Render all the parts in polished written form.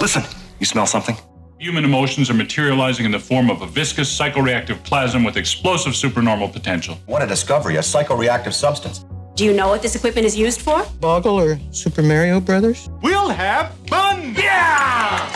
Listen, you smell something? Human emotions are materializing in the form of a viscous psychoreactive plasm with explosive supernormal potential. What a discovery, a psychoreactive substance. Do you know what this equipment is used for? Boggle or Super Mario Brothers? We'll have fun! Yeah!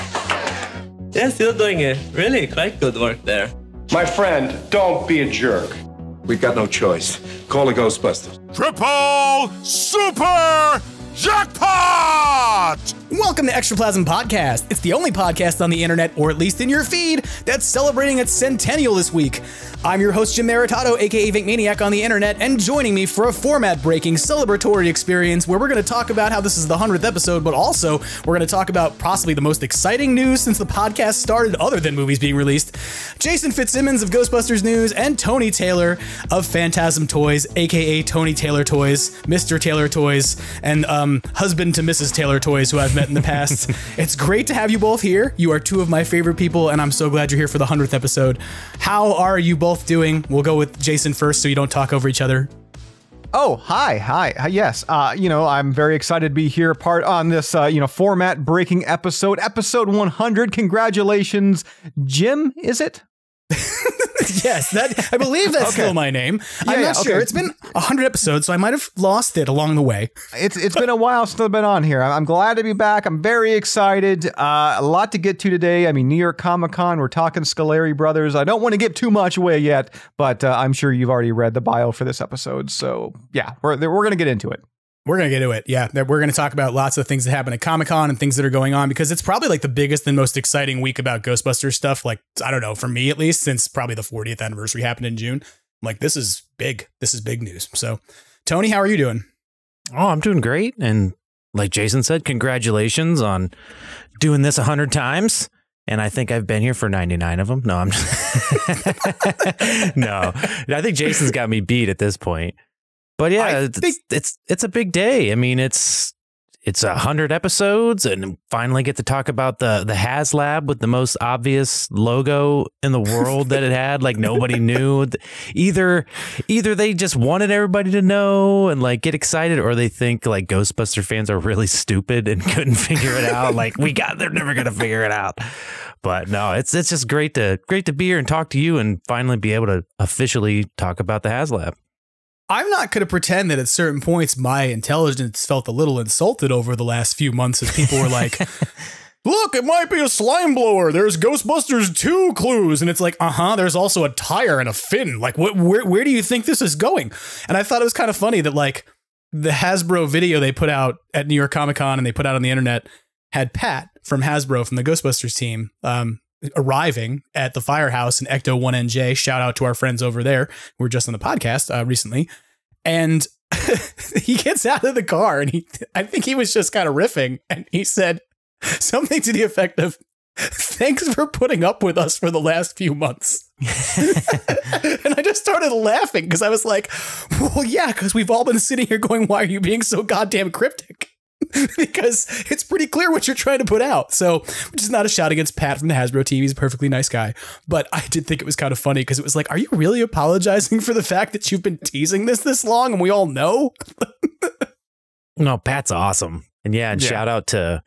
They're still doing it. Really quite good work there. My friend, don't be a jerk. We've got no choice. Call the Ghostbusters. Triple Super Jackpot! Welcome to Extraplasm Podcast. It's the only podcast on the internet, or at least in your feed, that's celebrating its centennial this week. I'm your host, Jim Maritato, aka Vink Maniac on the internet, and joining me for a format-breaking celebratory experience where we're going to talk about how this is the 100th episode, but also we're going to talk about possibly the most exciting news since the podcast started, other than movies being released. Jason Fitzsimmons of Ghostbusters News and Tony Taylor of Fantazm Toys, aka Tony Taylor Toys, Mr. Taylor Toys, and husband to Mrs. Taylor Toys, who I've met in the past. It's great to have you both here. You are two of my favorite people, and I'm so glad you're here for the 100th episode. How are you both doing? We'll go with Jason first so you don't talk over each other. Oh, hi. Yes. I'm very excited to be here part on this, format breaking episode 100. Congratulations, Jim, is it? Yes, I believe that's still my name. I'm not sure. It's been 100 episodes, so I might have lost it along the way. It's been a while since I've been on here. I'm glad to be back. I'm very excited. A lot to get to today. I mean, New York Comic-Con, we're talking Scoleri Brothers. I don't want to give too much away yet, but I'm sure you've already read the bio for this episode. So yeah, we're going to get into it. We're going to get to it. Yeah, we're going to talk about lots of things that happen at Comic-Con and things that are going on, because it's probably like the biggest and most exciting week about Ghostbusters stuff. Like, I don't know, for me at least, since probably the 40th anniversary happened in June. I'm like, this is big. This is big news. So, Tony, how are you doing? Oh, I'm doing great. And like Jason said, congratulations on doing this 100 times. And I think I've been here for 99 of them. No, I'm just no, I think Jason's got me beat at this point. But yeah, it's a big day. I mean, it's 100 episodes, and finally get to talk about the HasLab with the most obvious logo in the world that it had. Like, nobody knew. Either they just wanted everybody to know and like get excited, or they think like Ghostbuster fans are really stupid and couldn't figure it out. Like, they're never gonna figure it out. But no, it's just great to be here and talk to you, and finally be able to officially talk about the HasLab. I'm not going to pretend that at certain points my intelligence felt a little insulted over the last few months as people were like, look, it might be a slime blower. There's Ghostbusters 2 clues. And it's like, there's also a tire and a fin. Like, where do you think this is going? And I thought it was kind of funny that like the Hasbro video they put out at New York Comic-Con and they put out on the internet had Pat from Hasbro from the Ghostbusters team arriving at the firehouse in Ecto 1NJ. Shout out to our friends over there. We were just on the podcast recently. And he gets out of the car and I think he was just kind of riffing. And he said something to the effect of, thanks for putting up with us for the last few months. And I just started laughing because I was like, well, yeah, because we've all been sitting here going, why are you being so goddamn cryptic? Because it's pretty clear what you're trying to put out. So, which is not a shot against Pat from the Hasbro team. He's a perfectly nice guy. But I did think it was kind of funny because it was like, are you really apologizing for the fact that you've been teasing this long and we all know? No, Pat's awesome. And yeah, shout out to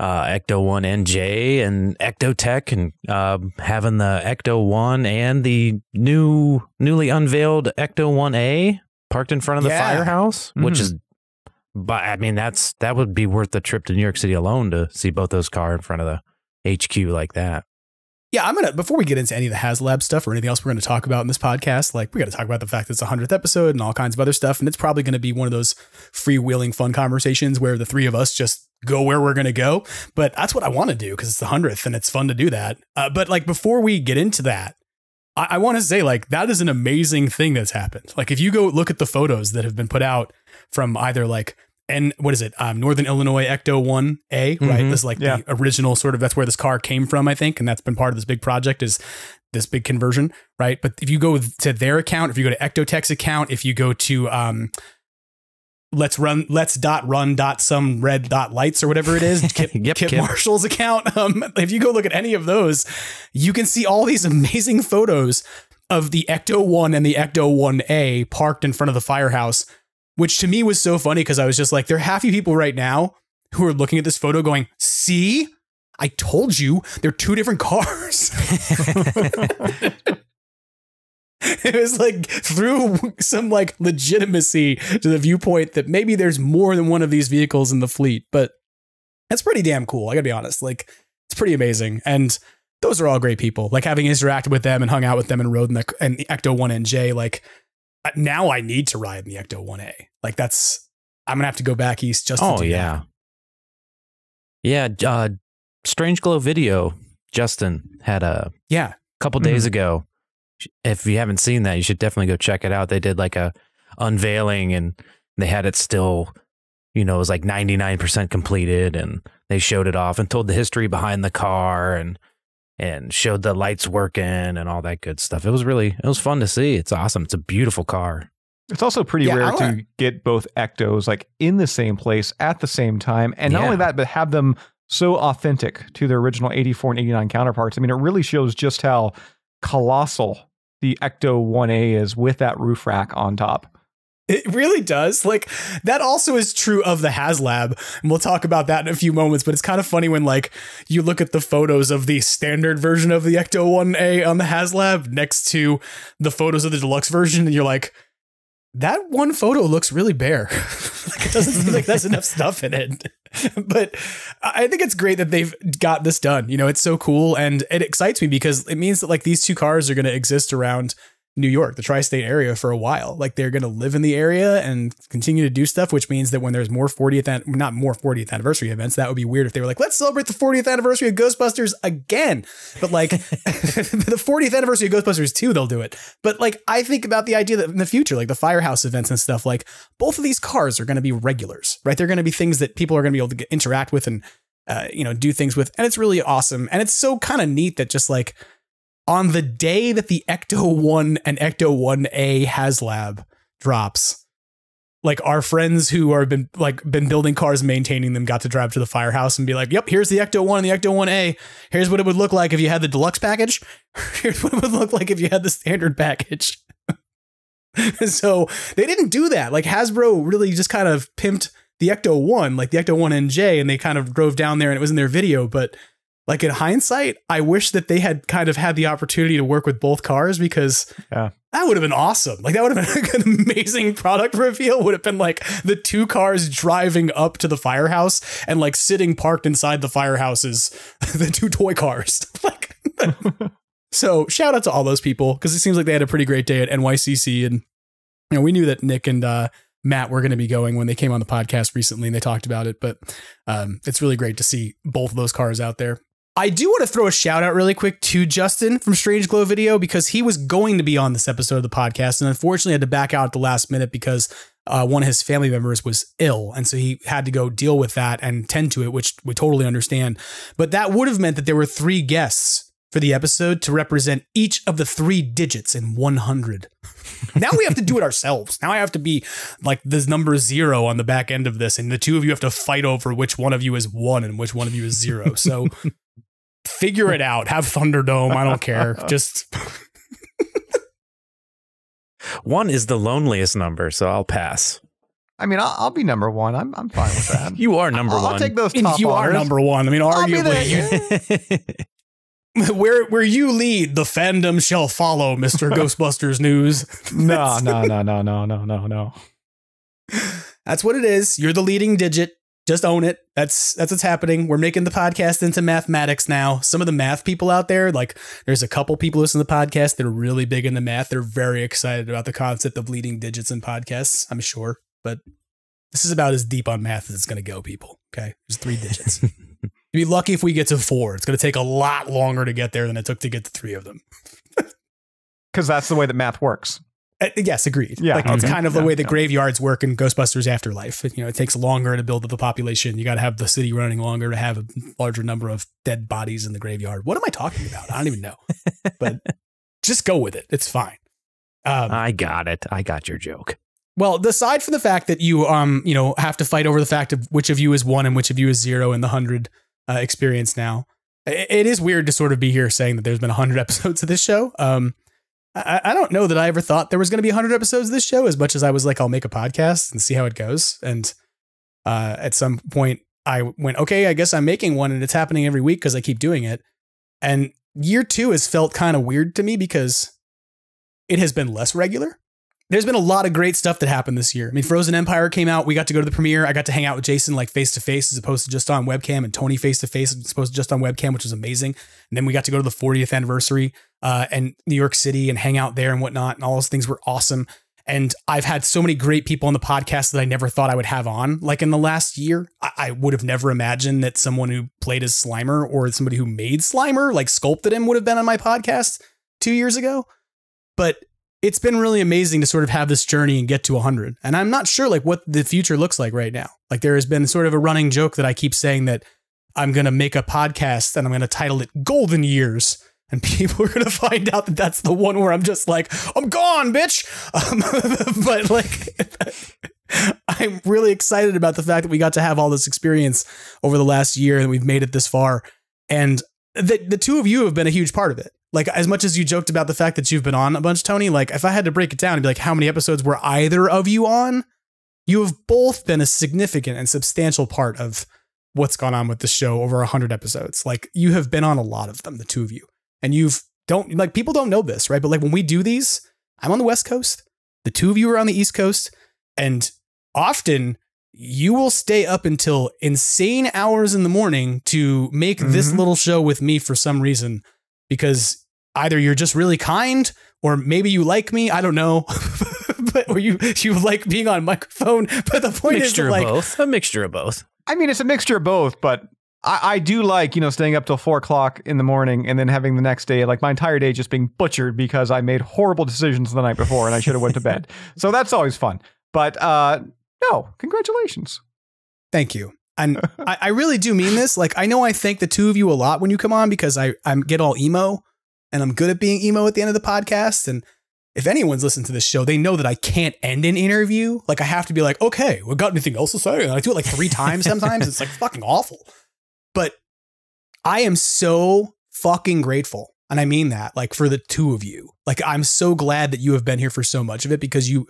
Ecto 1NJ and Ecto Tech, and having the Ecto 1 and the newly unveiled Ecto 1A parked in front of the firehouse, which is, but I mean, that would be worth the trip to New York City alone to see both those cars in front of the HQ like that. Yeah, before we get into any of the HasLab stuff or anything else we're going to talk about in this podcast, like, we got to talk about the fact that it's the 100th episode and all kinds of other stuff. And it's probably going to be one of those freewheeling fun conversations where the three of us just go where we're going to go. But that's what I want to do because it's the 100th and it's fun to do that. But like, before we get into that, I want to say, like, that is an amazing thing that's happened. Like, if you go look at the photos that have been put out from either like, Northern Illinois Ecto 1A, right? This is like the original sort of, that's where this car came from, I think. And that's been part of this big project, is this big conversion, right? But if you go to their account, if you go to Ectotech's account, if you go to let's.run.some.red.lights or whatever it is, Kip Marshall's account, if you go look at any of those, you can see all these amazing photos of the Ecto 1 and the Ecto 1A parked in front of the firehouse, which to me was so funny because I was just like, there are half you people right now who are looking at this photo going, see, I told you they're two different cars. It was like through some like legitimacy to the viewpoint that maybe there's more than one of these vehicles in the fleet, but that's pretty damn cool. I gotta be honest. Like, it's pretty amazing. And those are all great people. Like, having interacted with them and hung out with them and rode in the Ecto 1NJ, like, now I need to ride in the Ecto 1A. Like, I'm gonna have to go back east just to do that. Yeah. Strange Glow Video, Justin had a couple days ago. If you haven't seen that, you should definitely go check it out. They did like a unveiling and they had it still, it was like 99% completed, and they showed it off and told the history behind the car and showed the lights working and all that good stuff. It was fun to see. It's awesome. It's a beautiful car. It's also pretty rare to get both Ectos like in the same place at the same time. And not only that, but have them so authentic to their original 84 and 89 counterparts. I mean, it really shows just how colossal the Ecto 1A is with that roof rack on top. It really does. Like, that also is true of the HasLab, and we'll talk about that in a few moments, but it's kind of funny when like you look at the photos of the standard version of the Ecto 1A on the HasLab next to the photos of the deluxe version, and you're like, that one photo looks really bare. Like, it doesn't seem like there's enough stuff in it. But I think it's great that they've got this done. It's so cool, and it excites me because it means that like these two cars are going to exist around New York, the tri-state area, for a while. Like, they're going to live in the area and continue to do stuff, which means that when there's more 40th anniversary events, that would be weird if they were like, let's celebrate the 40th anniversary of Ghostbusters again. But like the 40th anniversary of Ghostbusters 2, they'll do it. But like, I think about the idea that in the future, like the Firehouse events and stuff, like both of these cars are going to be regulars, right? They're going to be things that people are going to be able to interact with and, do things with. And it's really awesome. And it's so kind of neat that just like, on the day that the Ecto 1 and Ecto 1A HasLab drops, like our friends who are been building cars and maintaining them got to drive to the Firehouse and be like, yep, here's the Ecto 1 and the Ecto 1A. Here's what it would look like if you had the deluxe package. Here's what it would look like if you had the standard package. So they didn't do that. Like, Hasbro really just kind of pimped the Ecto 1, like the Ecto 1NJ, and they kind of drove down there and it was in their video. But like, in hindsight, I wish that they had kind of had the opportunity to work with both cars, because that would have been awesome. Like, that would have been like an amazing product reveal. Would have been like the two cars driving up to the Firehouse and like sitting parked inside the Firehouses, the two toy cars. Like, so shout out to all those people, because it seems like they had a pretty great day at NYCC. And we knew that Nick and Matt were going to be going when they came on the podcast recently and they talked about it. But it's really great to see both of those cars out there. I do want to throw a shout out really quick to Justin from Strange Glow Video, because he was going to be on this episode of the podcast and unfortunately had to back out at the last minute because one of his family members was ill. And so he had to go deal with that and tend to it, which we totally understand. But that would have meant that there were 3 guests for the episode to represent each of the 3 digits in 100. Now we have to do it ourselves. Now I have to be like this number 0 on the back end of this. And the two of you have to fight over which one of you is 1 and which one of you is 0. So figure it out. Have Thunderdome. I don't care. Just 1 is the loneliest number, so I'll pass. I mean, I'll be number 1. I'm fine with that. You are number 1. I'll take those top You honors. are number 1. I mean, arguably. Where you lead, the fandom shall follow, Mr. Ghostbusters News. No. That's what it is. You're the leading digit. Just own it. That's what's happening. We're making the podcast into mathematics now. Some of the math people out there, like there's a couple people listening to the podcast that are really big into math. They're very excited about the concept of leading digits in podcasts, I'm sure. But this is about as deep on math as it's going to go, people. Okay. There's 3 digits. You'd be lucky if we get to 4. It's going to take a lot longer to get there than it took to get to 3 of them. Because that's the way that math works. Yes, agreed. Yeah, like it's kind of the way the graveyards work in Ghostbusters Afterlife. It takes longer to build up the population. You got to have the city running longer to have a larger number of dead bodies in the graveyard. What am I talking about? I don't even know. But just go with it. It's fine. I got it. I got your joke. Well, aside from the fact that you have to fight over the fact of which of you is 1 and which of you is 0 in the 100 experience now, it is weird to sort of be here saying that there's been 100 episodes of this show. I don't know that I ever thought there was going to be 100 episodes of this show, as much as I was like, I'll make a podcast and see how it goes. And at some point, I went, okay, I guess I'm making one, and it's happening every week because I keep doing it. And year 2 has felt kind of weird to me because it has been less regular. There's been a lot of great stuff that happened this year. I mean, Frozen Empire came out. We got to go to the premiere. I got to hang out with Jason like face to face as opposed to just on webcam, and Tony face to face as opposed to just on webcam, which was amazing. And then we got to go to the 40th anniversary and New York City and hang out there and whatnot. And all those things were awesome. And I've had so many great people on the podcast that I never thought I would have on. Like in the last year, I would have never imagined that someone who played as Slimer or somebody who made Slimer, like sculpted him, would have been on my podcast 2 years ago. But it's been really amazing to sort of have this journey and get to 100. And I'm not sure like what the future looks like right now. Like there has been sort of a running joke that I keep saying that I'm going to make a podcast and I'm going to title it Golden Years. And people are going to find out that that's the one where I'm just like, I'm gone, bitch. But like, I'm really excited about the fact that we got to have all this experience over the last year and we've made it this far. And the two of you have been a huge part of it. Like, as much as you joked about the fact that you've been on a bunch, Tony, like if I had to break it down and be like, how many episodes were either of you on? You have both been a significant and substantial part of what's gone on with the show over 100 episodes. Like you have been on a lot of them, the two of you. And people don't know this, right? But like when we do these, I'm on the West Coast. The two of you are on the East Coast. And often you will stay up until insane hours in the morning to make this little show with me for some reason, because either you're just really kind or maybe you like me. I don't know. Or you like being on microphone. But the point is like a mixture of both. I mean, it's a mixture of both, but I do like, staying up till 4 o'clock in the morning and then having the next day, like my entire day just being butchered because I made horrible decisions the night before and I should have went to bed. So that's always fun. But no, congratulations. Thank you. And I really do mean this. Like, I know I thank the two of you a lot when you come on because I get all emo and I'm good at being emo at the end of the podcast. And if anyone's listened to this show, they know that I can't end an interview. Like I have to be like, okay, we got anything else to say? And I do it like 3 times sometimes. It's like fucking awful. But I am so fucking grateful. And I mean that, like, for the two of you. Like, I'm so glad that you have been here for so much of it because you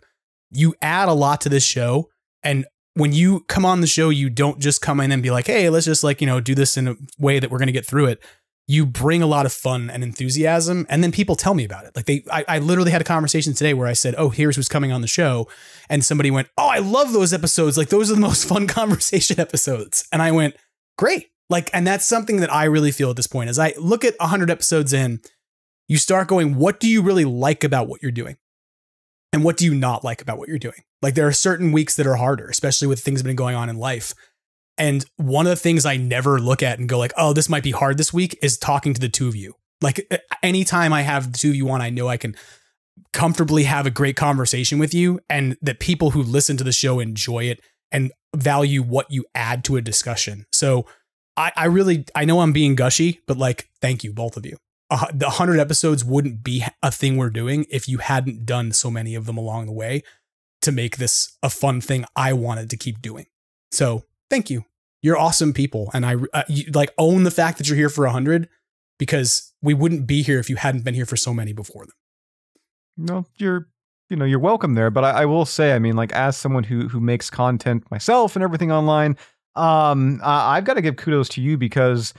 add a lot to this show. And when you come on the show, you don't just come in and be like, hey, let's just like, do this in a way that we're going to get through it. You bring a lot of fun and enthusiasm. And then people tell me about it. Like I literally had a conversation today where I said, oh, here's who's coming on the show. And somebody went, oh, I love those episodes. Like those are the most fun conversation episodes. And I went, great. Like, and that's something that I really feel at this point. As I look at 100 episodes in, you start going, what do you really like about what you're doing? And what do you not like about what you're doing? Like there are certain weeks that are harder, especially with things that have been going on in life. And one of the things I never look at and go like, oh, this might be hard this week is talking to the two of you. Like anytime I have the two of you on, I know I can comfortably have a great conversation with you and that people who listen to the show enjoy it and value what you add to a discussion. So I know I'm being gushy, but like, thank you, both of you. The 100 episodes wouldn't be a thing we're doing if you hadn't done so many of them along the way to make this a fun thing I wanted to keep doing. So thank you. You're awesome people. And you like own the fact that you're here for 100 because we wouldn't be here if you hadn't been here for so many before them. No, you're welcome there. But I will say, I mean, like as someone who makes content myself and everything online, I've got to give kudos to you because,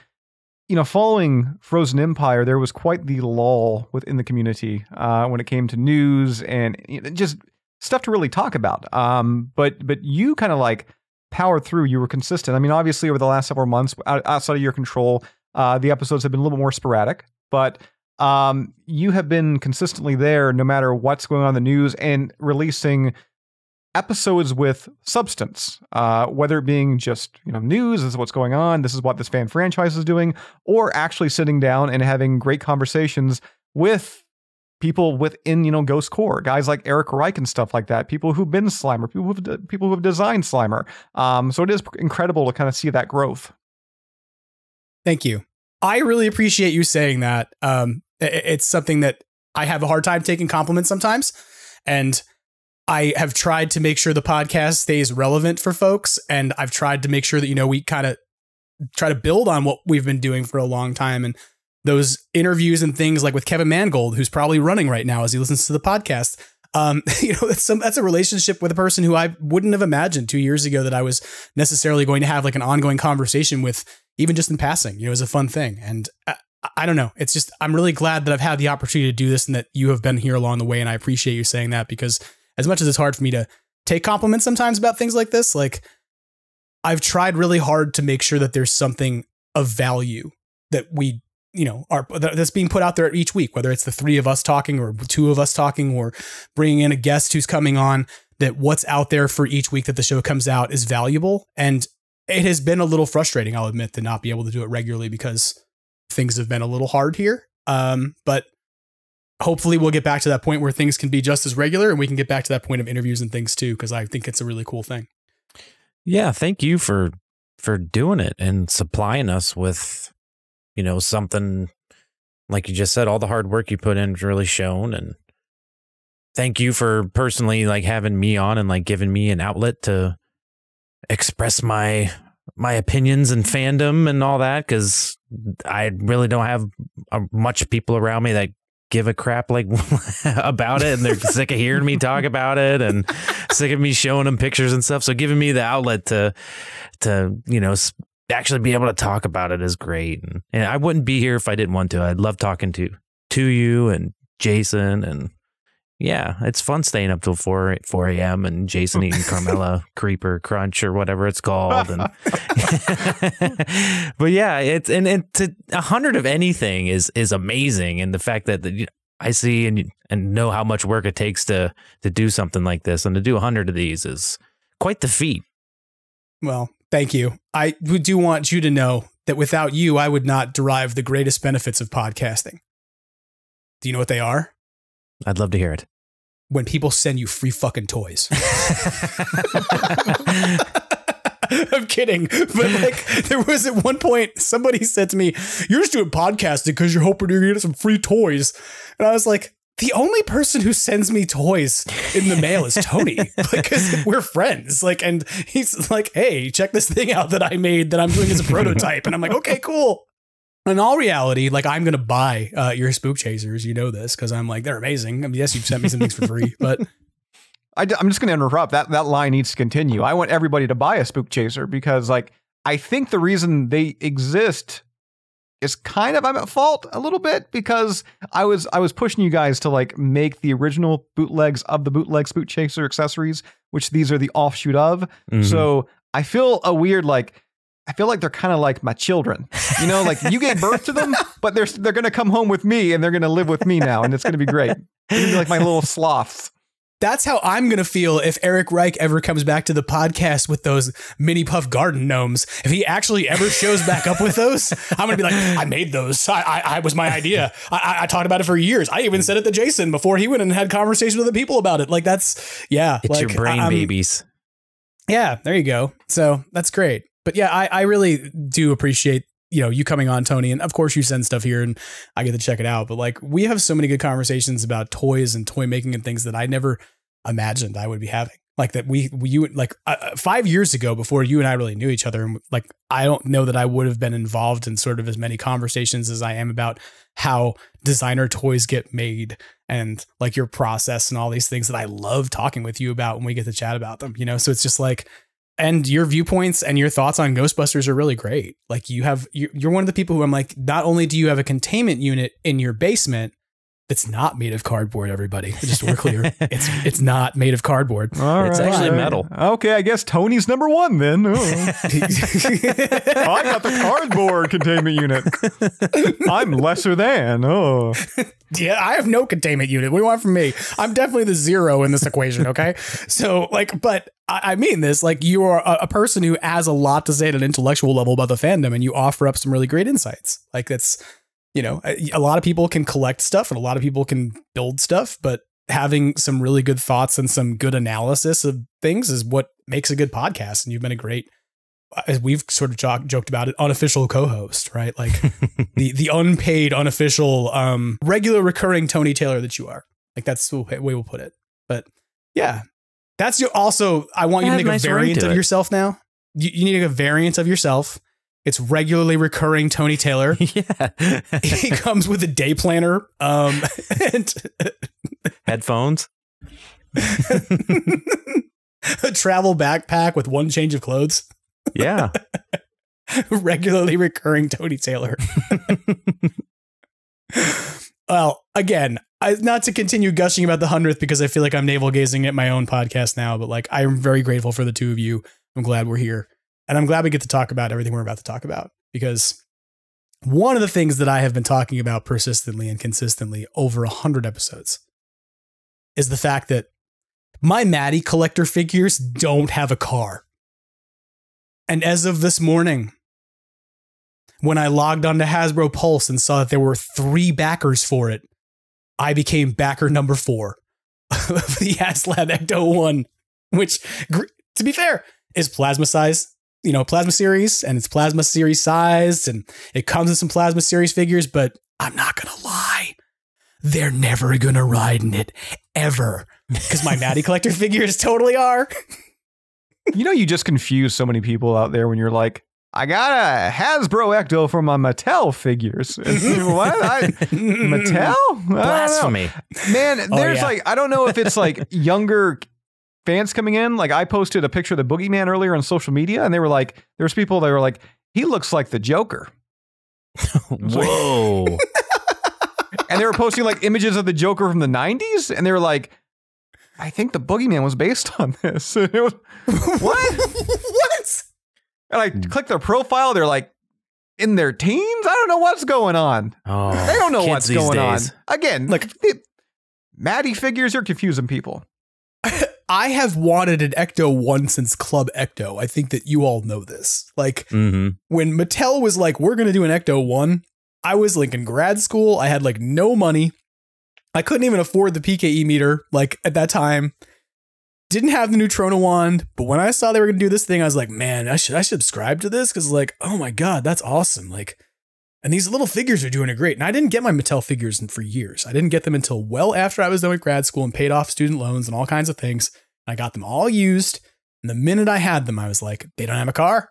following Frozen Empire, there was quite the lull within the community when it came to news and just stuff to really talk about. But you kind of like powered through. You were consistent. I mean, obviously, over the last several months, outside of your control, the episodes have been a little more sporadic. But you have been consistently there no matter what's going on in the news and releasing episodes with substance, whether it being just, news, this is what's going on, this is what this fan franchise is doing, or actually sitting down and having great conversations with people within, Ghost Core, guys like Eric Reich and stuff like that, people who've been Slimer, people who have designed Slimer. So it is incredible to kind of see that growth. Thank you. I really appreciate you saying that. It's something that I have a hard time taking compliments sometimes. And I have tried to make sure the podcast stays relevant for folks. And I've tried to make sure that, we kind of try to build on what we've been doing for a long time. And those interviews and things like with Kevin Mangold, who's probably running right now as he listens to the podcast, That's a relationship with a person who I wouldn't have imagined 2 years ago that I was necessarily going to have like an ongoing conversation with, even just in passing. It was a fun thing. And I don't know. It's just, I'm really glad that I've had the opportunity to do this and that you have been here along the way. And I appreciate you saying that, because as much as it's hard for me to take compliments sometimes about things like this, like I've tried really hard to make sure that there's something of value that we, that's being put out there each week, whether it's the three of us talking or two of us talking or bringing in a guest who's coming on, that what's out there for each week that the show comes out is valuable. And it has been a little frustrating, I'll admit, to not be able to do it regularly because things have been a little hard here. But hopefully we'll get back to that point where things can be just as regular and we can get back to that point of interviews and things too, because I think it's a really cool thing. Yeah, thank you for doing it and supplying us with, something like you just said. All the hard work you put in is really shown, and thank you for personally like having me on and like giving me an outlet to express my opinions and fandom and all that, because I really don't have much people around me that give a crap like about it, and they're sick of hearing me talk about it and sick of me showing them pictures and stuff. So giving me the outlet to actually be able to talk about it is great. And I wouldn't be here if I didn't want to. I'd love talking to you and Jason, and yeah, it's fun staying up till 4 a.m. and Jason eating Carmella Creeper Crunch or whatever it's called. And but yeah, it's and to 100 of anything is amazing. And the fact that I see and know how much work it takes to do something like this, and to do 100 of these is quite the feat. Well, thank you. I do want you to know that without you, I would not derive the greatest benefits of podcasting. Do you know what they are? I'd love to hear it. When people send you free fucking toys. I'm kidding. But like, there was at one point, somebody said to me, "You're just doing podcasting because you're hoping you're going to get some free toys." And I was like, the only person who sends me toys in the mail is Tony, because we're friends. Like, and he's like, "Hey, check this thing out that I made that I'm doing as a prototype." And I'm like, okay, cool. In all reality, like, I'm going to buy your spook chasers. You know this, because I'm like, they're amazing. I mean, yes, you've sent me some things for free, but I'm just going to interrupt. That line needs to continue. I want everybody to buy a spook chaser, because like, I think the reason they exist is kind of, I'm at fault a little bit, because I was pushing you guys to like make the original bootlegs of the bootleg spook chaser accessories, which these are the offshoot of. Mm-hmm. So I feel I feel like they're kind of like my children, like you gave birth to them, but they're going to come home with me and they're going to live with me now. And it's going to be great. They're going to be like my little sloths. That's how I'm going to feel if Eric Reich ever comes back to the podcast with those mini puff garden gnomes. If he actually ever shows back up with those, I'm going to be like, I made those. I was my idea. I talked about it for years. I even said it to Jason before he went and had conversations with the people about it. Like, that's, yeah. It's like, your brain babies. Yeah, there you go. So that's great. But yeah, I really do appreciate, you coming on, Tony. And of course you send stuff here and I get to check it out. But like, we have so many good conversations about toys and toy making and things that I never imagined I would be having. Like that you 5 years ago, before you and I really knew each other, and like, I don't know that I would have been involved in sort of as many conversations as I am about how designer toys get made and like your process and all these things that I love talking with you about when we get to chat about them, So it's just like, and your viewpoints and your thoughts on Ghostbusters are really great. Like, you're one of the people who I'm like, not only do you have a containment unit in your basement that's not made of cardboard, everybody, just so we're clear, it's not made of cardboard. It's actually metal. Okay, I guess Tony's number one then. Oh. I got the cardboard containment unit. I'm lesser than. Oh. Yeah, I have no containment unit. What do you want from me? I'm definitely the zero in this equation, okay? So, like, but I mean this, like, you are a person who has a lot to say at an intellectual level about the fandom, and you offer up some really great insights. Like, that's, a lot of people can collect stuff and a lot of people can build stuff, but having some really good thoughts and some good analysis of things is what makes a good podcast. And you've been a great, as we've sort of joked about it, unofficial co-host, right? Like the unpaid, unofficial, regular recurring Tony Taylor that you are. Like, that's the way we'll put it. But yeah, that's also, I want you to make a variant of yourself now. You need a variant of yourself. It's regularly recurring Tony Taylor. Yeah. He comes with a day planner, and headphones. A travel backpack with one change of clothes. Yeah. Regularly recurring Tony Taylor. Well, again, not to continue gushing about the 100th because I feel like I'm navel gazing at my own podcast now, but like I'm very grateful for the two of you. I'm glad we're here. And I'm glad we get to talk about everything we're about to talk about, because one of the things that I have been talking about persistently and consistently over 100 episodes is the fact that my Maddie collector figures don't have a car. And as of this morning, when I logged onto Hasbro Pulse and saw that there were 3 backers for it, I became backer number 4 of the HasLab Ecto-1, which, to be fair, is plasma size, plasma series, and it's plasma series sized, and it comes in some plasma series figures, but I'm not going to lie. They're never going to ride in it, ever. Because my Maddie collector figures totally are. You just confuse so many people out there when you're like, I got a Hasbro Ecto for my Mattel figures. What? Mattel? Blasphemy. Man, there's I don't know if it's like younger fans coming in. Like I posted a picture of the Boogeyman earlier on social media, and they were like, there's people that were like, he looks like the Joker. Whoa. And they were posting like images of the Joker from the 90s, and they were like, I think the Boogeyman was based on this. And it was, what? What? And I clicked their profile. They're like in their teens. I don't know what's going on. Oh, they don't know what's going days. on. Again, like Maddie figures are confusing people. I have wanted an Ecto-1 since Club Ecto. I think that you all know this. Like when Mattel was like, we're going to do an Ecto-1, I was like in grad school. I had like no money. I couldn't even afford the PKE meter, like at that time. Didn't have the Neutrona wand, but when I saw they were going to do this thing, I was like, man, I should subscribe to this, because like, oh my God, that's awesome. Like, and these little figures are doing it great. And I didn't get my Mattel figures for years. I didn't get them until well after I was done with grad school and paid off student loans and all kinds of things. I got them all used. And the minute I had them, I was like, they don't have a car.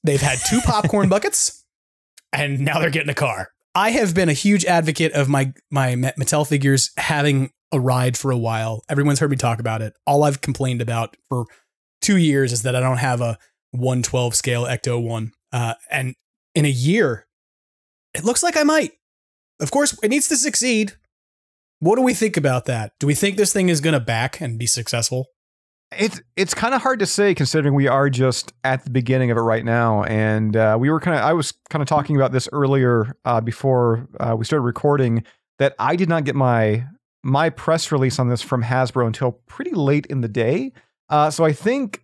They've had 2 popcorn buckets, and now they're getting a car. I have been a huge advocate of my Mattel figures having a ride for a while. Everyone's heard me talk about it. All I've complained about for 2 years is that I don't have a 1/12 scale Ecto-1. And in a year, it looks like I might. Of course, it needs to succeed. What do we think about that? Do we think this thing is going to back and be successful? It's kind of hard to say, considering we are just at the beginning of it right now. And I was kind of talking about this earlier before we started recording, that I did not get my press release on this from Hasbro until pretty late in the day. So I think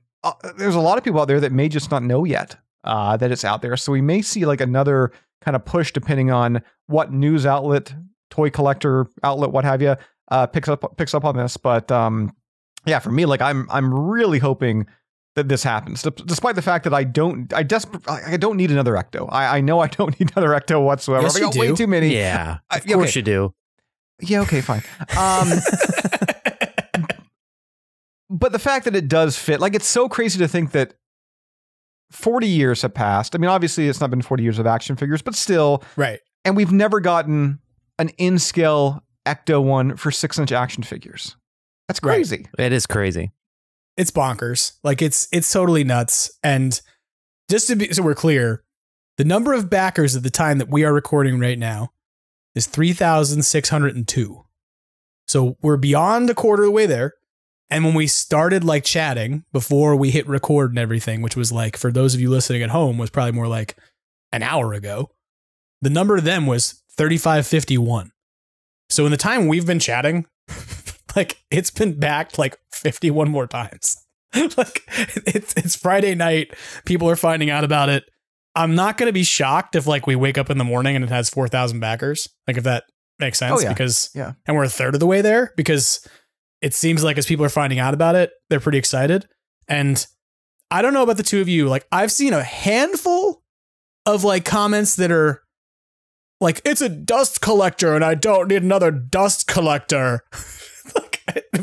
there's a lot of people out there that may just not know yet that it's out there. So we may see like another kind of push, depending on what news outlet, toy collector outlet, what have you, picks up on this. But yeah, for me, like I'm really hoping that this happens, despite the fact that I don't need another Ecto. I know I don't need another Ecto whatsoever. Yes, I got way too many. Yeah, of course you do. Yeah, okay, fine. But the fact that it does fit, like, it's so crazy to think that 40 years have passed. I mean, obviously it's not been 40 years of action figures, but still. Right. And we've never gotten an in-scale Ecto-1 for 6-inch action figures. That's crazy. Right. It is crazy. It's bonkers. Like it's totally nuts. And just to be, so we're clear, the number of backers at the time that we are recording right now is 3,602. So we're beyond a quarter of the way there. And when we started like chatting before we hit record and everything, which was like, for those of you listening at home, was probably more like an hour ago, the number of them was 3,551. So in the time we've been chatting, like it's been backed like 51 more times. Like it's Friday night. People are finding out about it. I'm not going to be shocked if like we wake up in the morning and it has 4,000 backers. Like if that makes sense, because and we're a third of the way there, because it seems like as people are finding out about it, they're pretty excited. And I don't know about the two of you. Like I've seen a handful of like comments that are like, it's a dust collector and I don't need another dust collector.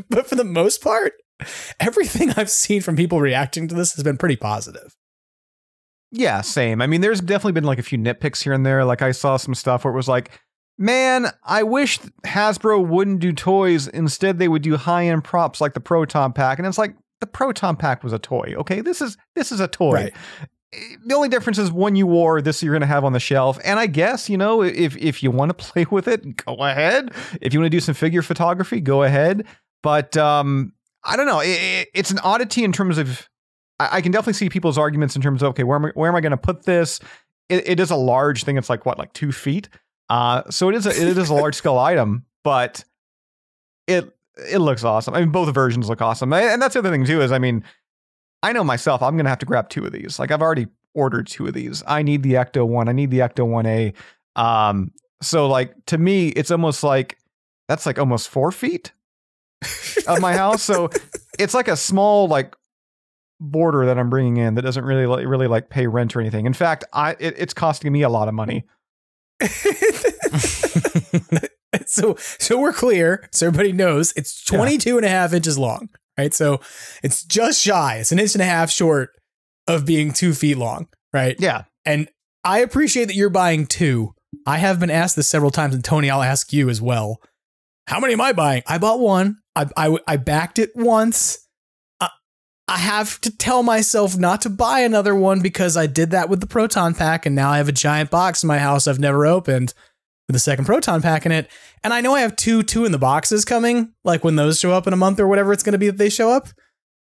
But for the most part, everything I've seen from people reacting to this has been pretty positive. Yeah, same. I mean, there's definitely been like a few nitpicks here and there. Like I saw some stuff where it was like, Man, I wish Hasbro wouldn't do toys. Instead, they would do high-end props like the Proton Pack. And it's like, the Proton Pack was a toy, okay? This is a toy. Right. The only difference is one you wore, this you're going to have on the shelf. And I guess, you know, if you want to play with it, go ahead. If you want to do some figure photography, go ahead. But I don't know. It's an oddity in terms of, I can definitely see people's arguments in terms of, okay, where am I going to put this? It is a large thing. It's like, what, like 2 feet? So it is a large scale item, but it looks awesome. I mean, both versions look awesome. And that's the other thing too, is, I mean, I know myself, I'm going to have to grab 2 of these. Like, I've already ordered 2 of these. I need the Ecto one. I need the Ecto 1A. So like, to me, it's almost like, that's like almost 4 feet of my house. So it's like a small, like, border that I'm bringing in that doesn't really like pay rent or anything. In fact, it's costing me a lot of money. So we're clear. So everybody knows it's 22 and a half inches long, right? So it's just shy. It's 1.5 inches short of being 2 feet long, right? Yeah. And I appreciate that you're buying 2. I have been asked this several times, and Tony, I'll ask you as well. How many am I buying? I bought 1. I backed it once. I have to tell myself not to buy another one because I did that with the Proton Pack, and now I have a giant box in my house I've never opened with a second Proton Pack in it. And I know I have two in the boxes coming, like when those show up in a month or whatever it's going to be that they show up.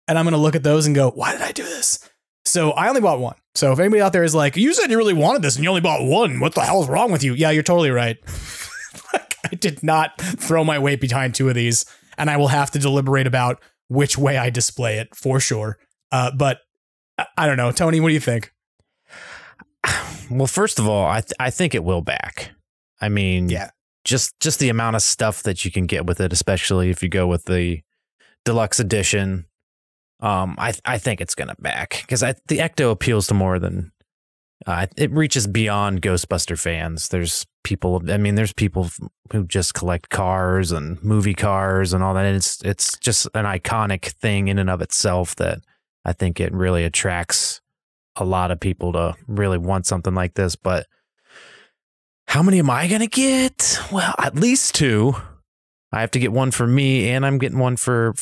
And I'm going to look at those and go, why did I do this? So I only bought 1. So if anybody out there is like, you said you really wanted this and you only bought 1, what the hell is wrong with you? Yeah, you're totally right. Like, I did not throw my weight behind 2 of these, and I will have to deliberate about which way I display it for sure. But I don't know. Tony, what do you think? Well, first of all, I think it will back. I mean, yeah, just the amount of stuff that you can get with it, especially if you go with the deluxe edition. I think it's going to back because the Ecto appeals to more than it reaches beyond Ghostbuster fans. There's people who just collect cars and movie cars and all that. And it's just an iconic thing in and of itself that I think it really attracts a lot of people to really want something like this. But how many am I going to get? Well, at least 2. I have to get 1 for me, and I'm getting 1 for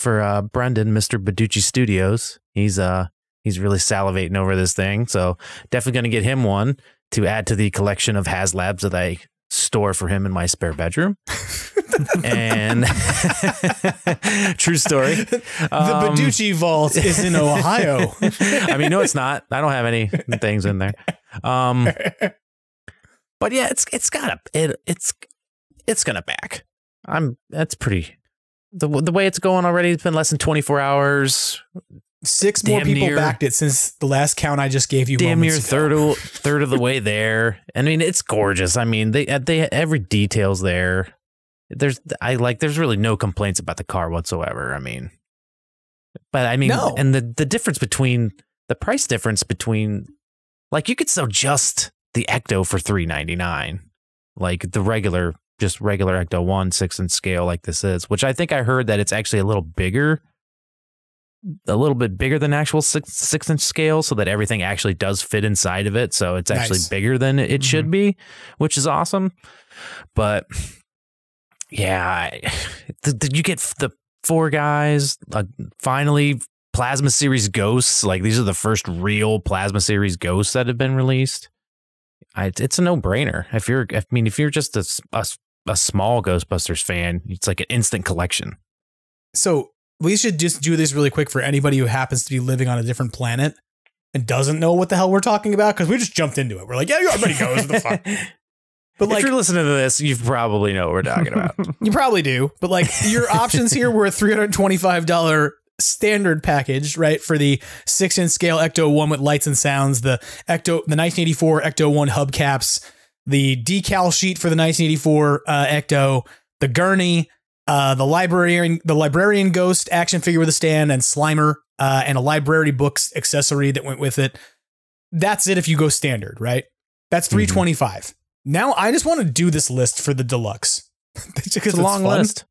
Brendan, Mr. Badoochi Studios. He's really salivating over this thing. So definitely going to get him 1 to add to the collection of HasLabs that I store for him in my spare bedroom. And true story. The Badoochi vault is in Ohio. I mean, no, it's not. I don't have any things in there. But yeah, it's gonna back. That's pretty. The way it's going already, it's been less than 24 hours. 6 more people backed it since the last count I just gave you. Damn near third of the way there. I mean, it's gorgeous. I mean, they every detail's there. There's really no complaints about the car whatsoever. I mean, but I mean, no. And the difference between the price difference between, like, you could sell just the Ecto for $3.99, like the regular Ecto 1 6-inch scale like this is, which I think I heard that it's actually a little bit bigger than actual 6-inch scale, so that everything actually does fit inside of it. So it's actually bigger than it should be, which is awesome. But yeah, you get the 4 guys, finally Plasma Series Ghosts. Like, these are the first real Plasma Series Ghosts that have been released. It's a no-brainer. If you're just a small Ghostbusters fan, it's like an instant collection. So we should just do this really quick for anybody who happens to be living on a different planet and doesn't know what the hell we're talking about, because we just jumped into it. We're like, yeah, everybody knows the fuck. But like, if you're listening to this, you probably know what we're talking about. You probably do. But like, your options here were a $325 standard package, right? For the 6-inch scale Ecto 1 with lights and sounds, the 1984 Ecto 1 hubcaps, the decal sheet for the 1984 Ecto, the gurney, the librarian ghost action figure with a stand and Slimer, and a library books accessory that went with it. That's it if you go standard, right? That's $325. Now I just want to do this list for the deluxe. It's a long list.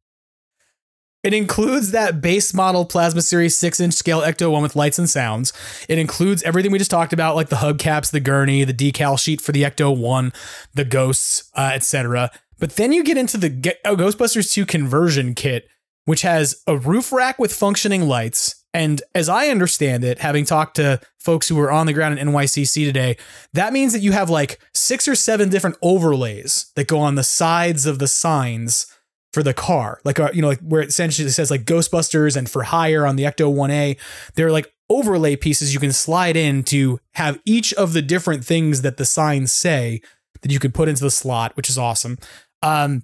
It includes that base model Plasma Series 6-inch scale Ecto 1 with lights and sounds. It includes everything we just talked about, like the hubcaps, the gurney, the decal sheet for the Ecto 1, the ghosts, etc. But then you get into the Ghostbusters 2 conversion kit, which has a roof rack with functioning lights. And as I understand it, having talked to folks who were on the ground in NYCC today, that means that you have like 6 or 7 different overlays that go on the sides of the signs for the car. Like, like where it essentially says like Ghostbusters and for hire on the Ecto 1A. They're like overlay pieces you can slide in to have each of the different things that the signs say that you could put into the slot, which is awesome. From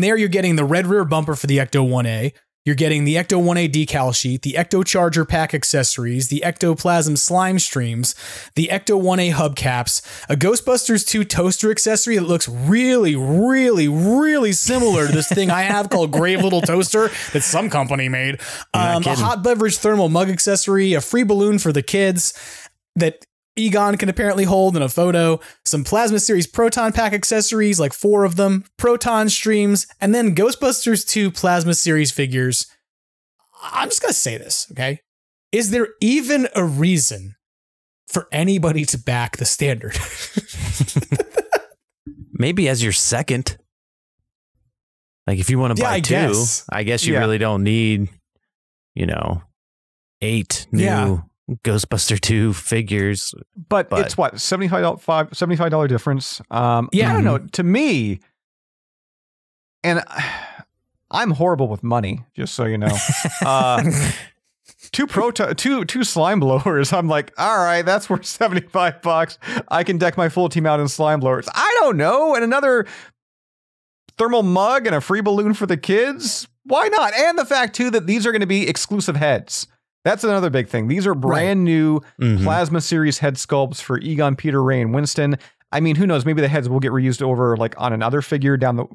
there, you're getting the red rear bumper for the Ecto 1A. You're getting the Ecto 1A decal sheet, the Ecto Charger pack accessories, the Extraplasm slime streams, the Ecto 1A hubcaps, a Ghostbusters 2 toaster accessory that looks really, really, really similar to this thing I have called Grave Little Toaster that some company made. A hot beverage thermal mug accessory, a free balloon for the kids that Egon can apparently hold in a photo, some Plasma Series Proton Pack accessories, like 4 of them, Proton streams, and then Ghostbusters 2 Plasma Series figures. I'm just going to say this, okay? Is there even a reason for anybody to back the standard? Maybe as your second. Like if you want to buy 2, I guess you really don't need, 8 new Ghostbuster 2 figures, but it's what, $75 difference. I don't know, to me, and I'm horrible with money, just so you know. Two slime blowers, I'm like, all right, that's worth $75. I can deck my full team out in slime blowers. I don't know, and another thermal mug and a free balloon for the kids, why not? And the fact too that these are going to be exclusive heads. That's another big thing. These are brand new Plasma Series head sculpts for Egon, Peter, Ray, and Winston. I mean, who knows? Maybe the heads will get reused over like on another figure down the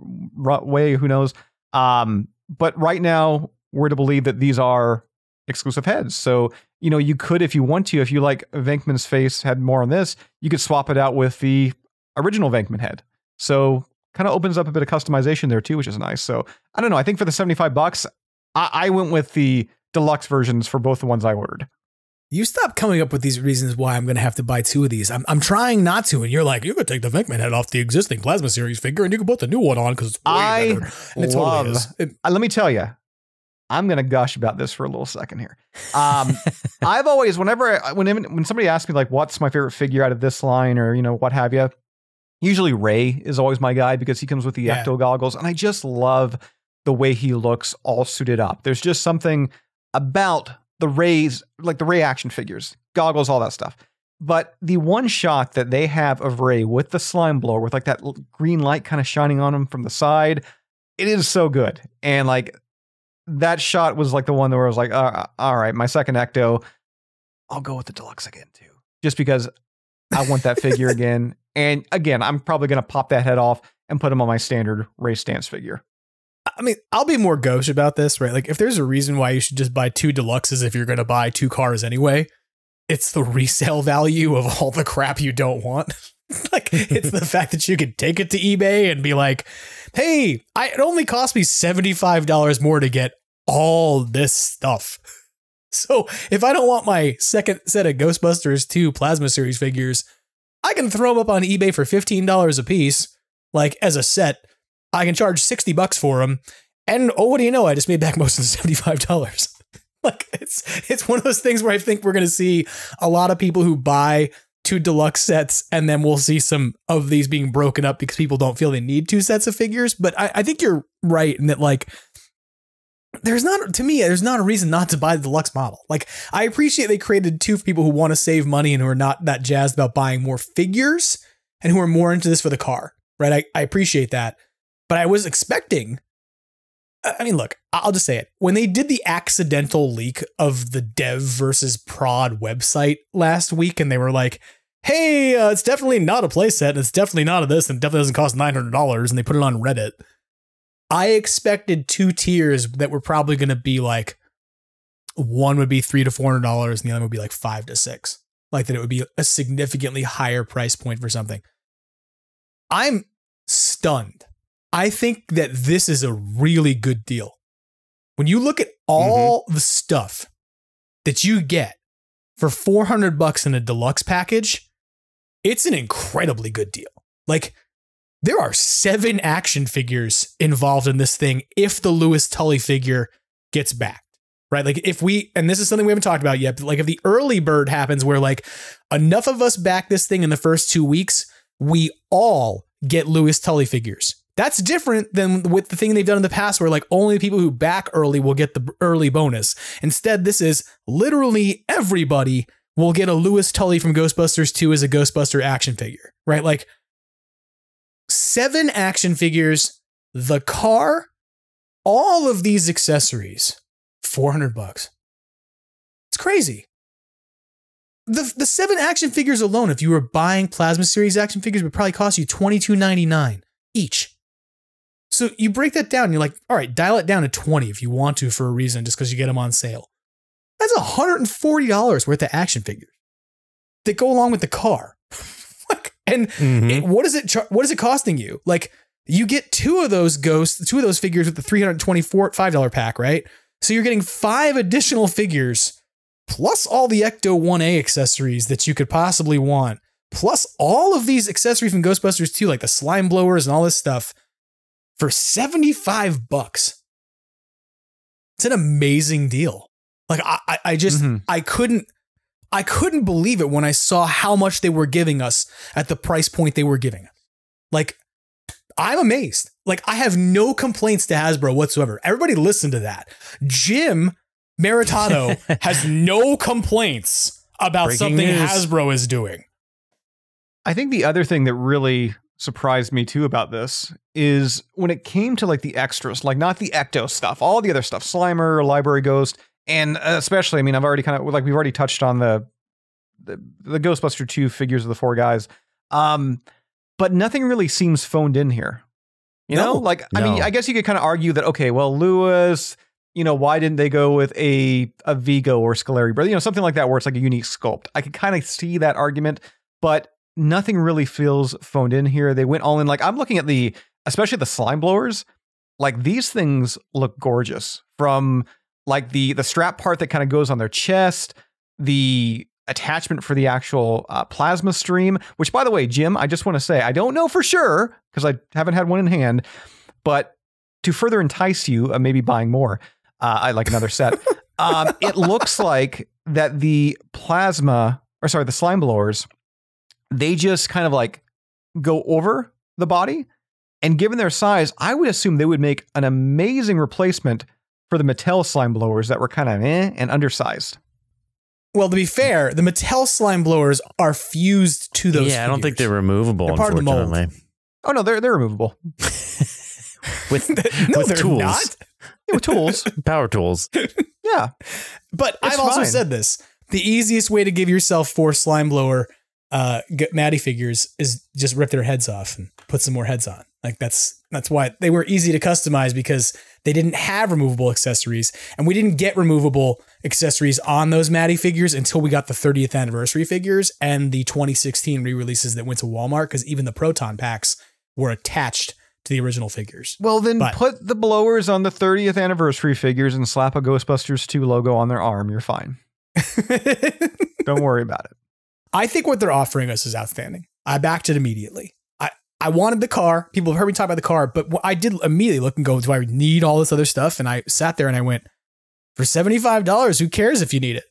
way. Who knows? But right now, we're to believe that these are exclusive heads. So, you could, if you want to, if you like Venkman's face had more on this, you could swap it out with the original Venkman head. So kind of opens up a bit of customization there too, which is nice. So I don't know. I think for the $75, I went with the deluxe versions for both the ones I ordered. You stop coming up with these reasons why I'm going to have to buy 2 of these. I'm trying not to, and you're like, you could take the Venkman head off the existing Plasma Series figure, and you can put the new one on because it's way better. And it totally is. Let me tell you, I'm going to gush about this for a little second here. I've always, when somebody asks me like, what's my favorite figure out of this line, or what have you, usually Ray is always my guy because he comes with the Ecto goggles, and I just love the way he looks all suited up. There's just something about the Rays, like the Ray action figures, goggles, all that stuff. But the one shot that they have of Ray with the slime blower, with like that green light kind of shining on him from the side, it is so good. And like that shot was like the one where I was like, all right, my second Ecto, I'll go with the deluxe again too, just because I want that figure again. And again, I'm probably going to pop that head off and put him on my standard Ray stance figure. I mean, I'll be more gauche about this, right? Like if there's a reason why you should just buy 2 deluxes if you're going to buy 2 cars anyway, it's the resale value of all the crap you don't want. Like it's the fact that you could take it to eBay and be like, hey, it only cost me $75 more to get all this stuff. So if I don't want my second set of Ghostbusters 2 Plasma Series figures, I can throw them up on eBay for $15 a piece, like as a set. I can charge $60 for them. And what do you know? I just made back most of the $75. Like it's one of those things where I think we're going to see a lot of people who buy 2 deluxe sets, and then we'll see some of these being broken up because people don't feel they need 2 sets of figures. But I think you're right in that, like, there's not a reason not to buy the deluxe model. Like, I appreciate they created 2 for people who want to save money and who are not that jazzed about buying more figures and who are more into this for the car, right? I appreciate that. But I was expecting, I mean, look, I'll just say it. When they did the accidental leak of the Dev versus Prod website last week, and they were like, hey, it's definitely not a playset, and it's definitely not a this, and it definitely doesn't cost $900, and they put it on Reddit, I expected 2 tiers that were probably going to be like, one would be $300 to $400, and the other would be like $500 to $600. Like that it would be a significantly higher price point for something. I'm stunned. I think that this is a really good deal. When you look at all the stuff that you get for $400 in a deluxe package, it's an incredibly good deal. Like There are 7 action figures involved in this thing if the Louis Tully figure gets backed. Right? Like if we, and this is something we haven't talked about yet, but like if the early bird happens where like enough of us back this thing in the first 2 weeks, we all get Louis Tully figures. That's different than with the thing they've done in the past where like only people who back early will get the early bonus. Instead, this is literally everybody will get a Louis Tully from Ghostbusters 2 as a Ghostbuster action figure, right? Like 7 action figures, the car, all of these accessories. $400. It's crazy. The 7 action figures alone, if you were buying Plasma Series action figures, would probably cost you $22.99 each. So you break that down and you're like, all right, dial it down to 20 if you want to for a reason, just because you get them on sale. That's $140 worth of action figures that go along with the car. And what is it costing you? Like you get 2 of those figures with the $324 pack, right? So you're getting 5 additional figures, plus all the Ecto 1A accessories that you could possibly want, plus all of these accessories from Ghostbusters 2, like the slime blowers and all this stuff, for $75. It's an amazing deal. Like I just I couldn't believe it when I saw how much they were giving us at the price point they were giving us. Like I'm amazed. Like I have no complaints to Hasbro whatsoever. Everybody listen to that. Jim Maritato has no complaints about Breaking something news. Hasbro is doing. I think the other thing that really surprised me too about this is when it came to like the extras, like not the Ecto stuff, all the other stuff, Slimer, Library Ghost, and especially, I mean, I've already kind of like we've already touched on the Ghostbuster 2 figures of the 4 guys. But nothing really seems phoned in here. You know, like, I mean, I guess you could kind of argue that, okay, well, Louis, you know, why didn't they go with a Vigo or Scoleri Bros? You know, something like that where it's like a unique sculpt. I could kind of see that argument, but nothing really feels phoned in here. They went all in. Like, I'm looking at especially the slime blowers. Like, these things look gorgeous. From like the strap part that kind of goes on their chest, the attachment for the actual plasma stream, which, by the way, Jim, I just want to say, I don't know for sure because I haven't had one in hand, but to further entice you, maybe buying more, I like another set. It looks like that the slime blowers, they just kind of like go over the body, and given their size, I would assume they would make an amazing replacement for the Mattel slime blowers that were kind of and undersized. Well, to be fair, the Mattel slime blowers are fused to those. Yeah, I don't think they're removable. They're part of the mold. Unfortunately, oh no, they're removable with they're tools. Not. Yeah, with tools, power tools. Yeah, but I've also said this: the easiest way to give yourself 4 slime blower Maddie figures is just rip their heads off and put some more heads on. Like that's why they were easy to customize, because they didn't have removable accessories, and we didn't get removable accessories on those Maddie figures until we got the 30th anniversary figures and the 2016 re-releases that went to Walmart, because even the Proton packs were attached to the original figures. Well, then put the blowers on the 30th anniversary figures and slap a Ghostbusters 2 logo on their arm. You're fine. Don't worry about it. I think what they're offering us is outstanding. I backed it immediately. I wanted the car. People have heard me talk about the car, but I did immediately look and go, do I need all this other stuff? And I sat there and I went, for $75, who cares if you need it?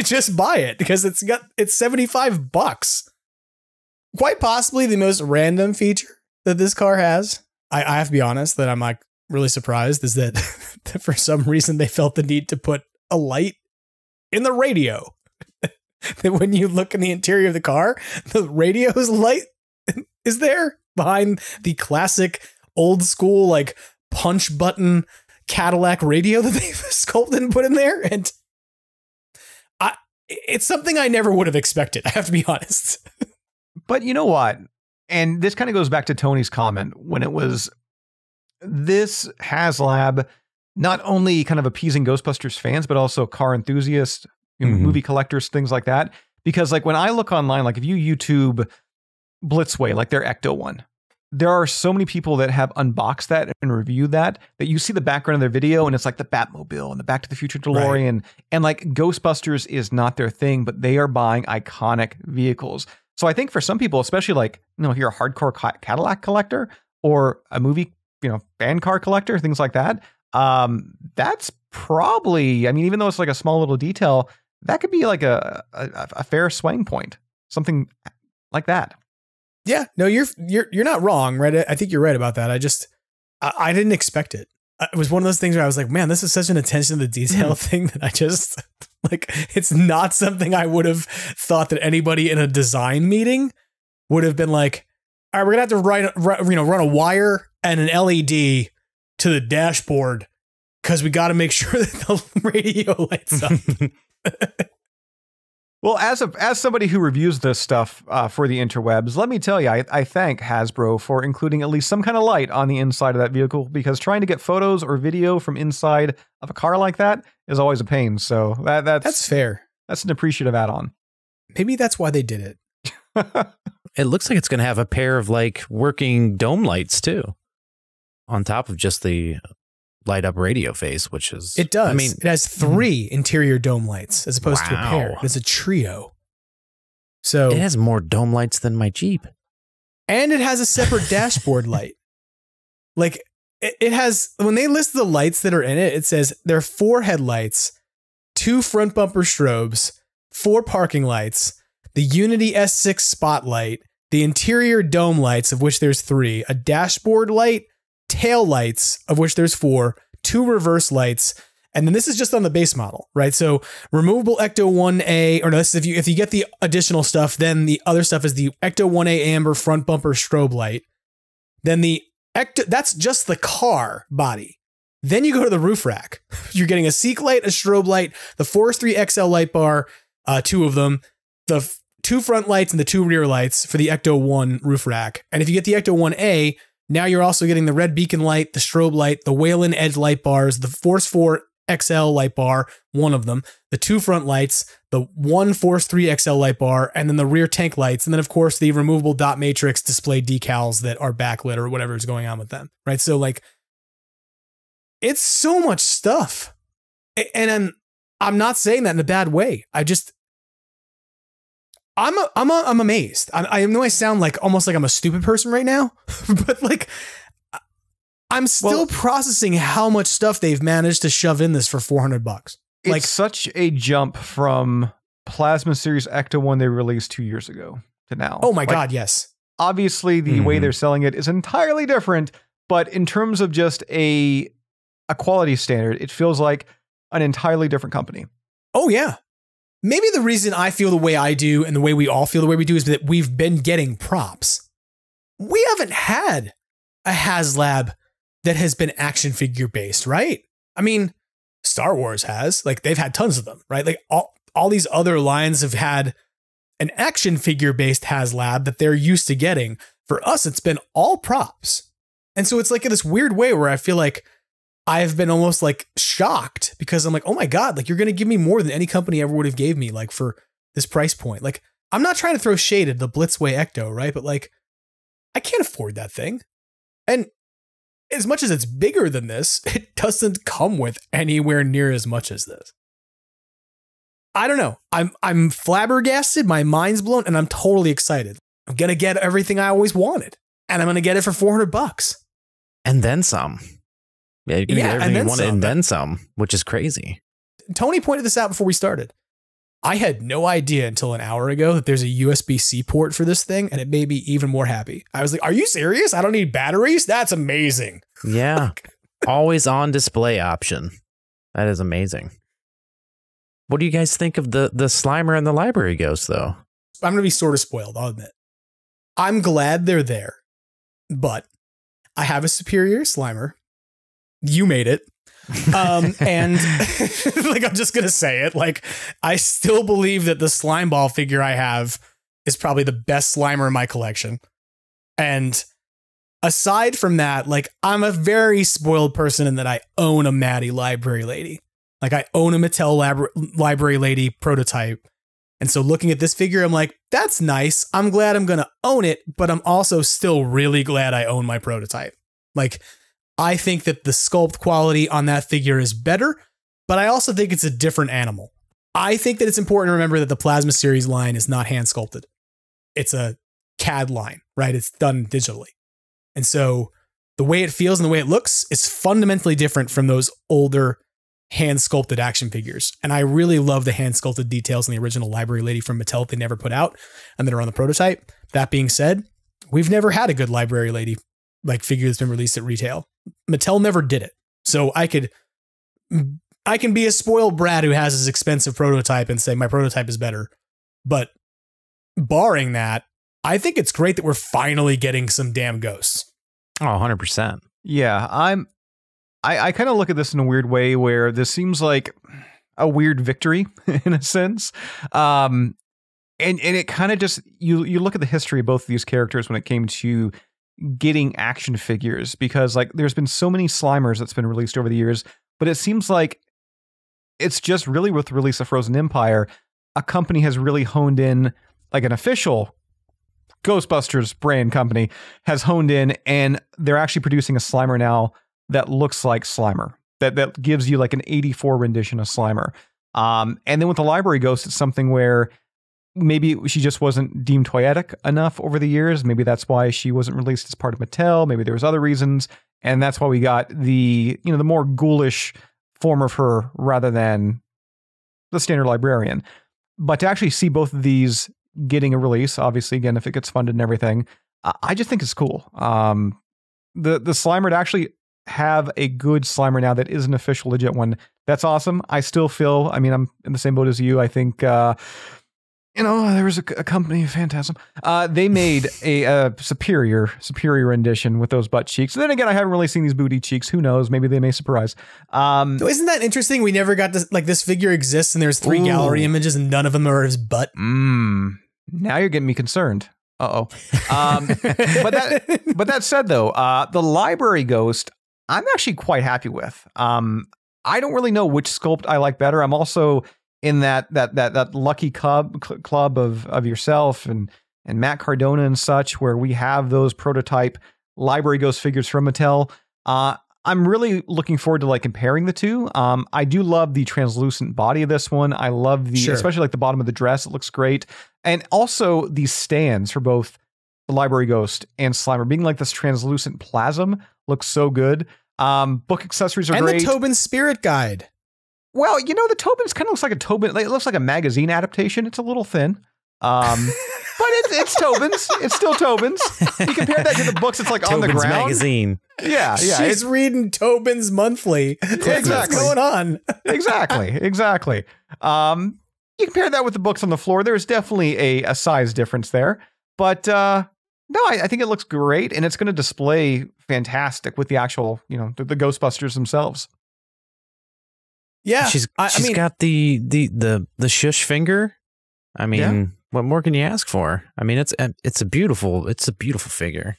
Just buy it, because it's $75. Quite possibly the most random feature that this car has. I have to be honest that I'm like really surprised is that for some reason they felt the need to put a light in the radio. That when you look in the interior of the car, the radio's light is there behind the classic old school like punch button Cadillac radio that they've sculpted and put in there. And it's something I never would have expected, I have to be honest. But you know what? And this kind of goes back to Tony's comment when it was this HasLab not only kind of appeasing Ghostbusters fans, but also car enthusiasts, movie collectors, things like that. Because like when I look online, like if you YouTube Blitzway, like their Ecto one, there are so many people that have unboxed that and reviewed that you see the background of their video and it's like the Batmobile and the Back to the Future DeLorean. Right. And like Ghostbusters is not their thing, but they are buying iconic vehicles. So I think for some people, especially like, if you're a hardcore Cadillac collector or a movie, fan car collector, things like that, that's probably, even though it's like a small little detail, that could be like a fair swing point, something like that. Yeah, no, you're not wrong, right? I think you're right about that. I didn't expect it. It was one of those things where I was like, man, this is such an attention to detail thing that I just like, it's not something I would have thought that anybody in a design meeting would have been like, all right, we're going to have to run a wire and an LED to the dashboard because we got to make sure that the radio lights up. Well, as somebody who reviews this stuff for the interwebs, let me tell you, I thank Hasbro for including at least some kind of light on the inside of that vehicle, because trying to get photos or video from inside of a car like that is always a pain. So that's fair. That's an appreciative add-on. Maybe that's why they did it. It looks like it's going to have a pair of like working dome lights too, on top of just the light up radio face, which is, it does. It has 3 interior dome lights as opposed to a pair. It's a trio. So it has more dome lights than my Jeep. And it has a separate dashboard light. Like it has, when they list the lights that are in it, it says there are 4 headlights, 2 front bumper strobes, 4 parking lights, the Unity S6 spotlight, the interior dome lights, of which there's 3, a dashboard light, tail lights, of which there's 4, 2 reverse lights, and then this is just on the base model, right? So removable Ecto 1A, or no, this is if you get the additional stuff, then the other stuff is the Ecto 1A amber front bumper strobe light. Then the Ecto, that's just the car body. Then you go to the roof rack. You're getting a seek light, a strobe light, the Force 3 XL light bar, 2 of them, the 2 front lights and the 2 rear lights for the Ecto 1 roof rack. And if you get the Ecto 1A, now you're also getting the red beacon light, the strobe light, the Whalen Edge light bars, the Force 4 XL light bar, 1 of them, the 2 front lights, the 1 Force 3 XL light bar, and then the rear tank lights. And then, of course, the removable dot matrix display decals that are backlit or whatever is going on with them, right? So, like, it's so much stuff. And I'm not saying that in a bad way. I'm amazed. I know I sound like almost like I'm a stupid person right now, but like I'm still processing how much stuff they've managed to shove in this for $400. It's such a jump from Plasma Series Ecto 1 they released 2 years ago to now. Oh my God, yes. Obviously, the way they're selling it is entirely different, but in terms of just a quality standard, it feels like an entirely different company. Oh yeah. Maybe the reason I feel the way I do and the way we all feel the way we do is that we've been getting props. We haven't had a HasLab that has been action figure based, right? I mean, Star Wars has, like, they've had tons of them, right? Like all these other lines have had an action figure based HasLab that they're used to getting. For us, it's been all props. And so it's like in this weird way where I feel like I've been almost like shocked because I'm like, oh my God, like you're going to give me more than any company ever would have gave me, like for this price point. Like, I'm not trying to throw shade at the Blitzway Ecto, right? But like, I can't afford that thing. And as much as it's bigger than this, it doesn't come with anywhere near as much as this. I don't know. I'm flabbergasted. My mind's blown and I'm totally excited. I'm going to get everything I always wanted and I'm going to get it for $400. And then some. Yeah, you're going to get everything you wanted and then some, which is crazy. Tony pointed this out before we started. I had no idea until an hour ago that there's a USB-C port for this thing, and it made me even more happy. I was like, are you serious? I don't need batteries? That's amazing. Yeah. Always on display option. That is amazing. What do you guys think of the Slimer and the Library Ghost, though? I'm going to be sort of spoiled, I'll admit. I'm glad they're there, but I have a superior Slimer. You made it. And like, I'm just going to say it. Like, I still believe that the slime ball figure I have is probably the best Slimer in my collection. And aside from that, like, I'm a very spoiled person in that I own a Maddie Library Lady. Like, I own a Mattel Library Lady prototype. And so looking at this figure, I'm like, that's nice. I'm glad I'm going to own it, but I'm also still really glad I own my prototype. Like, I think that the sculpt quality on that figure is better, but I also think it's a different animal. I think that it's important to remember that the Plasma Series line is not hand sculpted. it's a CAD line, right? It's done digitally. And so the way it feels and the way it looks is fundamentally different from those older hand sculpted action figures. And I really love the hand sculpted details in the original Library Lady from Mattel that they never put out and that are on the prototype. That being said, we've never had a good Library Lady like figure that's been released at retail. Mattel never did it. So I can be a spoiled brat who has his expensive prototype and say my prototype is better. But barring that, I think it's great that we're finally getting some damn ghosts. Oh, 100%. Yeah, I kind of look at this in a weird way where this seems like a weird victory in a sense. And it kind of just, you look at the history of both of these characters when it came to getting action figures, because like there's been so many Slimers that's been released over the years, but it seems like it's just really with the release of Frozen Empire, a company has really honed in, like an official Ghostbusters brand company has honed in, and they're actually producing a Slimer now that looks like Slimer, that gives you like an 84 rendition of Slimer. And then with the Library Ghost, it's something where maybe she just wasn't deemed toyetic enough over the years. Maybe that's why she wasn't released as part of Mattel. Maybe there was other reasons. And that's why we got the more ghoulish form of her rather than the standard librarian. But to actually see both of these getting a release, obviously, again, if it gets funded and everything, I just think it's cool. The Slimer, to actually have a good Slimer now that is an official legit one, that's awesome. I still feel, I mean, I'm in the same boat as you. I think, there was a company, Fantazm. They made a superior rendition with those butt cheeks. And then again, I haven't really seen these booty cheeks. Who knows? Maybe they may surprise. Isn't that interesting? We never got this, like this figure exists and there's 3 gallery images and none of them are his butt. Now you're getting me concerned. Uh-oh. But that said though, the Library Ghost, I'm actually quite happy with. I don't really know which sculpt I like better. I'm also in that lucky club of yourself and Matt Cardona and such, where we have those prototype Library Ghost figures from Mattel. I'm really looking forward to like comparing the two. I do love the translucent body of this one. I love especially like the bottom of the dress. It looks great. And also these stands for both the Library Ghost and Slimer being like this translucent plasm looks so good. Book accessories are great. And the Tobin Spirit Guide. Well, the Tobin's kind of looks like a Tobin. It looks like a magazine adaptation. It's a little thin. But it's Tobin's. It's still Tobin's. You compare that to the books, it's like Tobin's on the ground. Magazine. Yeah. She's reading Tobin's Monthly. Exactly. What's going on? Exactly. You compare that with the books on the floor. There's definitely a size difference there. But no, I think it looks great, and it's going to display fantastic with the actual, the Ghostbusters themselves. Yeah, she's got the shush finger. I mean, what more can you ask for? I mean, it's a beautiful figure.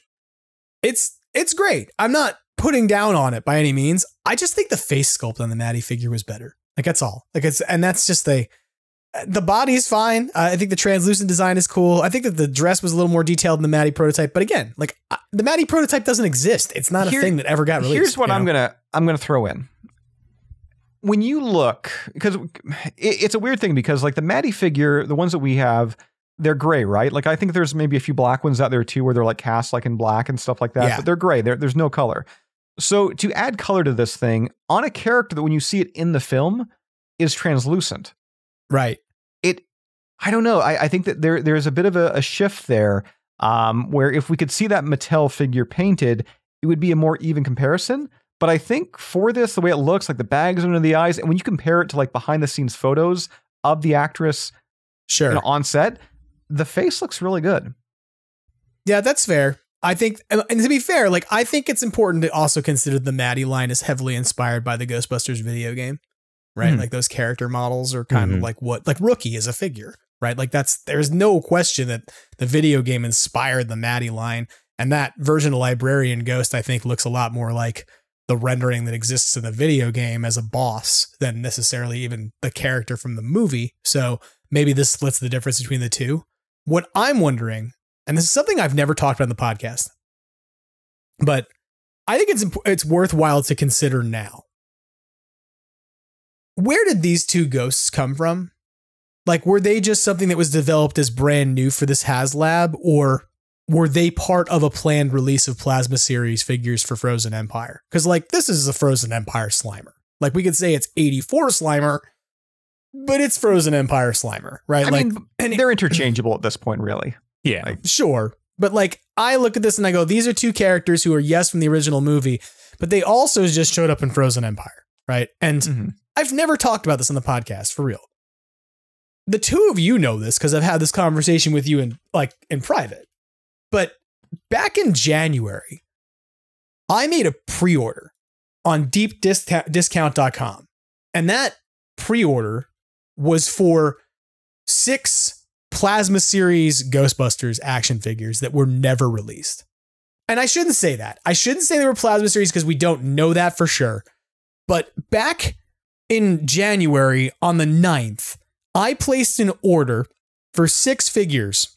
It's great. I'm not putting down on it by any means. I just think the face sculpt on the Maddie figure was better. Like that's all. That's just the body's fine. I think the translucent design is cool. I think that the dress was a little more detailed than the Maddie prototype. But again, like the Maddie prototype doesn't exist. It's not a thing that ever got released. Here's what I'm gonna throw in. When you look, because it's a weird thing, because like the Maddie figure, the ones that we have, they're gray, right? Like I think there's maybe a few black ones out there too, where they're like cast like in black and stuff like that. Yeah. But they're gray. There's no color. So to add color to this thing on a character that when you see it in the film is translucent, right? I don't know. I think that there's a bit of a shift there, where if we could see that Mattel figure painted, it would be a more even comparison. But I think for this, the way it looks, like the bags under the eyes, and when you compare it to like behind the scenes photos of the actress, on set, the face looks really good. Yeah, that's fair. I think, and to be fair, like I think it's important to also consider the Maddie line is heavily inspired by the Ghostbusters video game, right? Mm-hmm. Like those character models are kind of like Rookie is a figure, right? Like there's no question that the video game inspired the Maddie line, and that version of Librarian Ghost, I think, looks a lot more like the rendering that exists in the video game as a boss than necessarily even the character from the movie. So maybe this splits the difference between the two. What I'm wondering, and this is something I've never talked about in the podcast, but I think it's worthwhile to consider now. Where did these two ghosts come from? Like, were they just something that was developed as brand new for this HasLab, or were they part of a planned release of Plasma Series figures for Frozen Empire? Because, like, this is a Frozen Empire Slimer. Like, we could say it's 84 Slimer, but it's Frozen Empire Slimer, right? I like, mean, they're interchangeable at this point, really. Yeah. Like, sure. But, like, I look at this and I go, these are two characters who are, yes, from the original movie, but they also just showed up in Frozen Empire, right? And I've never talked about this on the podcast, for real. The two of you know this because I've had this conversation with you in private. But back in January, I made a pre-order on deepdiscount.com. And that pre-order was for 6 Plasma Series Ghostbusters action figures that were never released. And I shouldn't say that. I shouldn't say they were Plasma Series because we don't know that for sure. But back in January on the 9th, I placed an order for 6 figures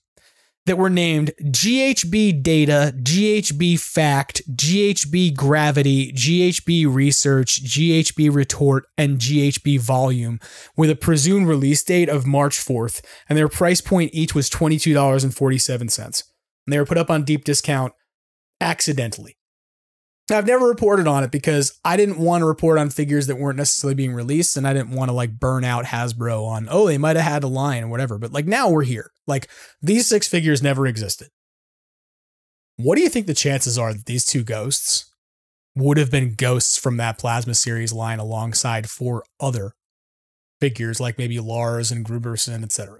that were named GHB Data, GHB Fact, GHB Gravity, GHB Research, GHB Retort, and GHB Volume, with a presumed release date of March 4th, and their price point each was $22.47. And they were put up on deep discount accidentally. Now, I've never reported on it because I didn't want to report on figures that weren't necessarily being released, and I didn't want to like burn out Hasbro on, oh, they might have had a line or whatever. But like now we're here. Like these 6 figures never existed. What do you think the chances are that these 2 ghosts would have been ghosts from that Plasma Series line alongside 4 other figures like maybe Lars and Gruberson, etc.?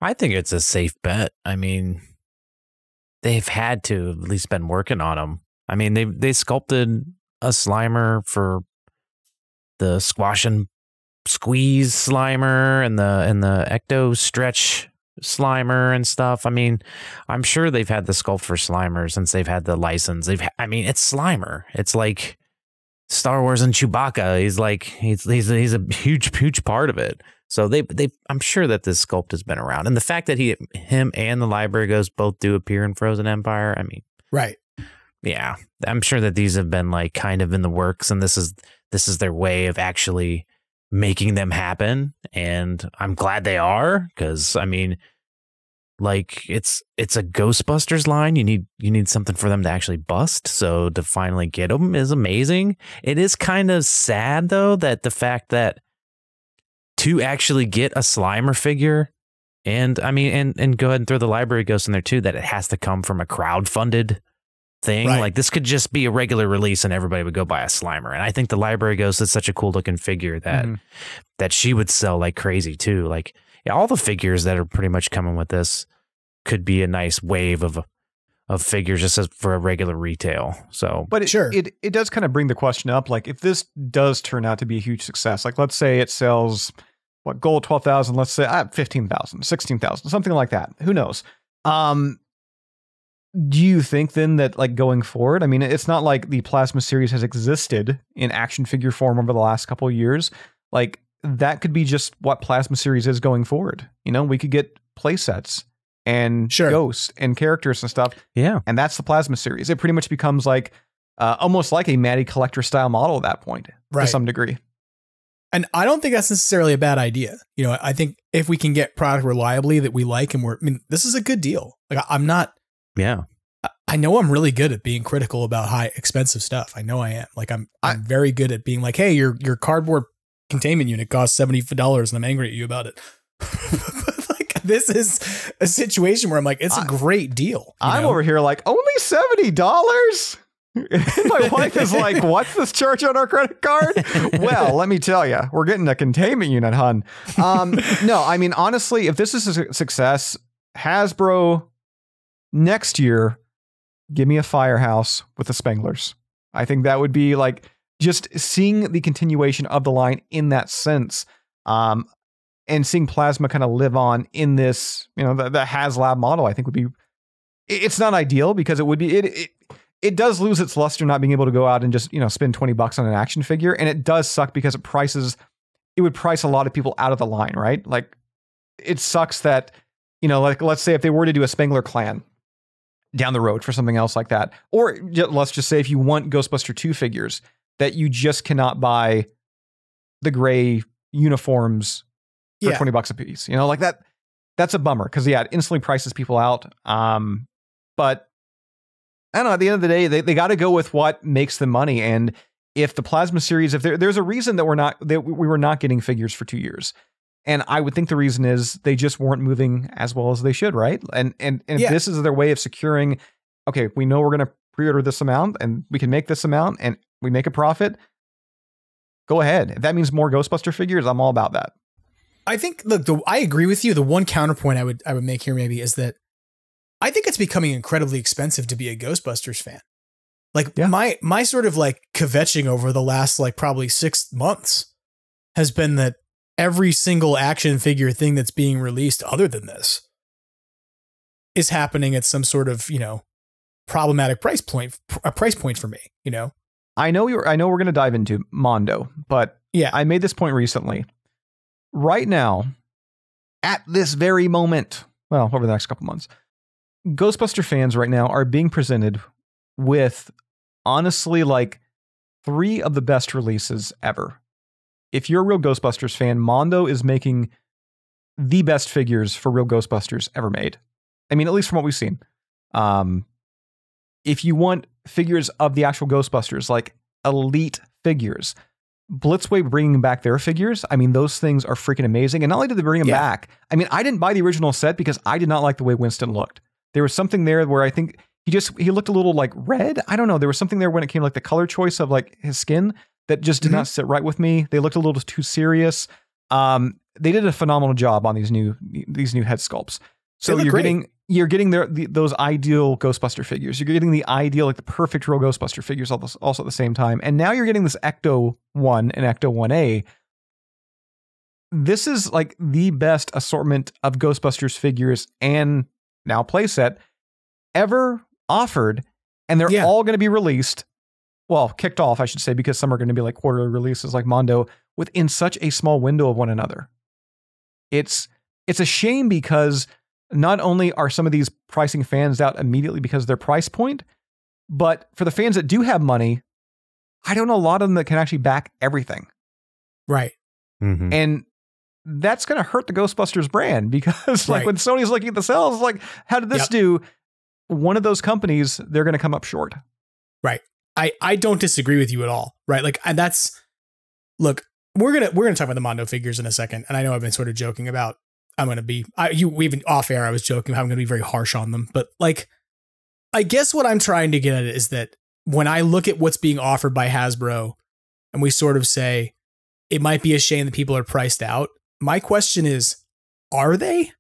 I think it's a safe bet. I mean, they've had to at least been working on them. I mean, they sculpted a Slimer for the Squash and Squeeze Slimer and the Ecto Stretch Slimer and stuff. I mean, I'm sure they've had the sculpt for Slimer since they've had the license. I mean, it's Slimer. It's like Star Wars and Chewbacca. He's a huge part of it. So I'm sure that this sculpt has been around, and the fact that him and the Library Ghost both do appear in Frozen Empire. I mean, right? Yeah, I'm sure that these have been like kind of in the works, and this is their way of actually making them happen. And I'm glad they are, because I mean, like it's a Ghostbusters line. You need something for them to actually bust. So to finally get them is amazing. It is kind of sad though that the fact that to actually get a Slimer figure, and I mean, and go ahead and throw the Library Ghost in there too, that it has to come from a crowdfunded thing. Right. Like this could just be a regular release and everybody would go buy a Slimer. And I think the Library Ghost is such a cool looking figure that that she would sell like crazy too. Like all the figures that are pretty much coming with this could be a nice wave of figures just as for a regular retail. So, but it does kind of bring the question up. Like if this does turn out to be a huge success, like let's say it sells gold 12,000, let's say 15,000, 16,000, something like that. Who knows? Do you think then that like going forward, I mean, it's not like the Plasma Series has existed in action figure form over the last couple of years. Like that could be just what Plasma Series is going forward. You know, we could get play sets and ghosts and characters and stuff. Yeah. And that's the Plasma Series. It pretty much becomes like almost like a Matty Collector style model at that point, to some degree. And I don't think that's necessarily a bad idea. You know, I think if we can get product reliably that we like, and this is a good deal. Like I'm not. Yeah. I know I'm really good at being critical about high expensive stuff. I know I am. Like I'm very good at being like, hey, your cardboard containment unit costs $70 and I'm angry at you about it. Like this is a situation where I'm like, it's a great deal. I'm over here like only $70. My wife is like, what's this charge on our credit card? Well, let me tell you, we're getting a containment unit, hun. No, I mean, honestly, if this is a success, Hasbro next year, give me a Firehouse with the Spanglers. I think that would be like just seeing the continuation of the line in that sense. And seeing Plasma kind of live on in this, you know, the HasLab model, I think would be, it's not ideal because it would be, it does lose its luster not being able to go out and just, you know, spend $20 on an action figure. And it does suck because it would price a lot of people out of the line, right? Like it sucks that, you know, like let's say if they were to do a Spangler clan down the road for something else like that, or let's just say if you want Ghostbuster 2 figures that you just cannot buy the gray uniforms for $20 a piece. You know, like that's a bummer because it instantly prices people out. But I don't know, at the end of the day, they got to go with what makes them money. And if the Plasma series, if there's a reason that we were not getting figures for 2 years. And I would think the reason is they just weren't moving as well as they should, right? And if this is their way of securing, okay, we know we're going to pre-order this amount and we can make this amount and we make a profit, go ahead. If that means more Ghostbuster figures, I'm all about that. I think, look, I agree with you. The one counterpoint I would make here maybe is that I think it's becoming incredibly expensive to be a Ghostbusters fan. Like my sort of like kvetching over the last like probably 6 months has been that every single action figure thing that's being released other than this is happening at some sort of, problematic price point for me, I know we're going to dive into Mondo, but I made this point recently. Right now, at this very moment, well, over the next couple months, Ghostbuster fans right now are being presented with honestly like 3 of the best releases ever. If you're a real Ghostbusters fan, Mondo is making the best figures for real Ghostbusters ever made. I mean, at least from what we've seen. If you want figures of the actual Ghostbusters, like elite figures, Blitzway bringing back their figures, I mean, those things are freaking amazing. And not only did they bring them back, I mean, I didn't buy the original set because I did not like the way Winston looked. There was something there where I think he looked a little like red. I don't know. There was something there when it came to like the color choice of like his skin that just did not sit right with me. They looked a little too serious. They did a phenomenal job on these new head sculpts. So you're getting those ideal Ghostbuster figures. You're getting the ideal, like the perfect real Ghostbuster figures also at the same time. And now you're getting this Ecto 1 and Ecto 1A. This is like the best assortment of Ghostbusters figures and now playset ever offered. And they're all going to be released. Well, kicked off, I should say, because some are going to be like quarterly releases like Mondo within such a small window of one another. It's a shame because not only are some of these pricing fans out immediately because of their price point, but for the fans that do have money, I don't know a lot of them that can actually back everything. Right. Mm-hmm. And that's going to hurt the Ghostbusters brand because like when Sony's looking at the sales, like, how did this do? One of those companies, they're going to come up short. Right. I don't disagree with you at all. Right. Like, and look, we're going to talk about the Mondo figures in a second. And I know I've been sort of joking about, even off air, I was joking how I'm going to be very harsh on them. But like, I guess what I'm trying to get at is that when I look at what's being offered by Hasbro and we sort of say it might be a shame that people are priced out, my question is, are they?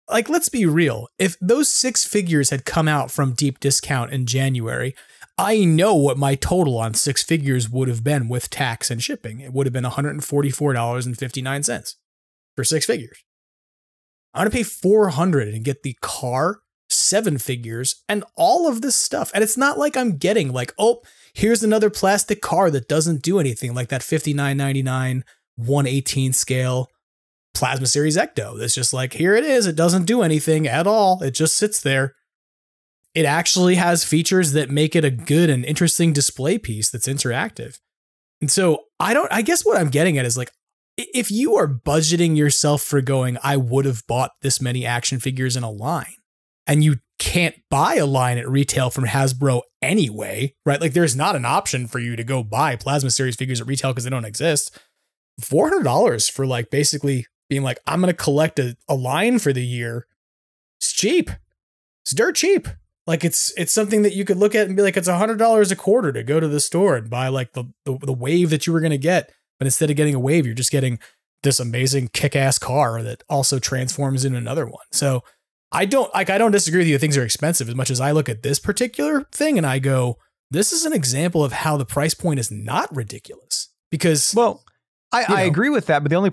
Like, let's be real. If those 6 figures had come out from deep discount in January, I know what my total on 6 figures would have been with tax and shipping. It would have been $144.59 for 6 figures. I'm going to pay $400 and get the car, 7 figures, and all of this stuff. And it's not like I'm getting like, oh, here's another plastic car that doesn't do anything, like that $59.99 1/18 scale Plasma Series Ecto. That's just like, here it is. It doesn't do anything at all. It just sits there. It actually has features that make it a good and interesting display piece that's interactive. And so I guess what I'm getting at is like, if you are budgeting yourself for going, I would have bought this many action figures in a line, and you can't buy a line at retail from Hasbro anyway, right? Like, there's not an option for you to go buy Plasma Series figures at retail because they don't exist. $400 for like basically being like, I'm going to collect a line for the year. It's cheap. It's dirt cheap. Like, it's something that you could look at and be like, it's $100 a quarter to go to the store and buy like the wave that you were going to get. But instead of getting a wave, you're just getting this amazing kick-ass car that also transforms into another one. So I don't disagree with you. Things are expensive as much as I look at this particular thing and I go, this is an example of how the price point is not ridiculous. Because, well, I agree with that, but the only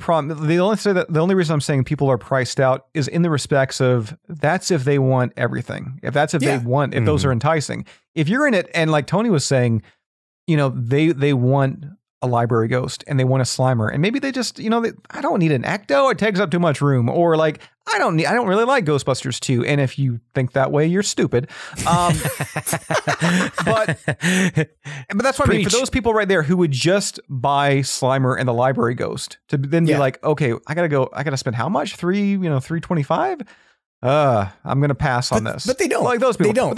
reason I'm saying people are priced out is in the respects of that's if they want everything. If that's if they want, if those are enticing. If you're in it, and like Tony was saying, they want a library ghost and they want a Slimer, and maybe they just, I don't need an Ecto, it takes up too much room, or like I don't really like Ghostbusters 2. And if you think that way, you're stupid. But that's what I mean. For those people right there who would just buy Slimer and the library ghost to then be like, okay, I gotta spend how much? $325? I'm gonna pass on this. But they don't. Like those people. They don't.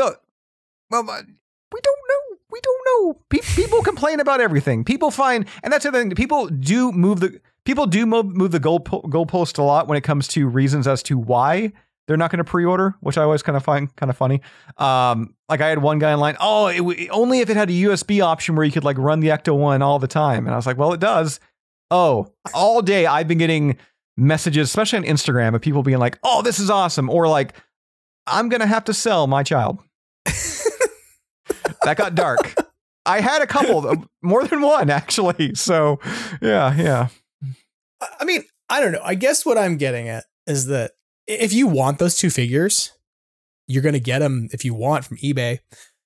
We don't know. We don't know. People complain about everything. People find, and that's the thing. People do move the goalpost a lot when it comes to reasons as to why they're not going to pre-order, which I always kind of find kind of funny. Like I had one guy in line. Oh, only if it had a USB option where you could like run the Ecto One all the time. And I was like, well, it does. Oh, all day I've been getting messages, especially on Instagram, of people being like, oh, this is awesome, or like, I'm going to have to sell my child. That got dark. I had a couple, more than one, actually. So, yeah. I mean, I don't know. I guess what I'm getting at is that if you want those two figures, you're going to get them if you want from eBay,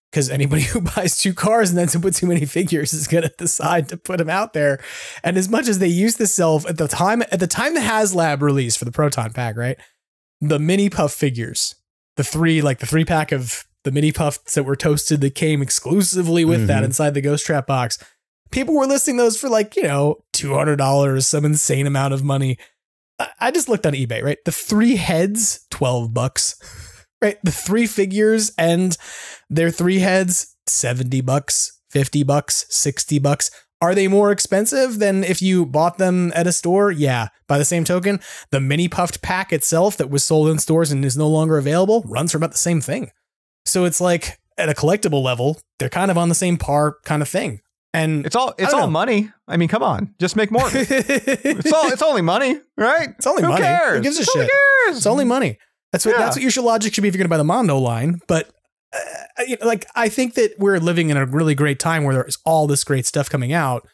because anybody who buys two cars and then to put too many figures is going to decide to put them out there. And as much as they used to sell at the time the HasLab release for the Proton pack, right? The mini puff figures, the three pack of the mini puffs that were toasted that came exclusively with that inside the Ghost Trap box. People were listing those for like, $200, some insane amount of money. I just looked on eBay, right? The 3 heads, $12, right? The 3 figures and their 3 heads, $70, $50, $60. Are they more expensive than if you bought them at a store? Yeah. By the same token, the mini puffed pack itself that was sold in stores and is no longer available runs for about the same thing. So it's like at a collectible level, they're kind of on the same par kind of thing. And it's all money. I mean, come on, just make more. It's only money, right? It's only money. Cares? Who gives a shit? Cares? It's only money. That's what your logic should be if you're going to buy the Mondo line. But I think that we're living in a really great time where there's all this great stuff coming out.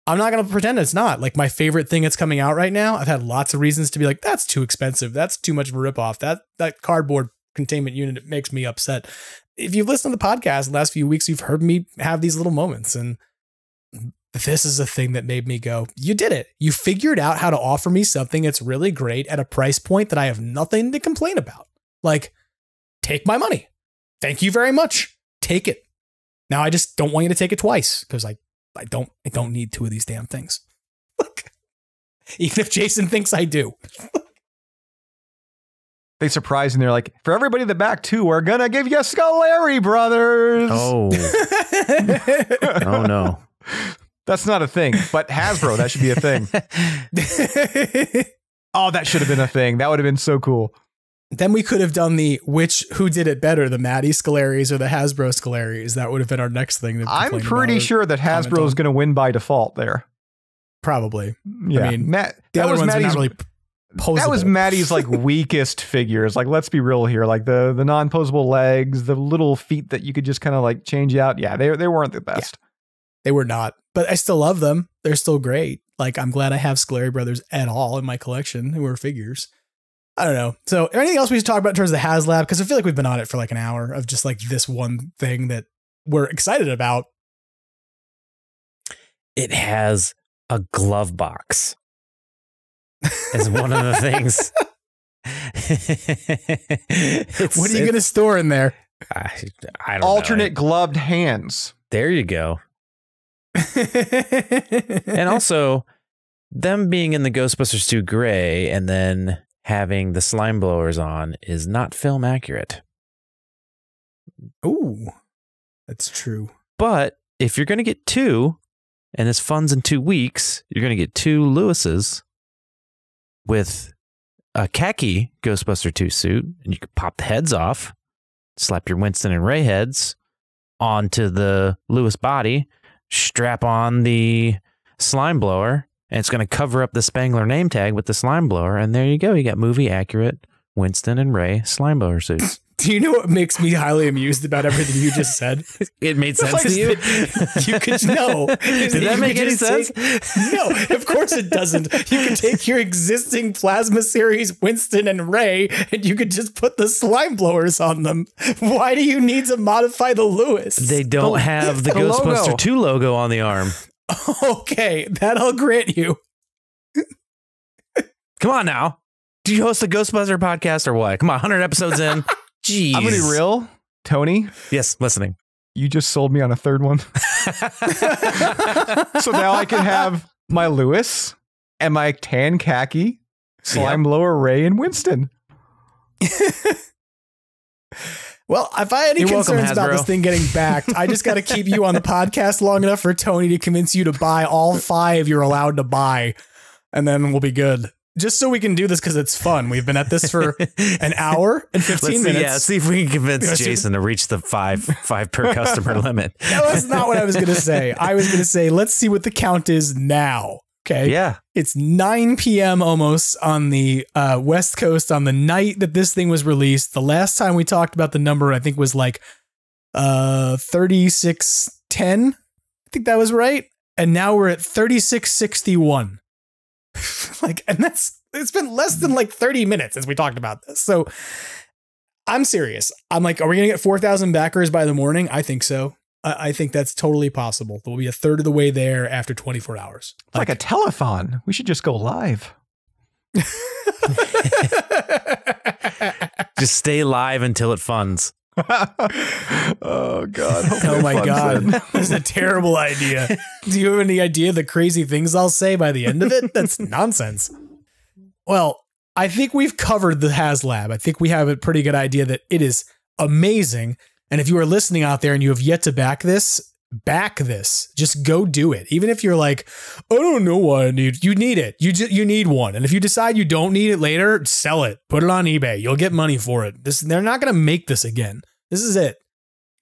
I'm not going to pretend it's not. Like my favorite thing that's coming out right now, I've had lots of reasons to be like, that's too expensive. That's too much of a ripoff. That cardboard containment unit makes me upset. If you've listened to the podcast the last few weeks, you've heard me have these little moments, and this is a thing that made me go, you did it. You figured out how to offer me something that's really great at a price point that I have nothing to complain about. Like, take my money. Thank you very much. Take it. Now I just don't want you to take it twice, because I don't need 2 of these damn things. Even if Jason thinks I do. They surprise and they're like, for everybody in the back too, we're gonna give you Scoleri Brothers. Oh. Oh no. That's not a thing, but Hasbro, that should be a thing. Oh, that should have been a thing. That would have been so cool. Then we could have done who did it better, the Matty Scoleris or the Hasbro Scoleris. That would have been our next thing. I'm pretty sure that Hasbro is going to win by default there. Probably. Yeah. I mean, the other other ones are not really posable. That was Maddie's like weakest figures. Like, let's be real here. Like the non-posable legs, the little feet that you could just kind of like change out. Yeah, they weren't the best. Yeah, they were not, but I still love them. They're still great. Like, I'm glad I have Scoleri Brothers at all in my collection who are figures. I don't know. So anything else we should talk about in terms of the HasLab? Because I feel like we've been on it for like an hour of just like this one thing that we're excited about. It has a glove box. Is one of the things. What are you going to store in there? I don't know. Alternate gloved hands. There you go. And also, them being in the Ghostbusters 2 gray and then having the slime blowers on is not film accurate. Ooh, that's true. But if you're going to get 2, and this funds in 2 weeks, you're going to get 2 Lewises with a khaki Ghostbuster 2 suit, and you can pop the heads off, slap your Winston and Ray heads onto the Lewis body, strap on the slime blower, and it's going to cover up the Spangler name tag with the slime blower, and there you go. You got movie accurate Winston and Ray slime blower suits. Do you know what makes me highly amused about everything you just said? It made sense to you? You could know. Did that make any sense? No, of course it doesn't. You could take your existing Plasma series Winston and Ray, and you could just put the slime blowers on them. Why do you need to modify the Lewis? They don't have the Ghostbuster 2 logo on the arm. Okay, that I'll grant you. Come on now. Do you host a Ghostbuster podcast or what? Come on, 100 episodes in. Jeez. I'm going to be real. Tony? Yes, listening. You just sold me on a third one. So now I can have my Lewis and my tan khaki, slime blower Ray and Winston. Well, if I had any concerns about this thing getting backed, I just got to keep you on the podcast long enough for Tony to convince you to buy all 5 you're allowed to buy, and then we'll be good. Just so we can do this because it's fun. We've been at this for an hour and 15 minutes. Yeah, see if we can convince Jason to reach the five per customer limit. That's not what I was going to say. I was going to say, let's see what the count is now. Okay. Yeah. It's 9 p.m. almost on the West Coast on the night that this thing was released. The last time we talked about the number, I think was like 3610. I think that was right. And now we're at 3661. And it's been less than like 30 minutes since we talked about this. So I'm serious. I'm like, are we going to get 4,000 backers by the morning? I think so. I think that's totally possible. We'll be a third of the way there after 24 hours. It's like a telethon. We should just go live. Just stay live until it funds. Oh, God. Oh, my God. That's a terrible idea. Do you have any idea the crazy things I'll say by the end of it? That's nonsense. Well, I think we've covered the HasLab. I think we have a pretty good idea that it is amazing. And if you are listening out there and you have yet to back this. Just go do it. Even if you're like, I don't know what I need. You need it. You need one. And if you decide you don't need it later, sell it. Put it on eBay. You'll get money for it. They're not going to make this again. This is it.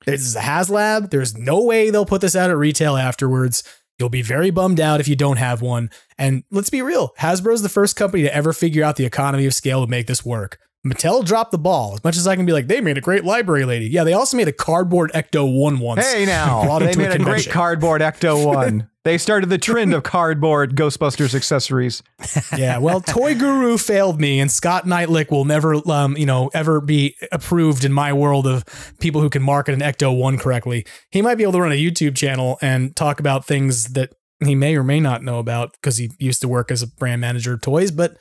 This is a HasLab. There's no way they'll put this out at retail afterwards. You'll be very bummed out if you don't have one. And let's be real. Hasbro is the first company to ever figure out the economy of scale to make this work. Mattel dropped the ball. As much as I can be like, they made a great library lady. Yeah, they also made a cardboard Ecto-1 once. Hey now, they made a great cardboard Ecto-1. They started the trend of cardboard Ghostbusters accessories. Yeah, well, Toy Guru failed me, and Scott Knightlick will never, ever be approved in my world of people who can market an Ecto-1 correctly. He might be able to run a YouTube channel and talk about things that he may or may not know about because he used to work as a brand manager of toys, but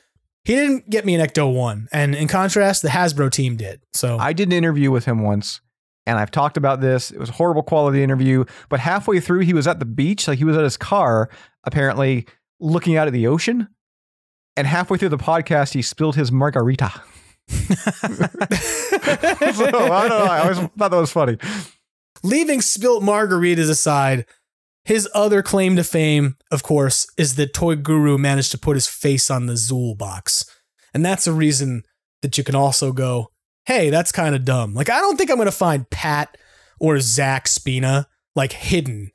he didn't get me an Ecto-1. And in contrast, the Hasbro team did. So I did an interview with him once, and I've talked about this. It was a horrible quality interview, but halfway through, he was at the beach, like he was at his car, apparently looking out at the ocean. And halfway through the podcast, he spilled his margarita. So, I don't know. I always thought that was funny. Leaving spilt margaritas aside, his other claim to fame, of course, is that Toy Guru managed to put his face on the Zool box. And that's a reason that you can also go, hey, that's kind of dumb. Like, I don't think I'm going to find Pat or Zach Spina, like, hidden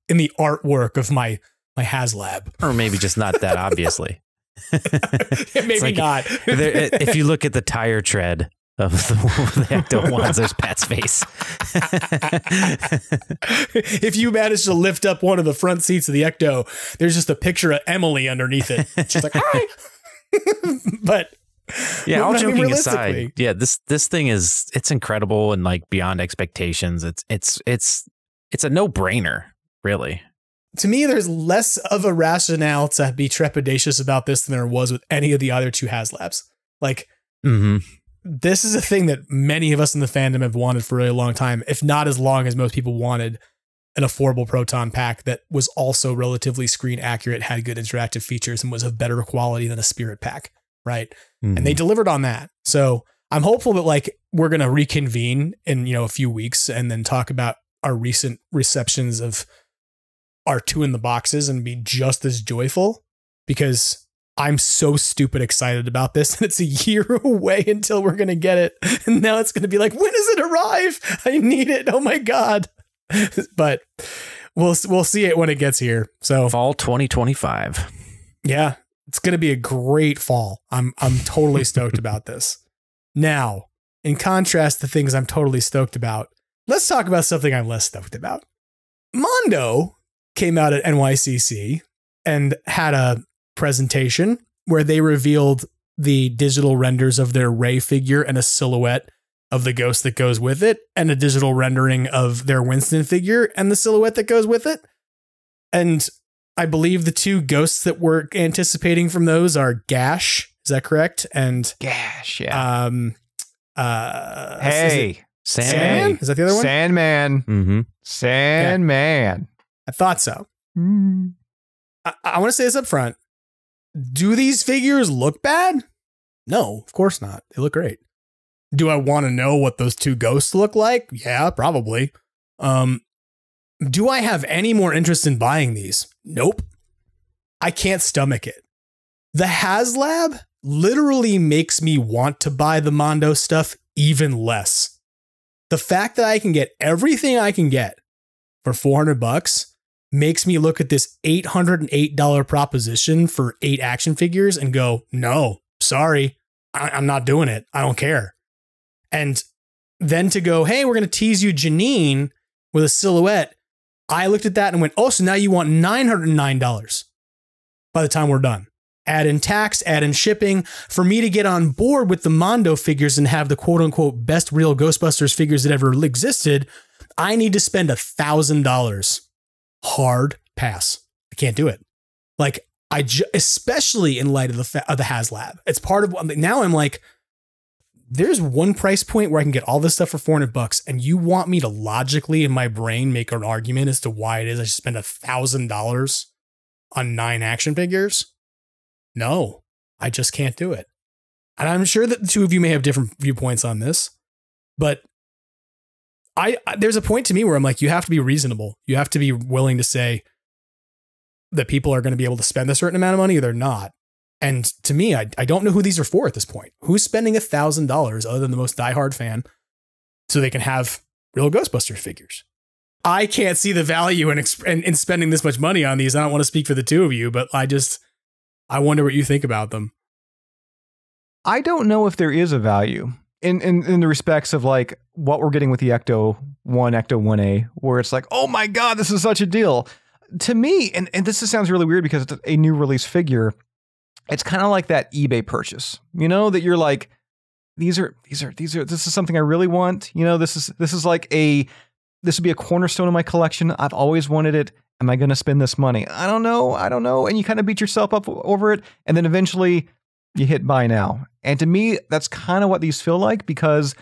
in the artwork of my HasLab. Or maybe just not that obviously. Maybe like, not. If you look at the tire tread of the Ecto-1s, there's Pat's face. If you manage to lift up one of the front seats of the Ecto, there's just a picture of Emily underneath it. She's like, hi. But yeah, all joking aside, yeah, this thing it's incredible and like beyond expectations. It's a no-brainer, really. To me, there's less of a rationale to be trepidatious about this than there was with any of the other two HasLabs. Like, this is a thing that many of us in the fandom have wanted for a really long time, if not as long as most people wanted an affordable proton pack that was also relatively screen accurate, had good interactive features, and was of better quality than a Spirit pack, right? And they delivered on that. So I'm hopeful that like we're going to reconvene in, a few weeks and then talk about our recent receptions of our two in the boxes and be just as joyful, because I'm so stupid excited about this. And it's a year away until we're going to get it. And now it's going to be like, when does it arrive? I need it. Oh my God. But we'll see it when it gets here. So fall 2025. Yeah, it's going to be a great fall. I'm totally stoked about this. Now, in contrast to things I'm totally stoked about, let's talk about something I'm less stoked about. Mondo came out at NYCC and had a presentation where they revealed the digital renders of their Ray figure and a silhouette of the ghost that goes with it, and a digital rendering of their Winston figure and the silhouette that goes with it. And I believe the two ghosts that we're anticipating from those are Gash. Is that correct? And Gash, yeah. Hey, Sandman? Is that the other one? Sandman. Mm-hmm. Sandman. Yeah. I thought so. I want to say this up front. Do these figures look bad? No, of course not. They look great. Do I want to know what those two ghosts look like? Yeah, probably. Do I have any more interest in buying these? Nope. I can't stomach it. The HasLab literally makes me want to buy the Mondo stuff even less. The fact that I can get everything I can get for $400 makes me look at this $808 proposition for 8 action figures and go, no, sorry, I'm not doing it. I don't care. And then to go, hey, we're going to tease you Janine with a silhouette. I looked at that and went, oh, so now you want $909 by the time we're done. Add in tax, add in shipping. For me to get on board with the Mondo figures and have the quote unquote best real Ghostbusters figures that ever existed, I need to spend $1,000. Hard pass. I can't do it. Like, especially in light of the HasLab. It's part of, now I'm like, there's one price point where I can get all this stuff for $400, and you want me to logically in my brain make an argument as to why it is I should spend $1,000 on 9 action figures? No, I just can't do it. And I'm sure that the two of you may have different viewpoints on this, but there's a point to me where I'm like, you have to be reasonable. You have to be willing to say that people are going to be able to spend a certain amount of money or they're not. And to me, I don't know who these are for at this point. Who's spending $1,000 other than the most diehard fan so they can have real Ghostbusters figures? I can't see the value in spending this much money on these. I don't want to speak for the two of you, but I wonder what you think about them. I don't know if there is a value in the respects of like what we're getting with the Ecto 1, Ecto 1A, where it's like, oh my God, this is such a deal. To me, and this sounds really weird because it's a new release figure, it's kind of like that eBay purchase, you know, that you're like, this is something I really want. You know, this would be a cornerstone of my collection. I've always wanted it. Am I going to spend this money? I don't know. And you kind of beat yourself up over it. And then eventually you hit buy now. And to me, that's kind of what these feel like, because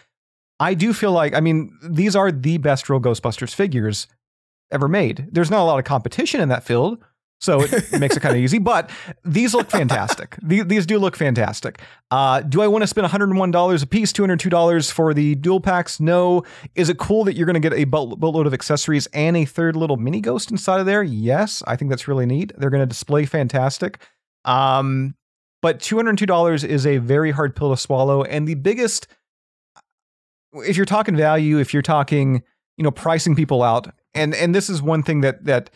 I do feel like, I mean, these are the best real Ghostbusters figures ever made. There's not a lot of competition in that field, so it makes it kind of easy, but these look fantastic. These do look fantastic. Do I want to spend $101 a piece, $202 for the dual packs? No. Is it cool that you're going to get a boatload of accessories and a third little mini ghost inside of there? Yes, I think that's really neat. They're going to display fantastic. But $202 is a very hard pill to swallow. And the biggest, if you're talking value, if you're talking, you know, pricing people out, and this is one thing that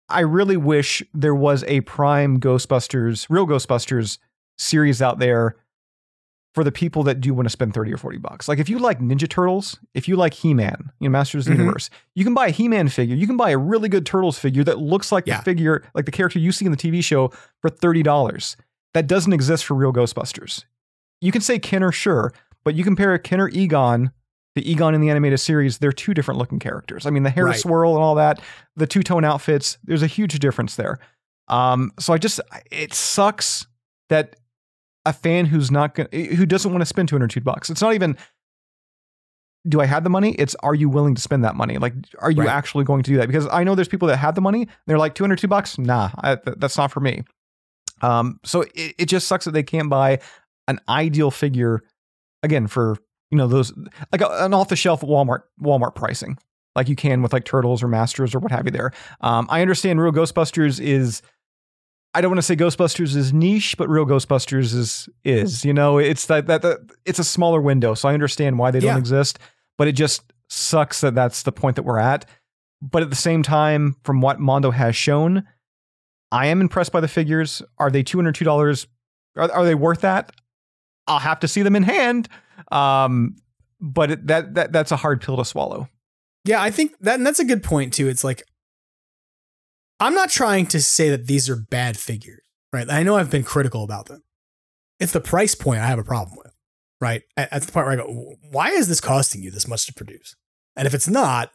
I really wish there was a prime Ghostbusters, real Ghostbusters series out there for the people that do want to spend $30 or $40. Like if you like Ninja Turtles, if you like He-Man, you know, Masters of the Universe, you can buy a He-Man figure. You can buy a really good Turtles figure that looks like the figure, like the character you see in the TV show for $30. That doesn't exist for real Ghostbusters. You can say Kenner, sure, but you compare Kenner Egon, the Egon in the animated series, they're two different looking characters. I mean, the hair swirl and all that, the two-tone outfits, there's a huge difference there. So it sucks that a fan who doesn't want to spend $202. It's not even, do I have the money? It's, are you willing to spend that money? Like, are you actually going to do that? Because I know there's people that have the money. They're like, $202? Nah, that's not for me. So it just sucks that they can't buy an ideal figure, again, for, you know, those, like an off-the-shelf Walmart pricing, like you can with like Turtles or Masters or what have you there. I understand Real Ghostbusters is, I don't want to say Ghostbusters is niche, but Real Ghostbusters is, you know, it's it's a smaller window. So I understand why they don't exist, but it just sucks that that's the point that we're at. But at the same time, from what Mondo has shown, I am impressed by the figures. Are they $202? Are they worth that? I'll have to see them in hand. But that's a hard pill to swallow. Yeah, I think that's a good point too. It's like, I'm not trying to say that these are bad figures, right? I know I've been critical about them. It's the price point I have a problem with, right? At the point where I go, why is this costing you this much to produce? And if it's not,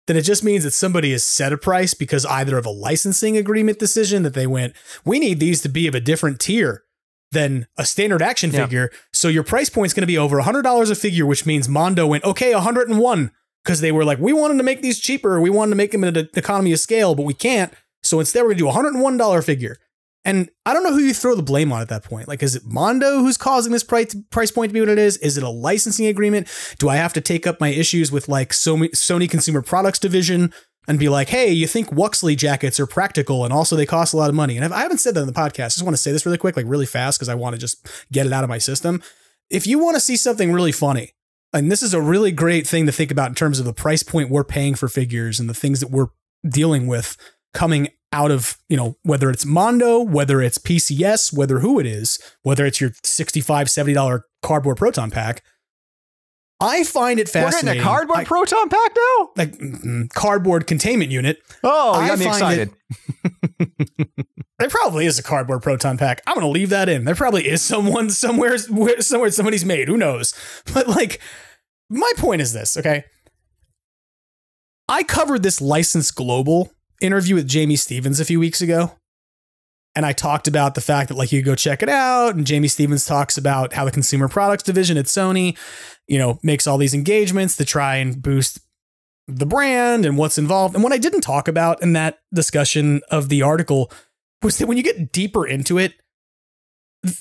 then it just means that somebody has set a price because either of a licensing agreement decision that they went, we need these to be of a different tier than a standard action figure. So your price point is going to be over $100 a figure, which means Mondo went, okay, 101. Because they were like, we wanted to make these cheaper. We wanted to make them in an economy of scale, but we can't. So instead, we're going to do a $101 figure. And I don't know who you throw the blame on at that point. Like, is it Mondo who's causing this price point to be what it is? Is it a licensing agreement? Do I have to take up my issues with like Sony Consumer Products Division and be like, hey, you think Wuxley jackets are practical and also they cost a lot of money? And I haven't said that in the podcast. I just want to say this really quick, like really fast, because I want to just get it out of my system. If you want to see something really funny, and this is a really great thing to think about in terms of the price point we're paying for figures and the things that we're dealing with coming out of, you know, whether it's Mondo, whether it's PCS, whether who it is, whether it's your $65, $70 cardboard proton pack. I find it fascinating. We're getting a cardboard proton pack now? Like cardboard containment unit. Oh, you got me excited. There probably is a cardboard proton pack. I'm going to leave that in. There probably is someone somewhere somebody's made. Who knows? But like, my point is this, okay? I covered this License Global interview with Jamie Stevens a few weeks ago. And I talked about the fact that like you could go check it out. And Jamie Stevens talks about how the consumer products division at Sony, you know, makes all these engagements to try and boost the brand and what's involved. And what I didn't talk about in that discussion of the article was that when you get deeper into it,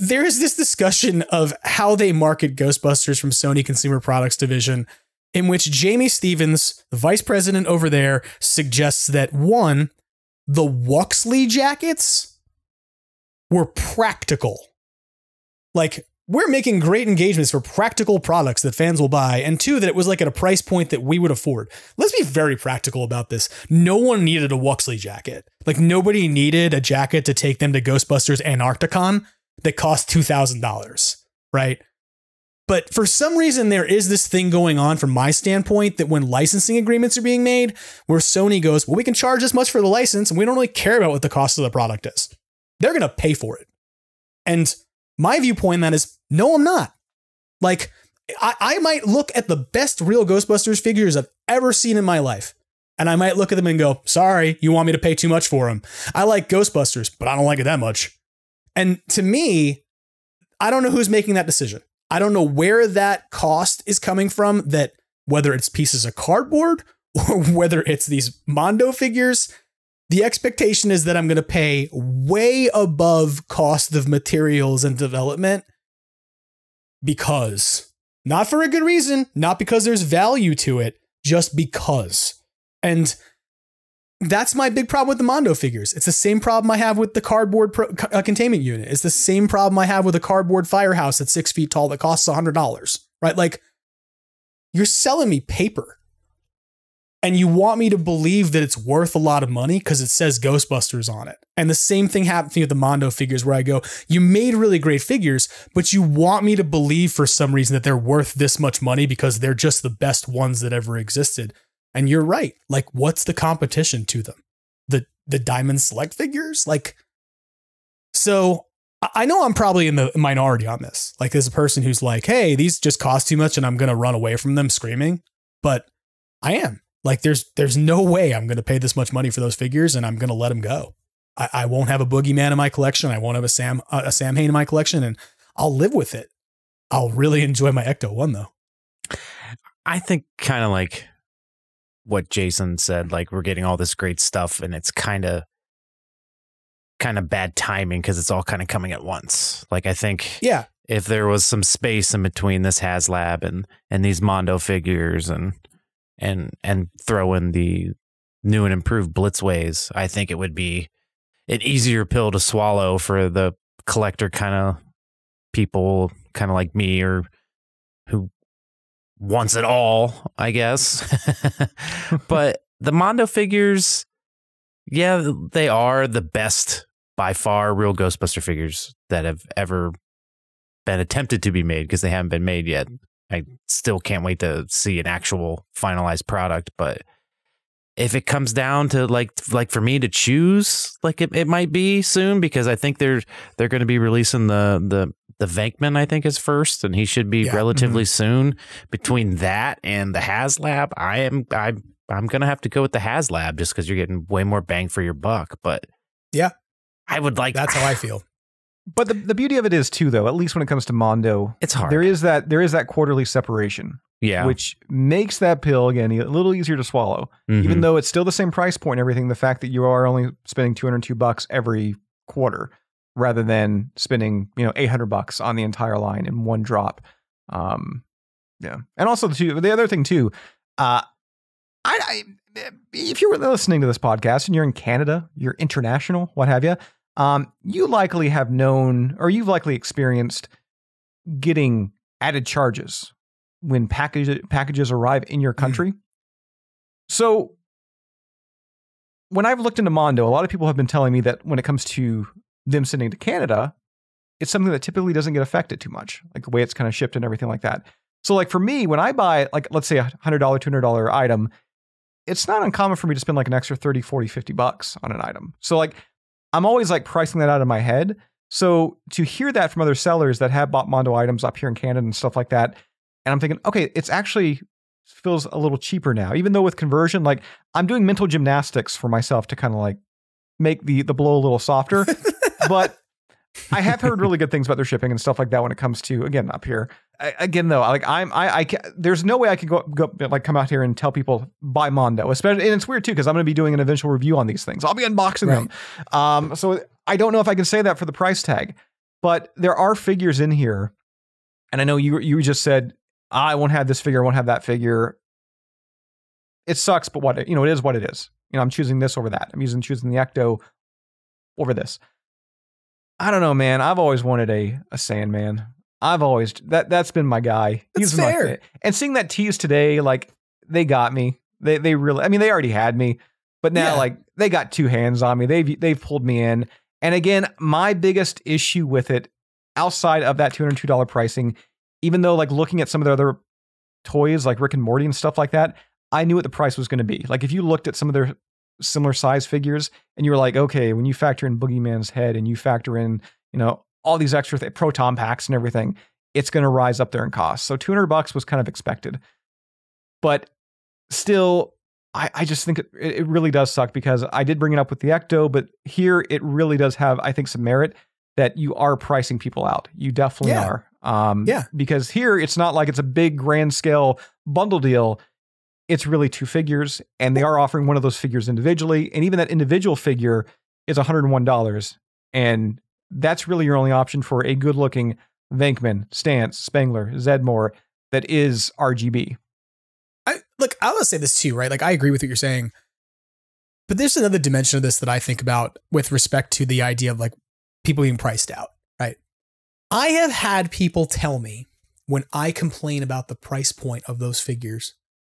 there is this discussion of how they market Ghostbusters from Sony Consumer Products Division, in which Jamie Stevens, the vice president over there, suggests that one, the Wuxley jackets were practical. Like, we're making great engagements for practical products that fans will buy. And two, that it was like at a price point that we would afford. Let's be very practical about this. No one needed a Wuxley jacket. Like, nobody needed a jacket to take them to Ghostbusters Antarcticon that cost $2,000, right? But for some reason, there is this thing going on from my standpoint that when licensing agreements are being made, where Sony goes, well, we can charge this much for the license, and we don't really care about what the cost of the product is. They're going to pay for it. And my viewpoint on that is, no, I'm not. Like, I might look at the best real Ghostbusters figures I've ever seen in my life, and I might look at them and go, sorry, you want me to pay too much for them. I like Ghostbusters, but I don't like it that much. And to me, I don't know who's making that decision. I don't know where that cost is coming from, that whether it's pieces of cardboard or whether it's these Mondo figures, the expectation is that I'm going to pay way above cost of materials and development because, not for a good reason, not because there's value to it, just because. And that's my big problem with the Mondo figures. It's the same problem I have with the cardboard containment unit. It's the same problem I have with a cardboard firehouse that's 6 feet tall that costs $100, right? Like, you're selling me paper and you want me to believe that it's worth a lot of money because it says Ghostbusters on it. And the same thing happened to me with the Mondo figures, where I go, you made really great figures, but you want me to believe for some reason that they're worth this much money because they're just the best ones that ever existed. And you're right. Like, what's the competition to them? The Diamond Select figures? Like, so I know I'm probably in the minority on this. Like, as a person who's like, hey, these just cost too much and I'm going to run away from them screaming. But I am. Like, there's no way I'm going to pay this much money for those figures and I'm going to let them go. I won't have a Boogeyman in my collection. I won't have a Sam Hain in my collection, and I'll live with it. I'll really enjoy my Ecto 1, though. I think kind of like what Jason said, like, we're getting all this great stuff and it's kind of bad timing because it's all kind of coming at once. Like, I think if there was some space in between this HasLab and these Mondo figures and throw in the new and improved Blitzways, I think it would be an easier pill to swallow for the collector kind of people, kind of like me, or who wants it all, I guess. But the Mondo figures, yeah, they are the best by far real Ghostbuster figures that have ever been attempted to be made, because they haven't been made yet. I still can't wait to see an actual finalized product, but if it comes down to like for me to choose, like it might be soon, because I think they're going to be releasing the Venkman, I think, is first, and he should be relatively soon. Between that and the HasLab, I'm going to have to go with the HasLab just because you're getting way more bang for your buck. But yeah, I would like that's how I feel. But the beauty of it is too, though, at least when it comes to Mondo, it's hard. There is that quarterly separation. Yeah. Which makes that pill, again, a little easier to swallow. Even though it's still the same price point and everything, the fact that you are only spending $202 every quarter rather than spending, $800 on the entire line in one drop. Yeah. And also the other thing too, if you're listening to this podcast and you're in Canada, you're international, what have you, you likely have known, or you've likely experienced getting added charges when packages arrive in your country. So when I've looked into Mondo, a lot of people have been telling me that when it comes to them sending to Canada, it's something that typically doesn't get affected too much, like the way it's kind of shipped and everything like that. So like for me, when I buy, like, let's say $100, $200 item, it's not uncommon for me to spend like an extra 30, 40, $50 on an item. So like, I'm always like pricing that out of my head. So to hear that from other sellers that have bought Mondo items up here in Canada and stuff like that, and I'm thinking, okay, it's actually feels a little cheaper now, even though with conversion, like I'm doing mental gymnastics for myself to kind of like make the blow a little softer. But I have heard really good things about their shipping and stuff like that when it comes to, again, up here. Again, though, like there's no way I could go like come out here and tell people buy Mondo, especially, and it's weird too because I'm going to be doing an eventual review on these things. I'll be unboxing them. So I don't know if I can say that for the price tag, but there are figures in here, and I know you just said I won't have this figure, I won't have that figure. It sucks, but it is what it is. I'm choosing this over that. I'm choosing the Ecto over this. I don't know, man. I've always wanted a Sandman. I've always that's been my guy. He's fair. My and seeing that tease today, like they got me. They really, I mean, they already had me, but now like they got two hands on me. They've pulled me in. And again, my biggest issue with it, outside of that $202 pricing, even though like looking at some of the other toys like Rick and Morty and stuff like that, I knew what the price was going to be. Like if you looked at some of their similar size figures and you were like, okay, when you factor in Boogeyman's head and you factor in, all these extra proton packs and everything, it's going to rise up there in cost. So $200 was kind of expected, but still, I just think it really does suck because I did bring it up with the Ecto, but here it really does have, I think, some merit that you are pricing people out. You definitely are. Because here it's not like it's a big grand scale bundle deal. It's really two figures, and they are offering one of those figures individually. And even that individual figure is $101. And that's really your only option for a good looking Venkman, Stance, Spengler, Zedmore that is RGB. I will say this too, right? Like I agree with what you're saying, but there's another dimension of this that I think about with respect to the idea of like people being priced out, right? I have had people tell me when I complain about the price point of those figures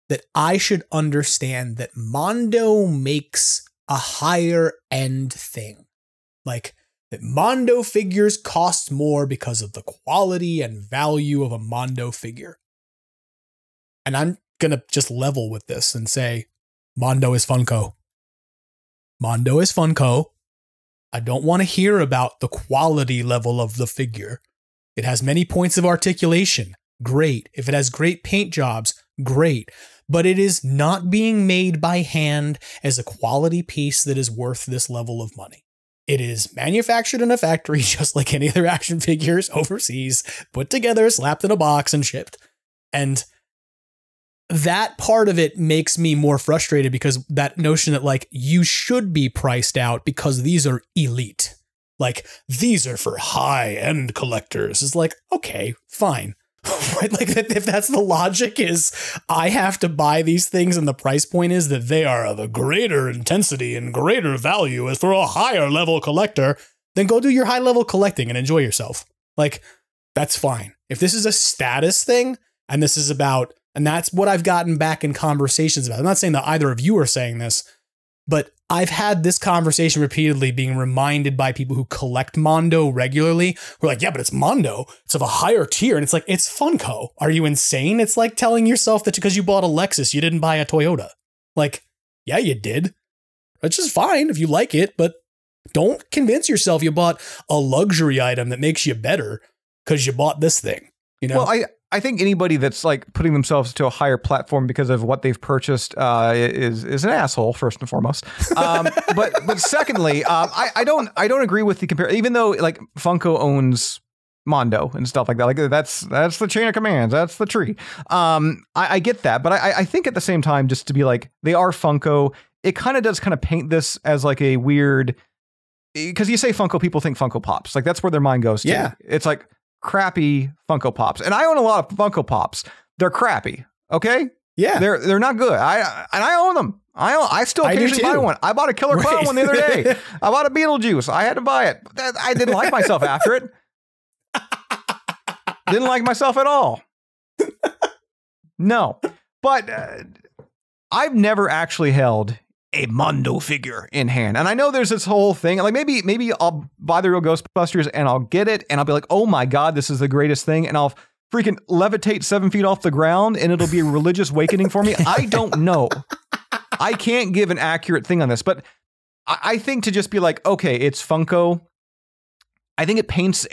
that I should understand that Mondo makes a higher end thing. Like that Mondo figures cost more because of the quality and value of a Mondo figure. And I'm going to just level with this and say, Mondo is Funko. Mondo is Funko. I don't want to hear about the quality level of the figure. It has many points of articulation. Great. If it has great paint jobs, great. But it is not being made by hand as a quality piece that is worth this level of money. It is manufactured in a factory just like any other action figures overseas, put together, slapped in a box, and shipped. And that part of it makes me more frustrated because that notion that like you should be priced out because these are elite. Like these are for high-end collectors. It's like, okay, fine. Right? Like if that's the logic is I have to buy these things and the price point is that they are of a greater intensity and greater value as for a higher level collector, then go do your high level collecting and enjoy yourself. Like that's fine. If this is a status thing and this is about, and that's what I've gotten back in conversations about. I'm not saying that either of you are saying this, but I've had this conversation repeatedly being reminded by people who collect Mondo regularly. We're like, yeah, but it's Mondo. It's of a higher tier. And it's like, it's Funko. Are you insane? It's like telling yourself that because you bought a Lexus, you didn't buy a Toyota. Like, Yeah, you did. Which is fine if you like it, but don't convince yourself you bought a luxury item that makes you better because you bought this thing. You know? Well, I think anybody that's like putting themselves to a higher platform because of what they've purchased is an asshole, first and foremost. But secondly, I don't agree with the comparison. Even though like Funko owns Mondo and stuff like that, like that's the chain of commands, that's the tree. I get that, but I think at the same time, just to be like, they are Funko, it kind of does kind of paint this as like a weird, because you say Funko, people think Funko Pops, like that's where their mind goes to. Yeah, it's like crappy Funko Pops, and I own a lot of Funko Pops. They're crappy. Okay, yeah, they're not good. I own them. I still occasionally buy one. I bought a Killer Clown one the other day. I bought a Beetlejuice. I had to buy it. I didn't like myself after it. Didn't like myself at all. No, but I've never actually held a Mondo figure in hand. And I know there's this whole thing, like maybe I'll buy the Real Ghostbusters and I'll get it and I'll be like, oh my God, this is the greatest thing. And I'll freaking levitate 7 feet off the ground and it'll be a religious awakening for me. I don't know. I can't give an accurate thing on this, but I think to just be like, okay, it's Funko. I think it paints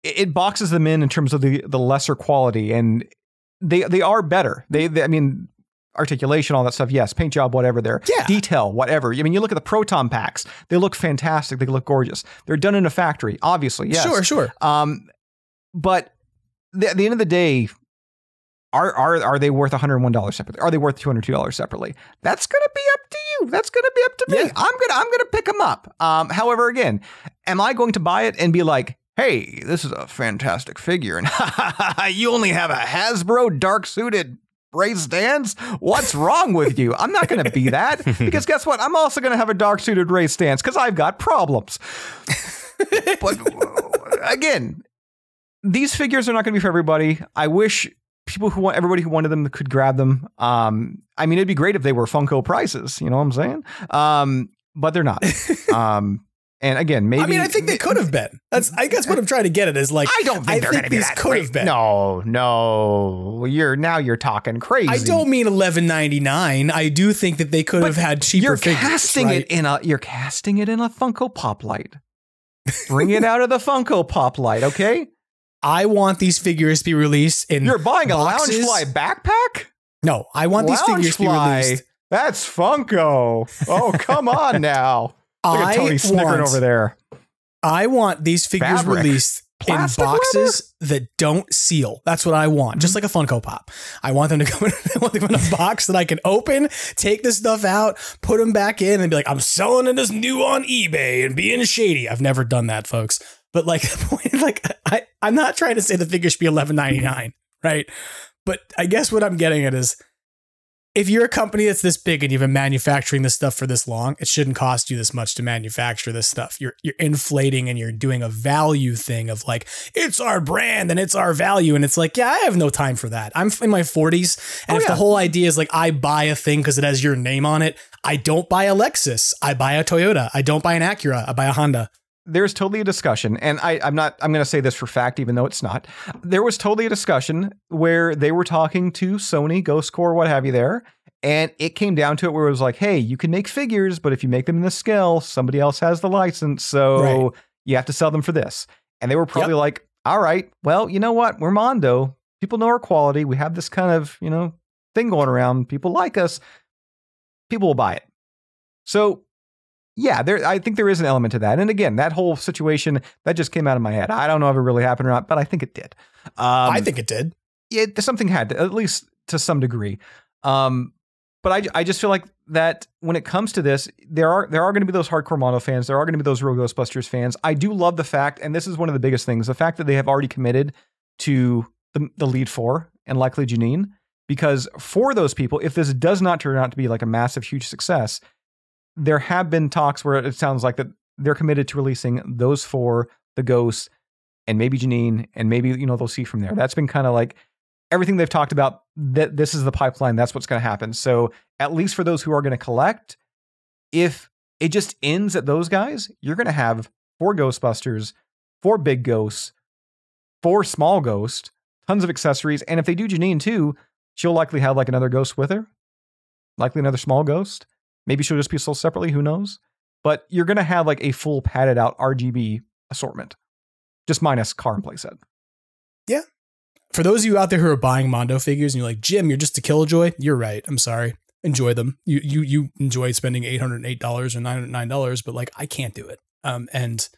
it boxes them in terms of the lesser quality, and they are better. They I mean, articulation, all that stuff, yes, paint job, whatever, detail, whatever. I mean, you look at the Proton packs, they look fantastic, they look gorgeous. They're done in a factory, obviously, yes. Sure. But at the end of the day, are they worth $101 separately? Are they worth $202 separately? That's going to be up to you. That's going to be up to me. Yeah. I'm going to pick them up. However, again, am I going to buy it and be like, hey, this is a fantastic figure, and you only have a Hasbro dark suited Ray Stans? What's wrong with you? I'm not going to be that, because guess what? I'm also going to have a dark suited Ray Stans because I've got problems. But again, these figures are not going to be for everybody. I wish everybody who wanted them could grab them. I mean, it'd be great if they were Funko prices, you know what I'm saying? But they're not. And again, maybe. I mean, I think they could have been. I guess what I'm trying to get at is like, I don't think they're going to be that could have been. No. You're talking crazy. I don't mean $11.99. I do think that they could have had cheaper figures. You're casting it in a Funko Pop light. Bring it out of the Funko Pop light, okay? I want these figures to be released in. You're buying boxes. a Loungefly backpack? No, I want these figures to be released. That's Funko. Oh, come on now. Look at Tony snickering over there. I want these figures released in boxes that don't seal. That's what I want. Just like a Funko Pop. I want them to come in a box that I can open, take this stuff out, put them back in, and be like, I'm selling this new on eBay and being shady. I've never done that, folks. But like, the point, like, I'm not trying to say the figure should be $11.99, right? But I guess what I'm getting at is, if you're a company that's this big and you've been manufacturing this stuff for this long, it shouldn't cost you this much to manufacture this stuff. You're inflating and you're doing a value thing of like, it's our brand and it's our value. And it's like, yeah, I have no time for that. I'm in my 40s. And the whole idea is like, I buy a thing because it has your name on it. I don't buy a Lexus. I buy a Toyota. I don't buy an Acura. I buy a Honda. There's totally a discussion, and I'm going to say this for fact, even though it's not. There was totally a discussion where they were talking to Sony, Ghost Core, what have you there, and it came down to it where it was like, hey, you can make figures, but if you make them in this scale, somebody else has the license, so you have to sell them for this. And they were probably like, all right, well, you know what? We're Mondo. People know our quality. We have this kind of, thing going around. People like us. People will buy it. So yeah, I think there is an element to that. And again, that whole situation, that just came out of my head. I don't know if it really happened or not, but I think it did. I think it did. Something had to, at least to some degree. But I just feel like that when it comes to this, there are going to be those hardcore Mondo fans. There are going to be those Real Ghostbusters fans. I do love the fact, and this is one of the biggest things, the fact that they have already committed to the lead four and likely Janine. Because for those people, if this does not turn out to be like a massive, huge success, there have been talks where it sounds like that they're committed to releasing those four, the Ghosts, and maybe Janine, and maybe, they'll see from there. That's been kind of like everything they've talked about, that this is the pipeline. That's what's going to happen. So at least for those who are going to collect, if it just ends at those guys, you're going to have 4 Ghostbusters, 4 big Ghosts, 4 small Ghosts, tons of accessories. And if they do Janine too, she'll likely have like another Ghost with her. likely another small ghost. Maybe she'll just be sold separately. Who knows? But you're going to have like a full padded out RGB assortment, just minus car and playset. Yeah. For those of you out there who are buying Mondo figures and you're like, Jim, you're just a killjoy. You're right. I'm sorry. Enjoy them. You enjoy spending $808 or $909, but like I can't do it. And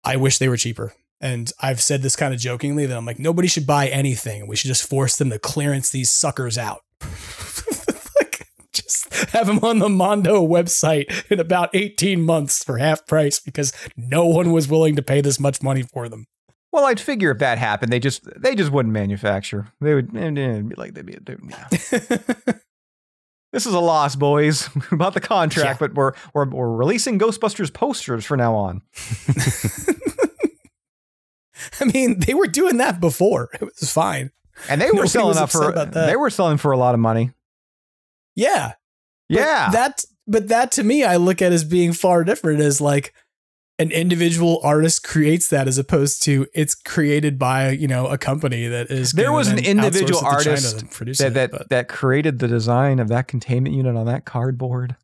I wish they were cheaper. And I've said this kind of jokingly that I'm like, nobody should buy anything. We should just force them to clearance these suckers out. Like, just have them on the Mondo website in about 18 months for half price because no one was willing to pay this much money for them. Well, I'd figure if that happened, they just wouldn't manufacture. They would be like, yeah. This is a loss, boys. About the contract, but we're releasing Ghostbusters posters from now on. I mean, they were doing that before. It was fine. And they were selling for a lot of money. Yeah. Yeah. But that to me, I look at as being far different as like an individual artist creates that as opposed to it's created by, you know, a company that is. There was an individual artist that created the design of that containment unit on that cardboard.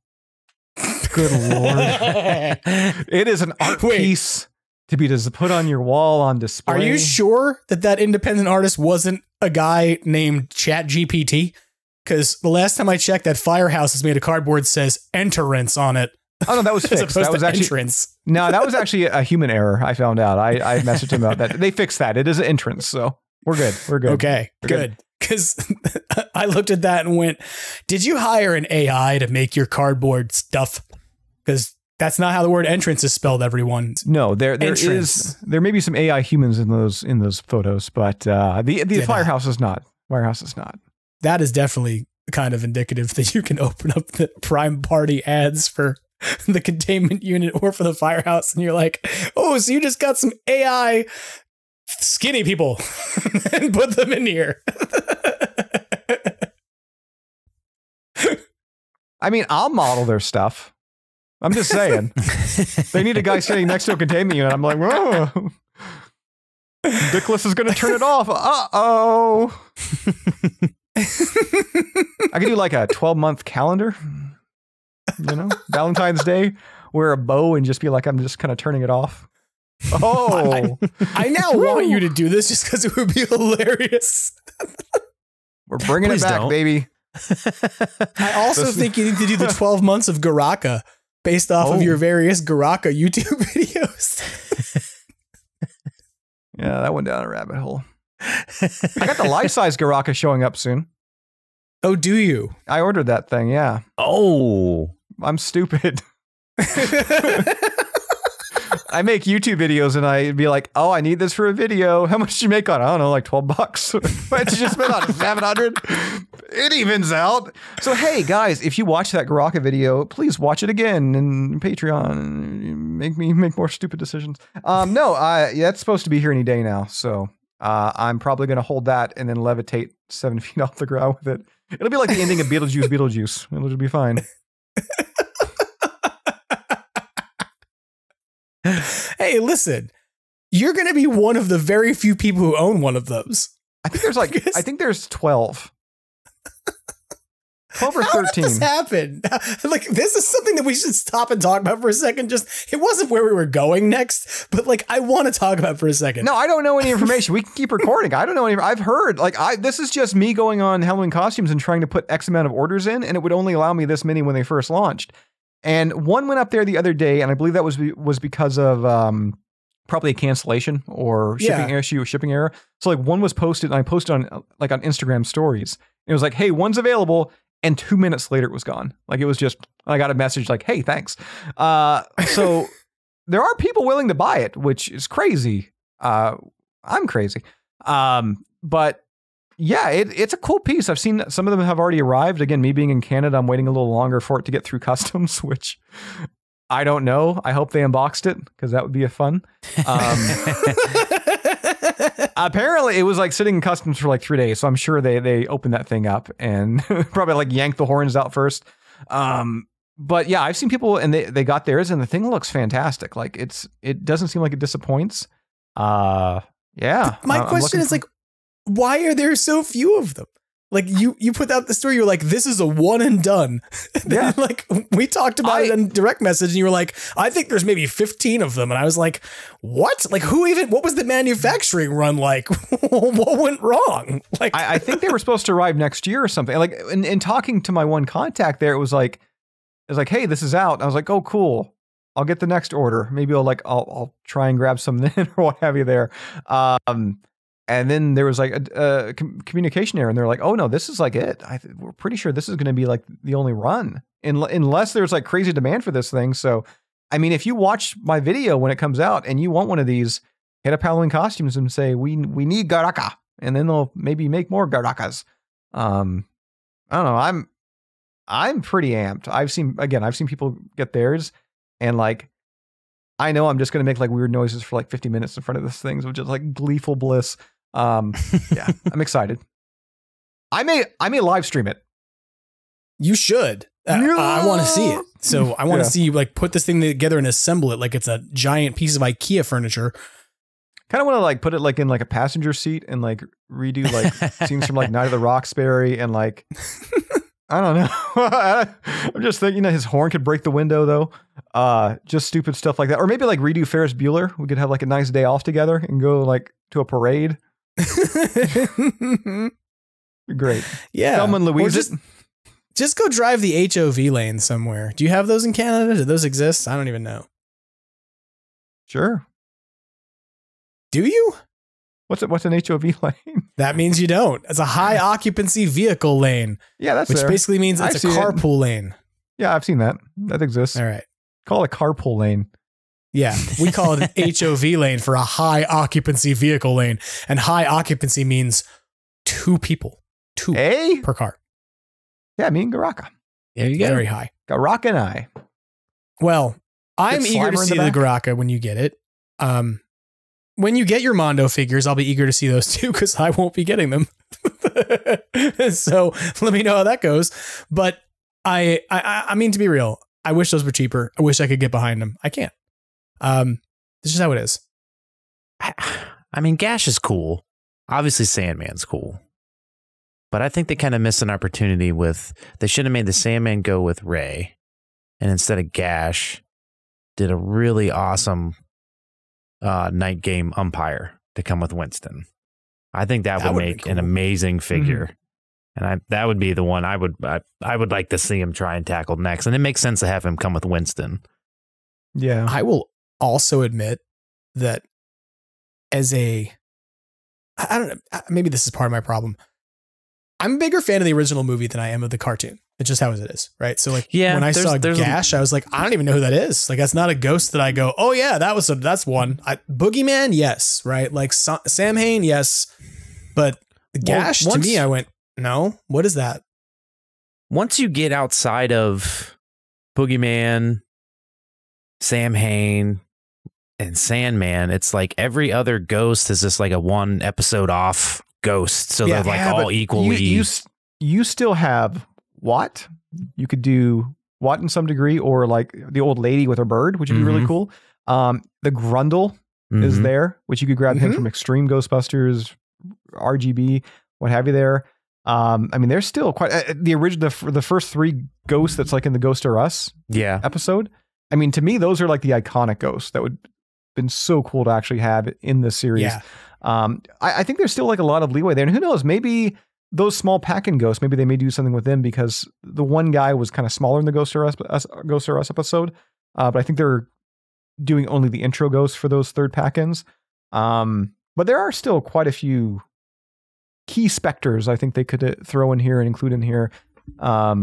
Good Lord. It is an art piece to be just put on your wall on display. Are you sure that independent artist wasn't a guy named ChatGPT? Because the last time I checked, that firehouse is made of cardboard, says entrance on it. Oh, no, that was fixed. That was actually entrance. No, that was actually a human error. I found out. I messaged him about that. They fixed that. It is an entrance. So we're good. We're good. Okay, good. Because I looked at that and went, did you hire an AI to make your cardboard stuff? Because that's not how the word entrance is spelled, everyone. No, there may be some AI humans in those photos, but the firehouse is not. Firehouse is not. That is definitely kind of indicative that you can open up the Prime Party ads for the containment unit or for the firehouse, and you're like, oh, so you just got some AI skinny people and put them in here. I mean, I'll model their stuff. I'm just saying. They need a guy sitting next to a containment unit. I'm like, whoa. Dickless is going to turn it off. Uh-oh. I could do like a 12-month calendar. You know, Valentine's Day, wear a bow and just be like, I'm just kind of turning it off. Oh, I now want you to do this just because it would be hilarious. We're bringing it back, baby. I also think you need to do the 12 months of Garraka based off of your various Garraka YouTube videos. Yeah, that went down a rabbit hole. I got the life-size Garraka showing up soon. Oh, do you? I ordered that thing, yeah. Oh. I'm stupid. I make YouTube videos and I'd be like, oh, I need this for a video. How much did you make on it? I don't know, like $12. Why did you just spend on $700? It evens out. So, hey, guys, if you watch that Garraka video, please watch it again in Patreon and make me make more stupid decisions. No, that's supposed to be here any day now. So I'm probably going to hold that and then levitate 7 feet off the ground with it. It'll be like the ending of Beetlejuice. It'll just be fine. Hey, listen, you're going to be one of the very few people who own one of those. I think there's 12. 12 or 13. How did this happen? Like, this is something that we should stop and talk about for a second. Just, it wasn't where we were going next, but like, I want to talk about it for a second. No, I don't know any information. We can keep recording. I don't know any. I've heard, like, this is just me going on Halloween Costumes and trying to put X amount of orders in, and it would only allow me this many when they first launched. And one went up there the other day, and I believe that was because of probably a cancellation or shipping error. So like one was posted, and I posted on Instagram stories. It was like, hey, one's available. And 2 minutes later, it was gone. Like, it was just, I got a message like, hey, thanks. So there are people willing to buy it, which is crazy. I'm crazy. But yeah, it's a cool piece. I've seen some of them have already arrived. Again, me being in Canada, I'm waiting a little longer for it to get through customs, which I don't know. I hope they unboxed it because that would be a fun. Apparently it was like sitting in customs for like 3 days. So I'm sure they opened that thing up and probably like yanked the horns out first. But yeah, I've seen people and they got theirs and the thing looks fantastic. Like it doesn't seem like it disappoints. Yeah. My question is like, why are there so few of them? Like you put out the story, you're like, this is a one and done. Yeah. Like we talked about it in direct message and you were like, I think there's maybe 15 of them. And I was like, what? Like what was the manufacturing run like? What went wrong? Like, I think they were supposed to arrive next year or something. Like in talking to my one contact there, it was like, hey, this is out. I was like, oh, cool. I'll get the next order. Maybe I'll try and grab some then or what have you there. And then there was like a communication error, and they're like, "Oh no, this is like it. We're pretty sure this is going to be like the only run, unless there's like crazy demand for this thing." So, I mean, if you watch my video when it comes out and you want one of these, hit up Halloween Costumes and say we need Garraka, and then they'll maybe make more Garrakas. I don't know. I'm pretty amped. I've seen people get theirs, and like, I know I'm just going to make like weird noises for like 50 minutes in front of this thing, which is like gleeful bliss. Yeah, I'm excited. I may live stream it. You should. I want to see it. So I want to see you like put this thing together and assemble it like it's a giant piece of IKEA furniture. Kind of want to like put it like in like a passenger seat and like redo like scenes from like Night of the Roxbury and like I don't know. I'm just thinking that his horn could break the window though. Just stupid stuff like that. Or maybe like redo Ferris Bueller. We could have like a nice day off together and go like to a parade. Great. Yeah. Thelma and Louise. Just go drive the HOV lane somewhere. Do you have those in Canada? Do those exist? I don't even know. Sure. Do you? What's an HOV lane? That means you don't. It's a high occupancy vehicle lane. Yeah, that's which there. Basically means it's a carpool lane. Yeah, I've seen that. That exists. All right. Call it a carpool lane. Yeah, we call it an HOV lane for a high occupancy vehicle lane. And high occupancy means 2 people. 2 per car. Yeah, me and Garraka. There you go. Very high. Garraka and I. Well, I'm eager to see the Garraka when you get it. When you get your Mondo figures, I'll be eager to see those too, because I won't be getting them. So let me know how that goes. But I mean, to be real, I wish those were cheaper. I wish I could get behind them. I can't. This is how it is. I mean, Gash is cool. Obviously, Sandman's cool. But I think they kind of missed an opportunity they should have made the Sandman go with Ray. And instead of Gash, did a really awesome night game umpire to come with Winston. I think that would make an amazing figure. Mm-hmm. And that would be the one I would like to see him try and tackle next. And it makes sense to have him come with Winston. Yeah. I will also admit that I don't know, maybe this is part of my problem. I'm a bigger fan of the original movie than I am of the cartoon. It's just how it is, right? So like when I saw Gash, I was like, I don't even know who that is. Like, that's not a ghost that I go, oh yeah, that's one. Boogeyman, yes, right? Like Samhain, yes. But Gash, to me, I went, no, what is that? Once you get outside of Boogeyman, Samhain, and Sandman, it's like every other ghost is just like a 1 episode off ghost. So they're like all equally. You still have Watt. You could do Watt in some degree, or like the old lady with her bird, which would be really cool. The Grundle is there, which you could grab him from Extreme Ghostbusters, RGB, what have you there. I mean, there's still quite the original, the first 3 ghosts that's like in the Ghost or Us episode. I mean, to me, those are like the iconic ghosts that would been so cool to actually have in this series. Yeah. I think there's still like a lot of leeway there, and who knows, maybe those small pack-in ghosts, maybe they may do something with them, because the one guy was kind of smaller in the Ghost or Us episode, but I think they're doing only the intro ghosts for those 3rd pack-ins. But there are still quite a few key specters I think they could throw in here and include in here. I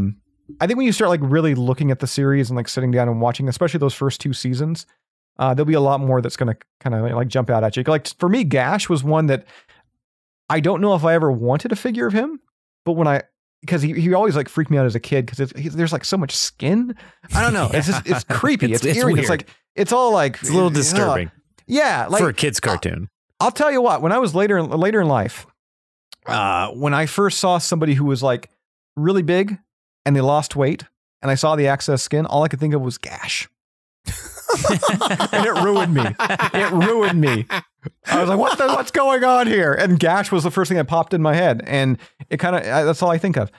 think when you start like really looking at the series and like sitting down and watching, especially those first 2 seasons, there'll be a lot more that's going to kind of like jump out at you. Like for me, Gash was one that I don't know if I ever wanted a figure of him, but because he always like freaked me out as a kid, because there's like so much skin. I don't know. It's creepy. It's eerie. Weird. It's like, it's all like, it's a little disturbing. Yeah. Like, for a kid's cartoon. I'll tell you what, when I was later in life, when I first saw somebody who was like really big and they lost weight and I saw the excess skin, all I could think of was Gash. And it ruined me. It ruined me. I was like, what's going on here? And Gash was the first thing that popped in my head. And it kind of, that's all I think of.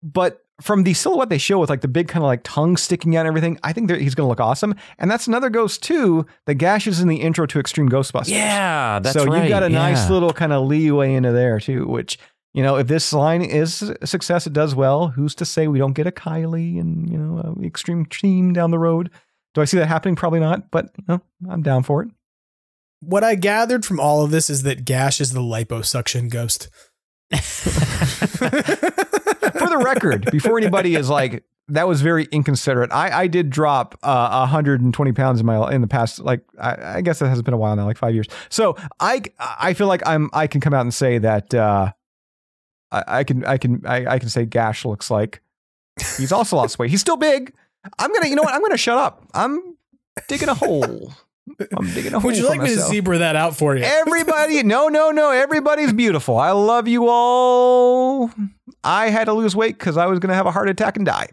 But from the silhouette they show with like the big kind of like tongue sticking out and everything, I think he's going to look awesome. And that's another ghost too. The Gash is in the intro to Extreme Ghostbusters. Yeah, that's right. So you got a nice little kind of leeway into there too, which, you know, if this line is a success, it does well. Who's to say we don't get a Kylie and, you know, a Extreme team down the road? Do I see that happening? Probably not, but you know, I'm down for it. What I gathered from all of this is that Gash is the liposuction ghost. For the record, before anybody is like, that was very inconsiderate. I did drop 120 pounds in the past, like I guess that has been a while now, like 5 years. So I feel like I can come out and say that I can say Gash looks like he's also lost weight. He's still big. I'm gonna shut up. I'm digging a hole. Would you like me to zebra that out for you? Everybody, no. Everybody's beautiful. I love you all. I had to lose weight because I was going to have a heart attack and die.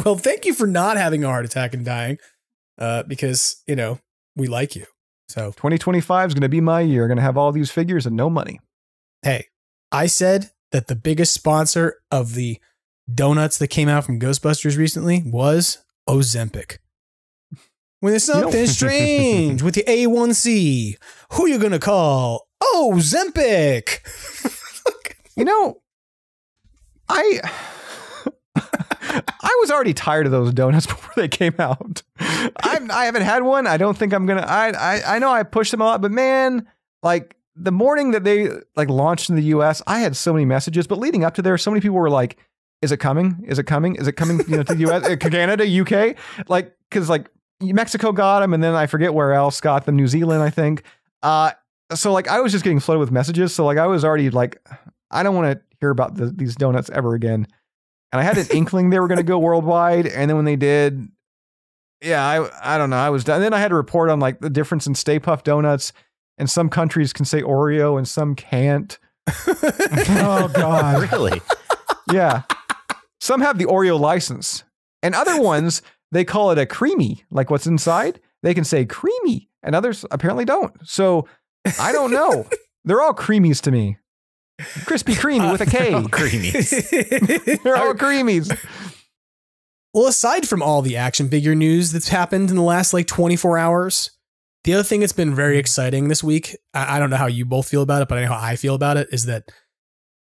Well, thank you for not having a heart attack and dying, because, you know, we like you. So 2025 is going to be my year. I'm going to have all these figures and no money. Hey, I said that the biggest sponsor of the donuts that came out from Ghostbusters recently was Ozempic. When there's something strange with the A1C, who you gonna call? Ozempic. You know, I was already tired of those donuts before they came out. I haven't had one. I don't think I'm gonna. I know I pushed them a lot, but man, like the morning that they like launched in the US, I had so many messages. But leading up to there, so many people were like, "Is it coming? Is it coming? Is it coming? You know, to the US, Canada, UK?" Like, because like Mexico got them, and then I forget where else got them. New Zealand, I think. So like I was just getting flooded with messages. So like I was already like, I don't want to hear about these donuts ever again. And I had an inkling they were going to go worldwide. And then when they did, yeah, I don't know. I was done. And then I had to report on like the difference in Stay Puft donuts. And some countries can say Oreo and some can't. Oh God. Really? Yeah. Some have the Oreo license. And other ones, they call it a creamy, like what's inside. They can say creamy, and others apparently don't. So I don't know. They're all creamies to me. Krispy Kreme with a K. All creamies. They're all creamies. Well, aside from all the action figure news that's happened in the last like 24 hours, the other thing that's been very exciting this week, I don't know how you both feel about it, but I know how I feel about it, is that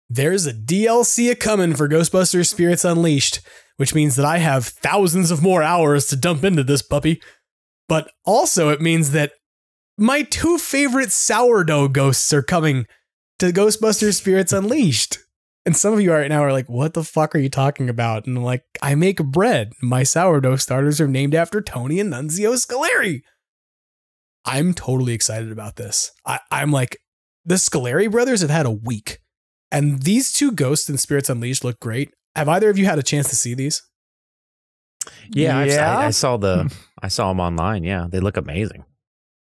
there's a DLC a-coming for Ghostbusters Spirits Unleashed, which means that I have thousands of more hours to dump into this puppy. But also it means that my two favorite sourdough ghosts are coming to Ghostbusters Spirits Unleashed. And some of you right now are like, what the fuck are you talking about? And I'm like, I make bread. My sourdough starters are named after Tony and Nunzio Scoleri. I'm totally excited about this. I'm like, the Scoleri brothers have had a week. And these two ghosts in Spirits Unleashed look great. Have either of you had a chance to see these? Yeah. I saw them online. Yeah, they look amazing.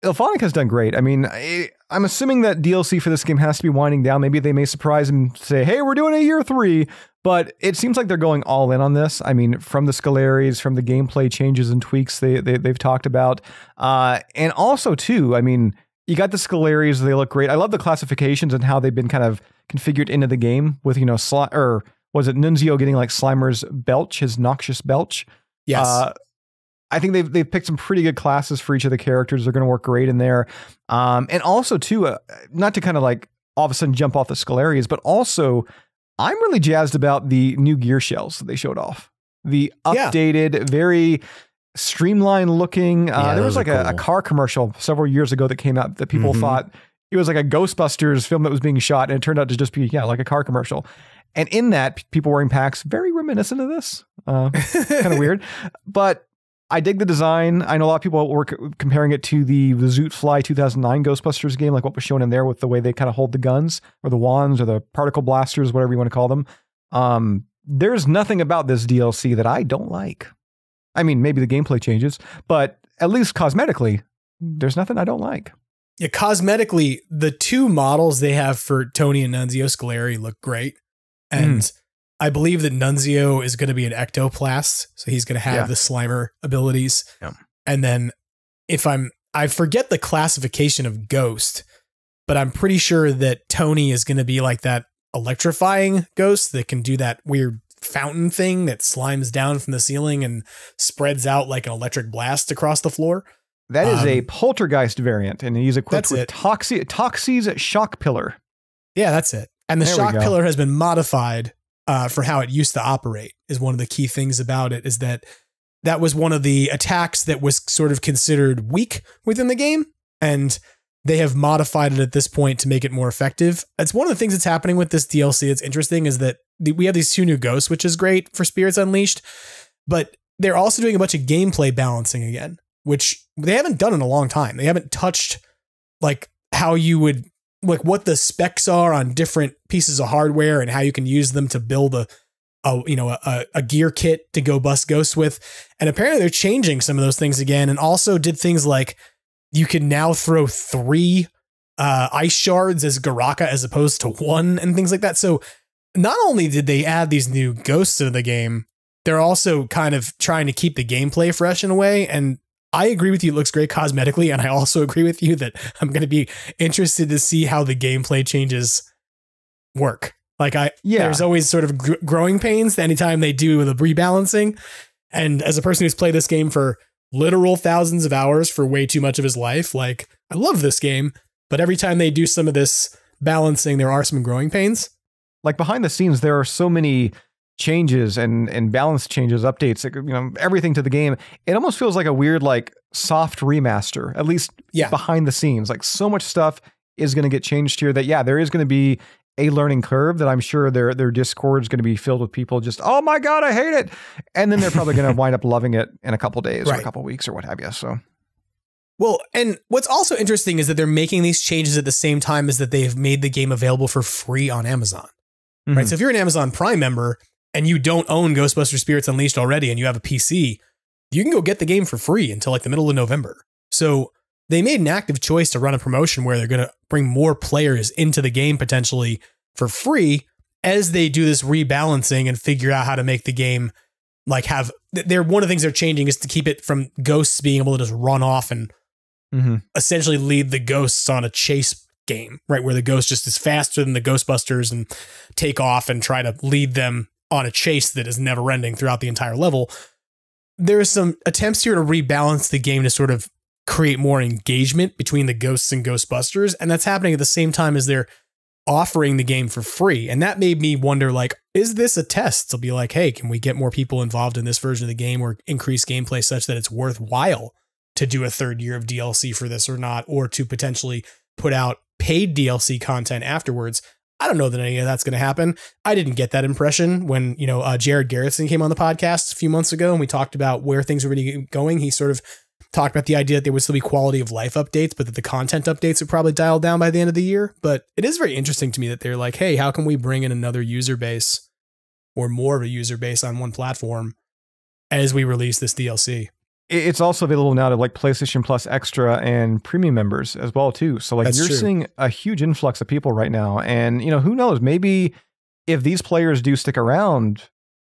Ilphonic has done great. I mean, I'm assuming that DLC for this game has to be winding down. Maybe they may surprise and say, hey, we're doing a year 3. But it seems like they're going all in on this. I mean, from the Scaleris, from the gameplay changes and tweaks they've talked about. And also, too, I mean, you got the Scaleris. They look great. I love the classifications and how they've been kind of configured into the game with, you know, or was it Nunzio getting like Slimer's belch, his noxious belch? Yes. I think they've picked some pretty good classes for each of the characters. They're going to work great in there. And also too, not to kind of like all of a sudden jump off the Scaleris, but also I'm really jazzed about the new gear shells that they showed off. The updated, very streamlined looking. There was like a car commercial several years ago that came out that people thought it was like a Ghostbusters film that was being shot, and it turned out to just be like a car commercial. And in that, people wearing packs, very reminiscent of this. Kind of weird, but I dig the design. I know a lot of people were comparing it to the Zoot Fly 2009 Ghostbusters game, like what was shown in there with the way they kind of hold the guns or the wands or the particle blasters, whatever you want to call them. There's nothing about this DLC that I don't like. I mean, maybe the gameplay changes, but at least cosmetically, there's nothing I don't like. Yeah, cosmetically, the two models they have for Tony and Nunzio Scoleri look great. And I believe that Nunzio is going to be an ectoplast, so he's going to have the Slimer abilities. Yeah. And then I forget the classification of Ghost, but I'm pretty sure that Tony is going to be like that electrifying ghost that can do that weird fountain thing that slimes down from the ceiling and spreads out like an electric blast across the floor. That is a poltergeist variant, and he's equipped with Toxie's shock pillar. Yeah, that's it. And the shock pillar has been modified for how it used to operate. Is one of the key things about it, is that was one of the attacks that was sort of considered weak within the game, and they have modified it at this point to make it more effective. It's one of the things that's happening with this DLC that's interesting, is that we have these 2 new ghosts, which is great for Spirits Unleashed, but they're also doing a bunch of gameplay balancing again, which they haven't done in a long time. They haven't touched like how you would, like what the specs are on different pieces of hardware and how you can use them to build a gear kit to go bust ghosts with. And apparently they're changing some of those things again, and also did things like you can now throw 3 ice shards as Garraka as opposed to 1 and things like that. So not only did they add these new ghosts into the game, they're also kind of trying to keep the gameplay fresh in a way. And I agree with you. It looks great cosmetically. And I also agree with you that I'm going to be interested to see how the gameplay changes work. Like there's always sort of growing pains anytime they do the rebalancing. And as a person who's played this game for literal thousands of hours for way too much of his life, like I love this game, but every time they do some of this balancing, there are some growing pains. Like behind the scenes, there are so many changes and balance changes, updates, everything to the game. It almost feels like a weird, like soft remaster, at least behind the scenes. Like so much stuff is going to get changed here that, there is going to be a learning curve that I'm sure their Discord is going to be filled with people just, oh my God, I hate it. And then they're probably going to wind up loving it in a couple days or a couple weeks or what have you. So. Well, and what's also interesting is that they're making these changes at the same time as that they've made the game available for free on Amazon. Mm-hmm. Right. So if you're an Amazon Prime member and you don't own Ghostbusters Spirits Unleashed already and you have a PC, you can go get the game for free until like the middle of November. So they made an active choice to run a promotion where they're going to bring more players into the game potentially for free as they do this rebalancing and figure out how to make the game like have one of the things they're changing is to keep it from ghosts being able to just run off and essentially lead the ghosts on a chase game, right? Where the ghost just is faster than the Ghostbusters and take off and try to lead them on a chase that is never ending throughout the entire level. There's some attempts here to rebalance the game to sort of create more engagement between the ghosts and Ghostbusters. And that's happening at the same time as they're offering the game for free. And that made me wonder, like, is this a test to be like, hey, can we get more people involved in this version of the game or increase gameplay such that it's worthwhile to do a third year of DLC for this or not, or to potentially put out paid DLC content afterwards? I don't know that any of that's going to happen. I didn't get that impression when, Jared Garrison came on the podcast a few months ago and we talked about where things were really going. He sort of talked about the idea that there would still be quality of life updates, but that the content updates would probably dial down by the end of the year. But it is very interesting to me that they're like, hey, how can we bring in another user base or more of a user base on one platform as we release this DLC? It's also available now to like PlayStation Plus Extra and Premium members as well too. So like you're seeing a huge influx of people right now. And who knows, maybe if these players do stick around,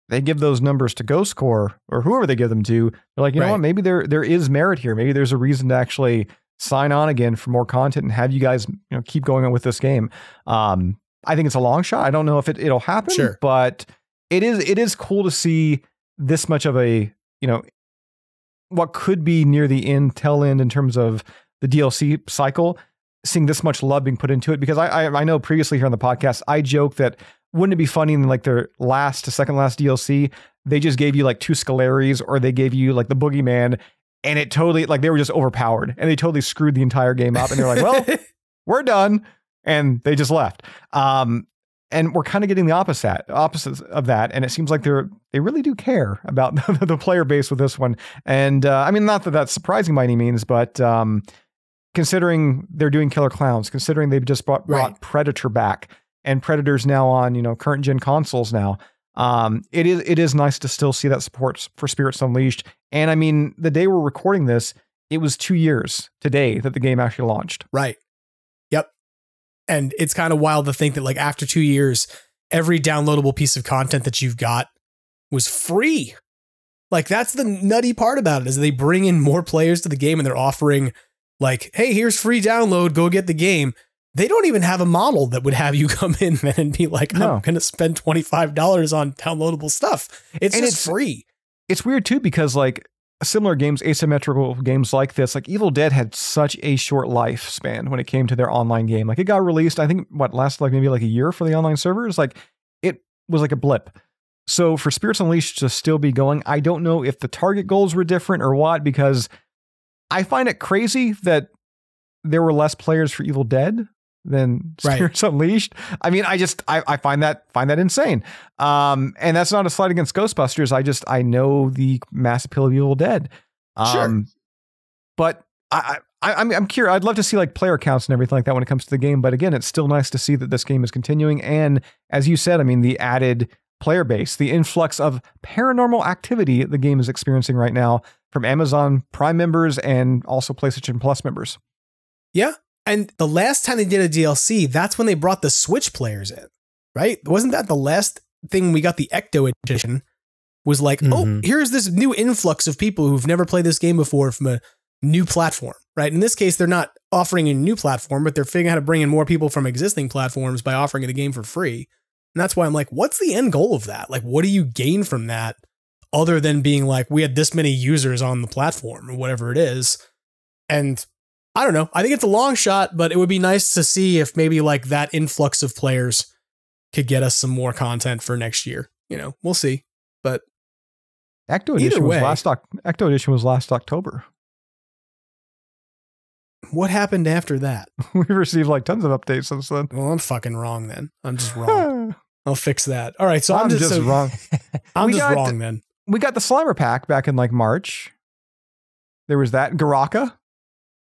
they give those numbers to Ghost Corps or whoever they give them to. They're like, you know what, maybe there is merit here. Maybe there's a reason to actually sign on again for more content and have you guys keep going on with this game. I think it's a long shot. I don't know if it'll happen, but it is cool to see this much of a, what could be near the tail end in terms of the DLC cycle, seeing this much love being put into it. Because I know previously here on the podcast, I joked that wouldn't it be funny in like their second last DLC, they just gave you like 2 Scaleris or they gave you like the Boogeyman and it totally, like they were just overpowered and they totally screwed the entire game up and they're like, well, we're done. And they just left. And we're kind of getting the opposite of that. And it seems like they really do care about the player base with this one. And I mean, not that that's surprising by any means, but considering they're doing Killer Clowns, considering they've just brought Predator back and Predator's now on, current gen consoles now. It is nice to still see that support for Spirits Unleashed. And I mean, the day we're recording this, it was 2 years today that the game actually launched. Right. Yep. And it's kind of wild to think that like after 2 years, every downloadable piece of content that you've got was free. Like, that's the nutty part about it, is they bring in more players to the game and they're offering like, hey, here's free download, go get the game. They don't even have a model that would have you come in and be like, I'm going to spend $25 on downloadable stuff. It's free. It's weird too, because like similar games, asymmetrical games like this, like Evil Dead had such a short lifespan when it came to their online game. Like it got released, I think lasted like maybe like a year for the online servers. Like it was like a blip. So for Spirits Unleashed to still be going, I don't know if the target goals were different or what, because I find it crazy that there were less players for Evil Dead than Spirits Unleashed. I mean, I find that insane. And that's not a slight against Ghostbusters. I know the mass appeal of Evil Dead. Sure. But I'm curious. I'd love to see like player counts and everything like that when it comes to the game. But again, it's still nice to see that this game is continuing. And as you said, I mean, the added player base, the influx of paranormal activity the game is experiencing right now from Amazon Prime members and also PlayStation Plus members. Yeah. And the last time they did a DLC, that's when they brought the Switch players in, right? Wasn't that the last thing we got? The Ecto edition was like, oh, here's this new influx of people who've never played this game before from a new platform, right? In this case, they're not offering a new platform, but they're figuring out how to bring in more people from existing platforms by offering the game for free. And that's why I'm like, what's the end goal of that? Like, what do you gain from that other than being like, we had this many users on the platform or whatever it is? And I don't know. I think it's a long shot, but it would be nice to see if maybe like that influx of players could get us some more content for next year. You know, we'll see. But Ecto edition was last October. What happened after that? We've received like tons of updates since then. Well, I'm fucking wrong then. I'm just wrong. I'll fix that. All right, so I'm just wrong. I'm just wrong then. We got the Slimer pack back in like March. There was that Garraka.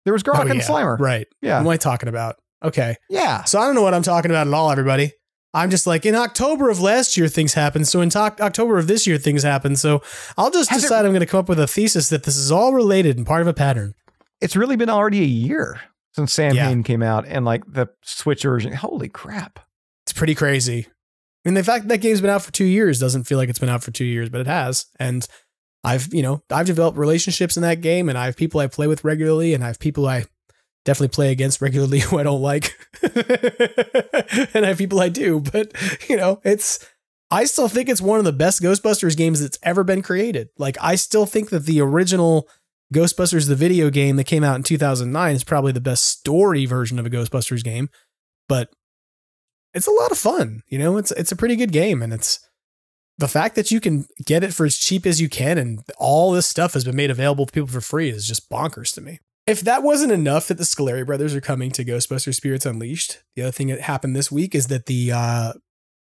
There was Garraka and Slimer. Right. Yeah. What am I talking about? Okay. Yeah. So I don't know what I'm talking about at all, everybody. I'm just like, in October of last year, things happened. So in October of this year, things happened. So I'll just decide I'm going to come up with a thesis that this is all related and part of a pattern. It's really been already a year since Sam Hain came out and like the Switch version. Holy crap. It's pretty crazy. I mean, the fact that game's been out for 2 years doesn't feel like it's been out for 2 years, but it has. And I've developed relationships in that game, and I have people I play with regularly, and I have people I definitely play against regularly who I don't like. And I have people I do, but I still think it's one of the best Ghostbusters games that's ever been created. Like, I still think that the original Ghostbusters, the video game that came out in 2009, is probably the best story version of a Ghostbusters game, but it's a lot of fun. It's a pretty good game, and it's the fact that you can get it for as cheap as you can, and all this stuff has been made available to people for free is just bonkers to me. If that wasn't enough that the Scoleri Brothers are coming to Ghostbusters Spirits Unleashed, the other thing that happened this week is that the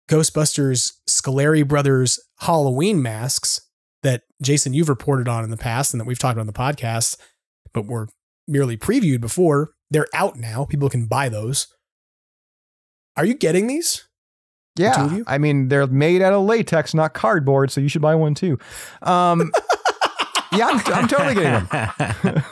Ghostbusters Scoleri Brothers Halloween masks that Jason, you've reported on in the past and that we've talked about on the podcast, but were merely previewed before, they're out now. People can buy those. Are you getting these? Yeah. I mean, they're made out of latex, not cardboard, so you should buy one too. Yeah, I'm totally getting them.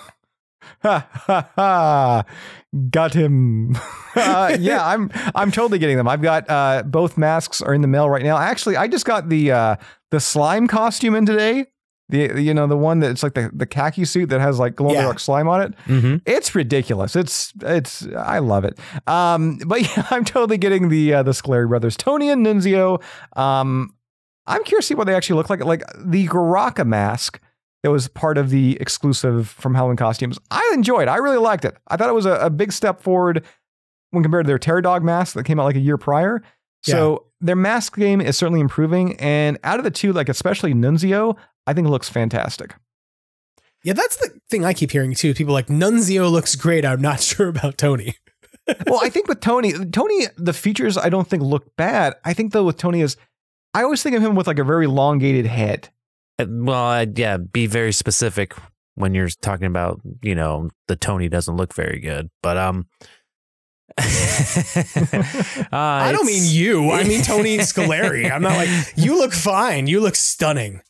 Got him. Yeah, I'm totally getting them. I've got both masks are in the mail right now. Actually, I just got the slime costume in today. The one that's like the khaki suit that has like glow-in-the-dark slime on it. Mm-hmm. It's ridiculous. It's I love it. But yeah, I'm totally getting the Scoleri Brothers, Tony and Nunzio. I'm curious to see what they actually look like. Like the Garraka mask that was part of the exclusive from Halloween costumes. I enjoyed. I really liked it. I thought it was a big step forward when compared to their Terror Dog mask that came out like a year prior. So their mask game is certainly improving. And out of the two, like especially Nunzio, I think it looks fantastic. Yeah, that's the thing I keep hearing too. People like, Nunzio looks great. I'm not sure about Tony. Well, I think with Tony, the features I don't think look bad. I think though with Tony I always think of him with like a very elongated head. Well, yeah, be very specific when you're talking about, the Tony doesn't look very good, but I don't mean you. I mean Tony Scoleri. I'm not like, you look fine. You look stunning.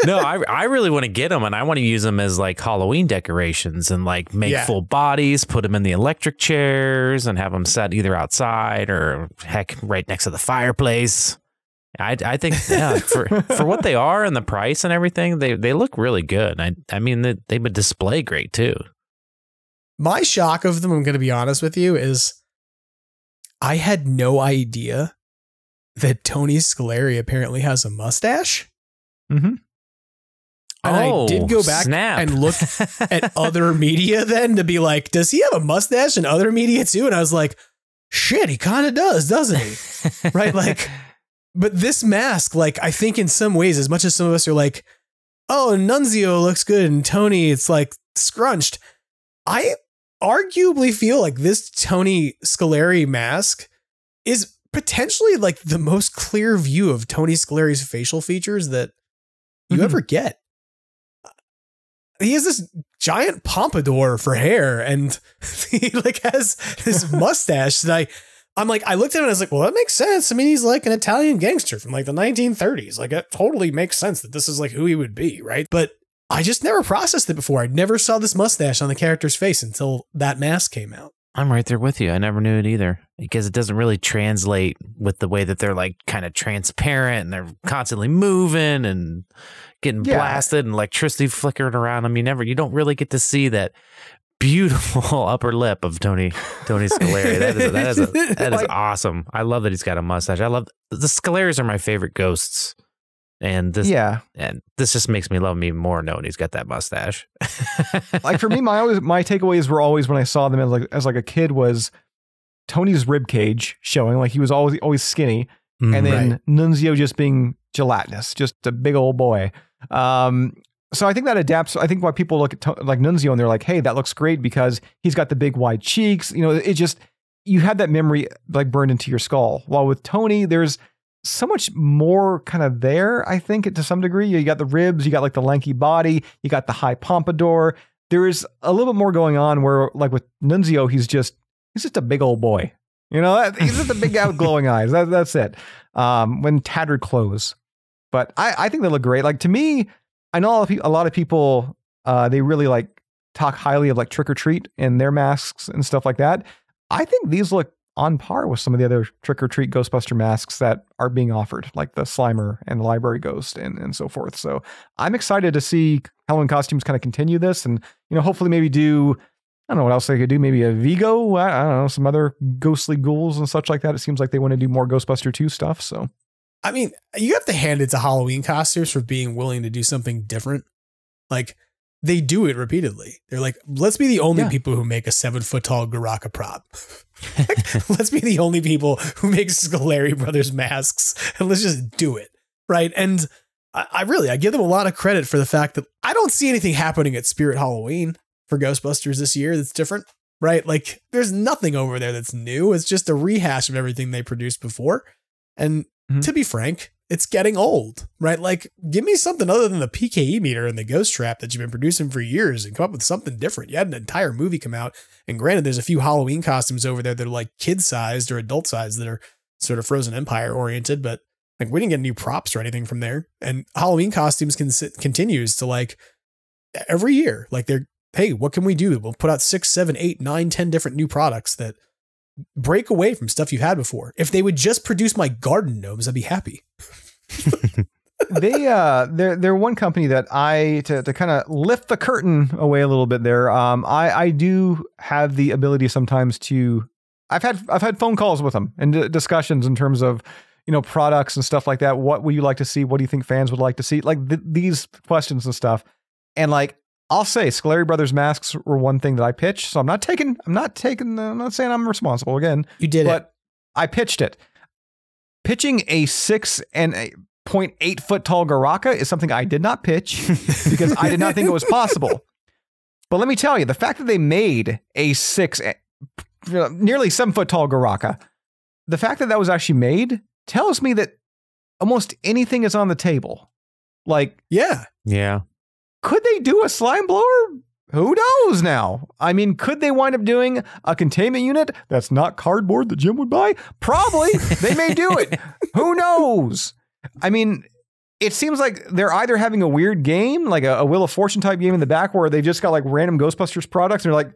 No, I really want to get them, and I want to use them as like Halloween decorations and like make full bodies, put them in the electric chairs, and have them set either outside or heck right next to the fireplace. I think for what they are and the price and everything, they look really good. I mean they would display great too. My shock of them, I'm going to be honest with you, is I had no idea that Tony Scoleri apparently has a mustache. Mm-hmm. And I did go back and look at other media then to be like, does he have a mustache in other media too? And I was like, shit, he kind of does, doesn't he? Right? Like, but this mask, like, I think in some ways, as much as some of us are like, oh, Nunzio looks good and Tony, it's like scrunched. I arguably feel like this Tony Scoleri mask is potentially like the most clear view of Tony Scoleri's facial features that you ever get. He has this giant pompadour for hair and he like has this mustache that I'm like, I looked at him and I was like, well, that makes sense. I mean, he's like an Italian gangster from like the 1930s. Like it totally makes sense that this is like who he would be. Right. But I just never processed it before. I never saw this mustache on the character's face until that mask came out. I'm right there with you. I never knew it either because it doesn't really translate with the way that they're like kind of transparent and they're constantly moving and getting blasted and electricity flickering around them. You don't really get to see that beautiful upper lip of Tony Scoleri. That is awesome. I love that he's got a mustache. I love the Scaleris are my favorite ghosts. And this, and this just makes me love him even more knowing he's got that mustache. Like for me, my takeaways were always when I saw them as like a kid was Tony's rib cage showing, like he was always skinny, and then Nunzio just being gelatinous, just a big old boy. So I think that adapts. I think why people look at like Nunzio and they're like, hey, that looks great because he's got the big wide cheeks. You know, it just you had that memory like burned into your skull. While with Tony, there's so much more kind of there, I think, to some degree. You got the ribs, you got like the lanky body, you got the high pompadour. There is a little bit more going on where, like with Nunzio, he's just a big old boy. You know, he's just a big guy with glowing eyes. That's it. When tattered clothes. But I think they look great. Like to me, I know a lot of people, they really like talk highly of like Trick or Treat and their masks and stuff like that. I think these look on par with some of the other Trick or Treat Ghostbuster masks that are being offered, like the Slimer and the Library Ghost and so forth. So I'm excited to see Halloween Costumes kind of continue this and, you know, hopefully maybe do, I don't know what else they could do. Maybe a Vigo, I don't know, some other ghostly ghouls and such like that. It seems like they want to do more Ghostbuster 2 stuff. So, I mean, you have to hand it to Halloween Costumes for being willing to do something different. Like, they do it repeatedly. They're like, let's be the only people who make a 7-foot tall Garraka prop. Let's be the only people who make Scoleri Brothers masks and let's just do it. Right. And I give them a lot of credit for the fact that I don't see anything happening at Spirit Halloween for Ghostbusters this year that's different. Right. Like there's nothing over there that's new. It's just a rehash of everything they produced before. And to be frank, it's getting old, right? Like, give me something other than the PKE meter and the ghost trap that you've been producing for years and come up with something different. You had an entire movie come out, and granted, there's a few Halloween costumes over there that are like kid-sized or adult-sized that are sort of Frozen Empire oriented, but like we didn't get new props or anything from there. And Halloween Costumes continues to like every year, like hey, what can we do? We'll put out 6, 7, 8, 9, 10 different new products that break away from stuff you've had before. If they would just produce my garden gnomes, I'd be happy. They're one company that to kind of lift the curtain away a little bit there. I do have the ability sometimes to, I've had phone calls with them and discussions in terms of, you know, products and stuff like that. What would you like to see? What do you think fans would like to see? Like these questions and stuff. And like, I'll say Scoleri Brothers masks were one thing that I pitched. So I'm not saying I'm responsible again. You did it. But I pitched it. Pitching a 6.8 foot tall Garraka is something I did not pitch because I did not think it was possible. But let me tell you, the fact that they made a nearly 7 foot tall Garraka, the fact that was actually made tells me that almost anything is on the table. Like, yeah. Could they do a slime blower? Who knows now? I mean, could they wind up doing a containment unit that's not cardboard that Jim would buy? Probably. They may do it. Who knows? I mean, it seems like they're either having a weird game, like a Wheel of Fortune type game in the back where they've just got like random Ghostbusters products and they're like,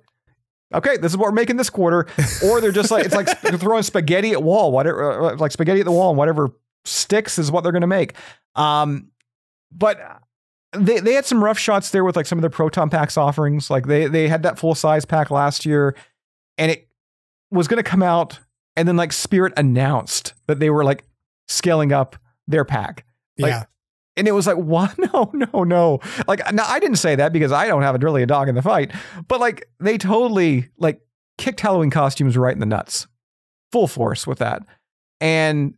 okay, this is what we're making this quarter. Or they're just like, it's like throwing spaghetti at wall, whatever, like spaghetti at the wall and whatever sticks is what they're going to make. But they had some rough shots there with like some of their Proton Packs offerings. Like they had that full size pack last year and it was going to come out. And then like Spirit announced that they were like scaling up their pack. Like, yeah. And it was like, what? No. Like, now I didn't say that because I don't have really a dog in the fight, but like they totally like kicked Halloween costumes right in the nuts, full force with that. And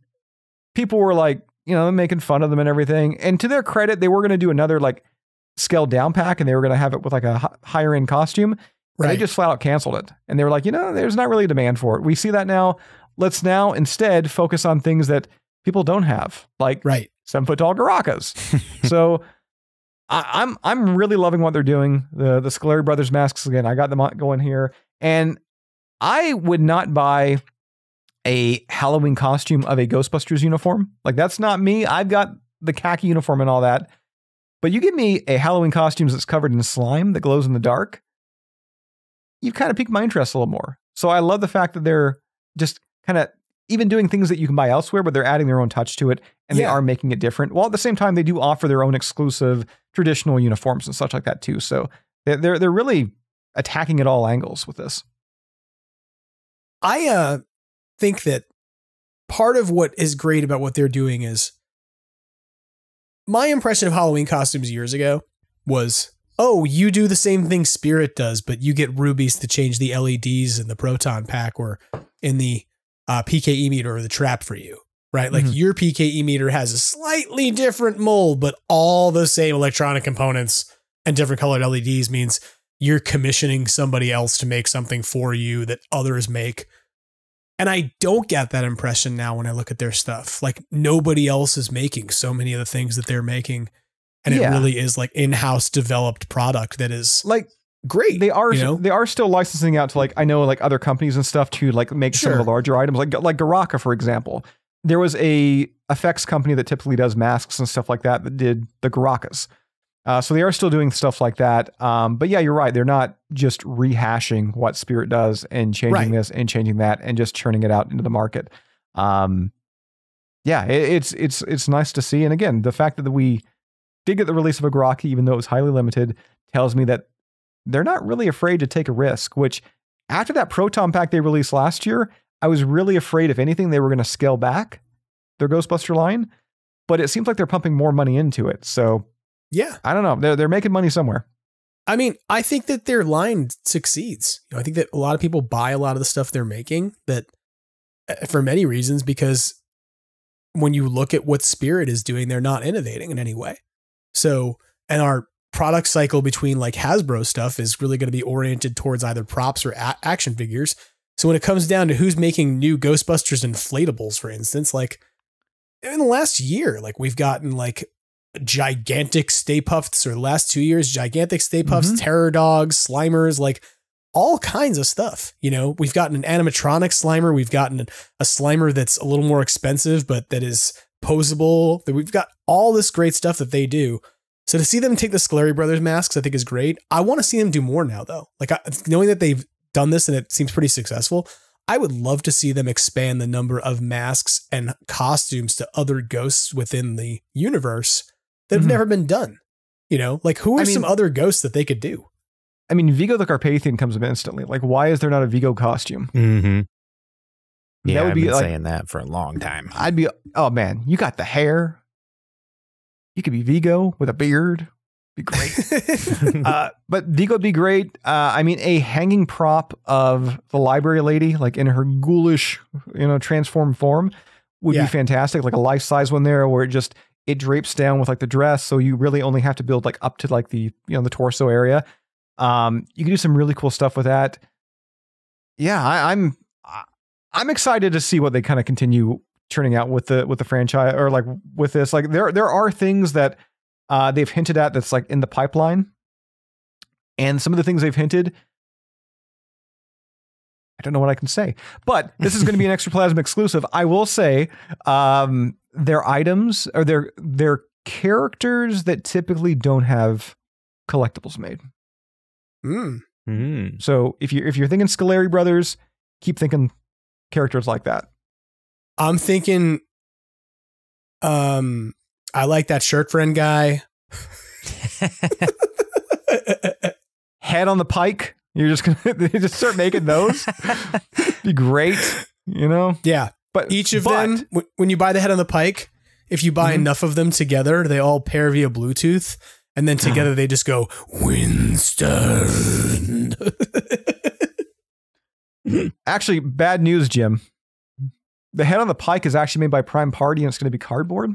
people were like, you know, making fun of them and everything. And to their credit, they were going to do another like scaled down pack and they were going to have it with like a higher end costume. Right. They just flat out canceled it. And they were like, you know, there's not really a demand for it. We see that now. Let's now instead focus on things that people don't have, like 7-foot tall Garrakas. So I'm really loving what they're doing. The Scoleri Brothers masks, again, I got them going here. And I would not buy a Halloween costume of a Ghostbusters uniform. Like, that's not me. I've got the khaki uniform and all that. But you give me a Halloween costume that's covered in slime that glows in the dark, you've kind of piqued my interest a little more. So I love the fact that they're just kind of even doing things that you can buy elsewhere, but they're adding their own touch to it and they are making it different. While at the same time, they do offer their own exclusive traditional uniforms and such like that too. So they're really attacking at all angles with this. I think that part of what is great about what they're doing is my impression of Halloween costumes years ago was, oh, you do the same thing Spirit does, but you get rubies to change the LEDs in the Proton Pack or in the PKE meter or the trap for you, right? Like your PKE meter has a slightly different mold, but all the same electronic components and different colored LEDs means you're commissioning somebody else to make something for you that others make. And I don't get that impression now when I look at their stuff. Like nobody else is making so many of the things that they're making. And it really is like in-house developed product that is like great. They are still licensing out to like, I know like other companies and stuff to like make some of the larger items like Garraka, for example. There was a effects company that typically does masks and stuff like that that did the Garrakas. So they are still doing stuff like that. But yeah, you're right. They're not just rehashing what Spirit does and changing this and changing that and just churning it out into the market. Yeah, it's nice to see. And again, the fact that we did get the release of a Garraka, even though it was highly limited, tells me that they're not really afraid to take a risk, which after that Proton Pack they released last year, I was really afraid, if anything, they were going to scale back their Ghostbuster line, but it seems like they're pumping more money into it. So yeah, I don't know. They're making money somewhere. I mean, I think that their line succeeds. I think that a lot of people buy a lot of the stuff they're making that for many reasons, because when you look at what Spirit is doing, they're not innovating in any way. So, and our product cycle between like Hasbro stuff is really going to be oriented towards either props or action figures. So when it comes down to who's making new Ghostbusters inflatables, for instance, like in the last year, like we've gotten like gigantic Stay Puffs, or the last 2 years, gigantic Stay Puffs, Terror Dogs, Slimers, like all kinds of stuff. You know, we've gotten an animatronic Slimer. We've gotten a Slimer that's a little more expensive, but that is posable. That we've got all this great stuff that they do. So to see them take the Scoleri Brothers masks, I think is great. I want to see them do more now, though. Like knowing that they've done this and it seems pretty successful, I would love to see them expand the number of masks and costumes to other ghosts within the universe that have never been done. You know, like who are some other ghosts that they could do? I mean, Vigo the Carpathian comes up instantly. Like, why is there not a Vigo costume? Yeah, I've been saying that for a long time. I'd be, oh man, you got the hair. You could be Vigo with a beard. Be great. But Vigo would be great. I mean, a hanging prop of the library lady, like in her ghoulish, transformed form would be fantastic. Like a life-size one there where it drapes down with like the dress. So you really only have to build like up to like the, the torso area. You can do some really cool stuff with that. Yeah, I'm excited to see what they kind of continue turning out with the franchise, or like with this. Like there are things that they've hinted at that's like in the pipeline, and some of the things they've hinted, I don't know what I can say, but this is going to be an Extraplasm exclusive. I will say their items or their characters that typically don't have collectibles made. So if you're thinking Scoleri Brothers, keep thinking characters like that. I'm thinking, I like that shirt friend guy. Head on the pike. You're just gonna just start making those. Be great, you know. Yeah, but each of them, when you buy the head on the pike, if you buy enough of them together, they all pair via Bluetooth, and then together they just go Winston. Actually, bad news, Jim. The head on the pike is actually made by Prime Party, and it's going to be cardboard.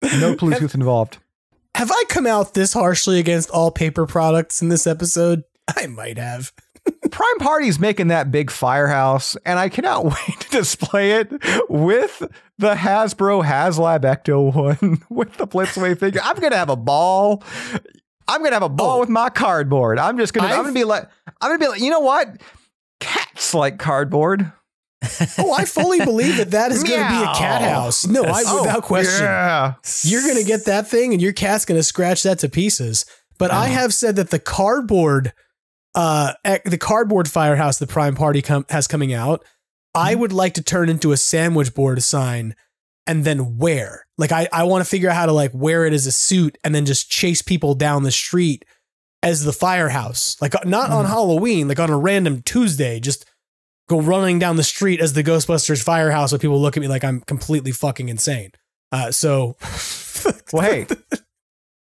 No Bluetooth involved. Have I come out this harshly against all paper products in this episode? I might have. Prime Party's making that big firehouse, and I cannot wait to display it with the Hasbro HasLab Ecto one with the Blitzway figure. I'm gonna have a ball. I'm gonna have a ball with my cardboard. I'm gonna be like, you know what? Cats like cardboard. Oh, I fully believe that is going to be a cat house. No, without question. Yeah. You're going to get that thing and your cat's going to scratch that to pieces. But I have said that the cardboard firehouse the Prime Party has coming out, I would like to turn into a sandwich board sign and then wear. Like I want to figure out how to like wear it as a suit and then just chase people down the street as the firehouse. Like not on Halloween, like on a random Tuesday, just go running down the street as the Ghostbusters firehouse, where people look at me like I'm completely fucking insane. Well, hey,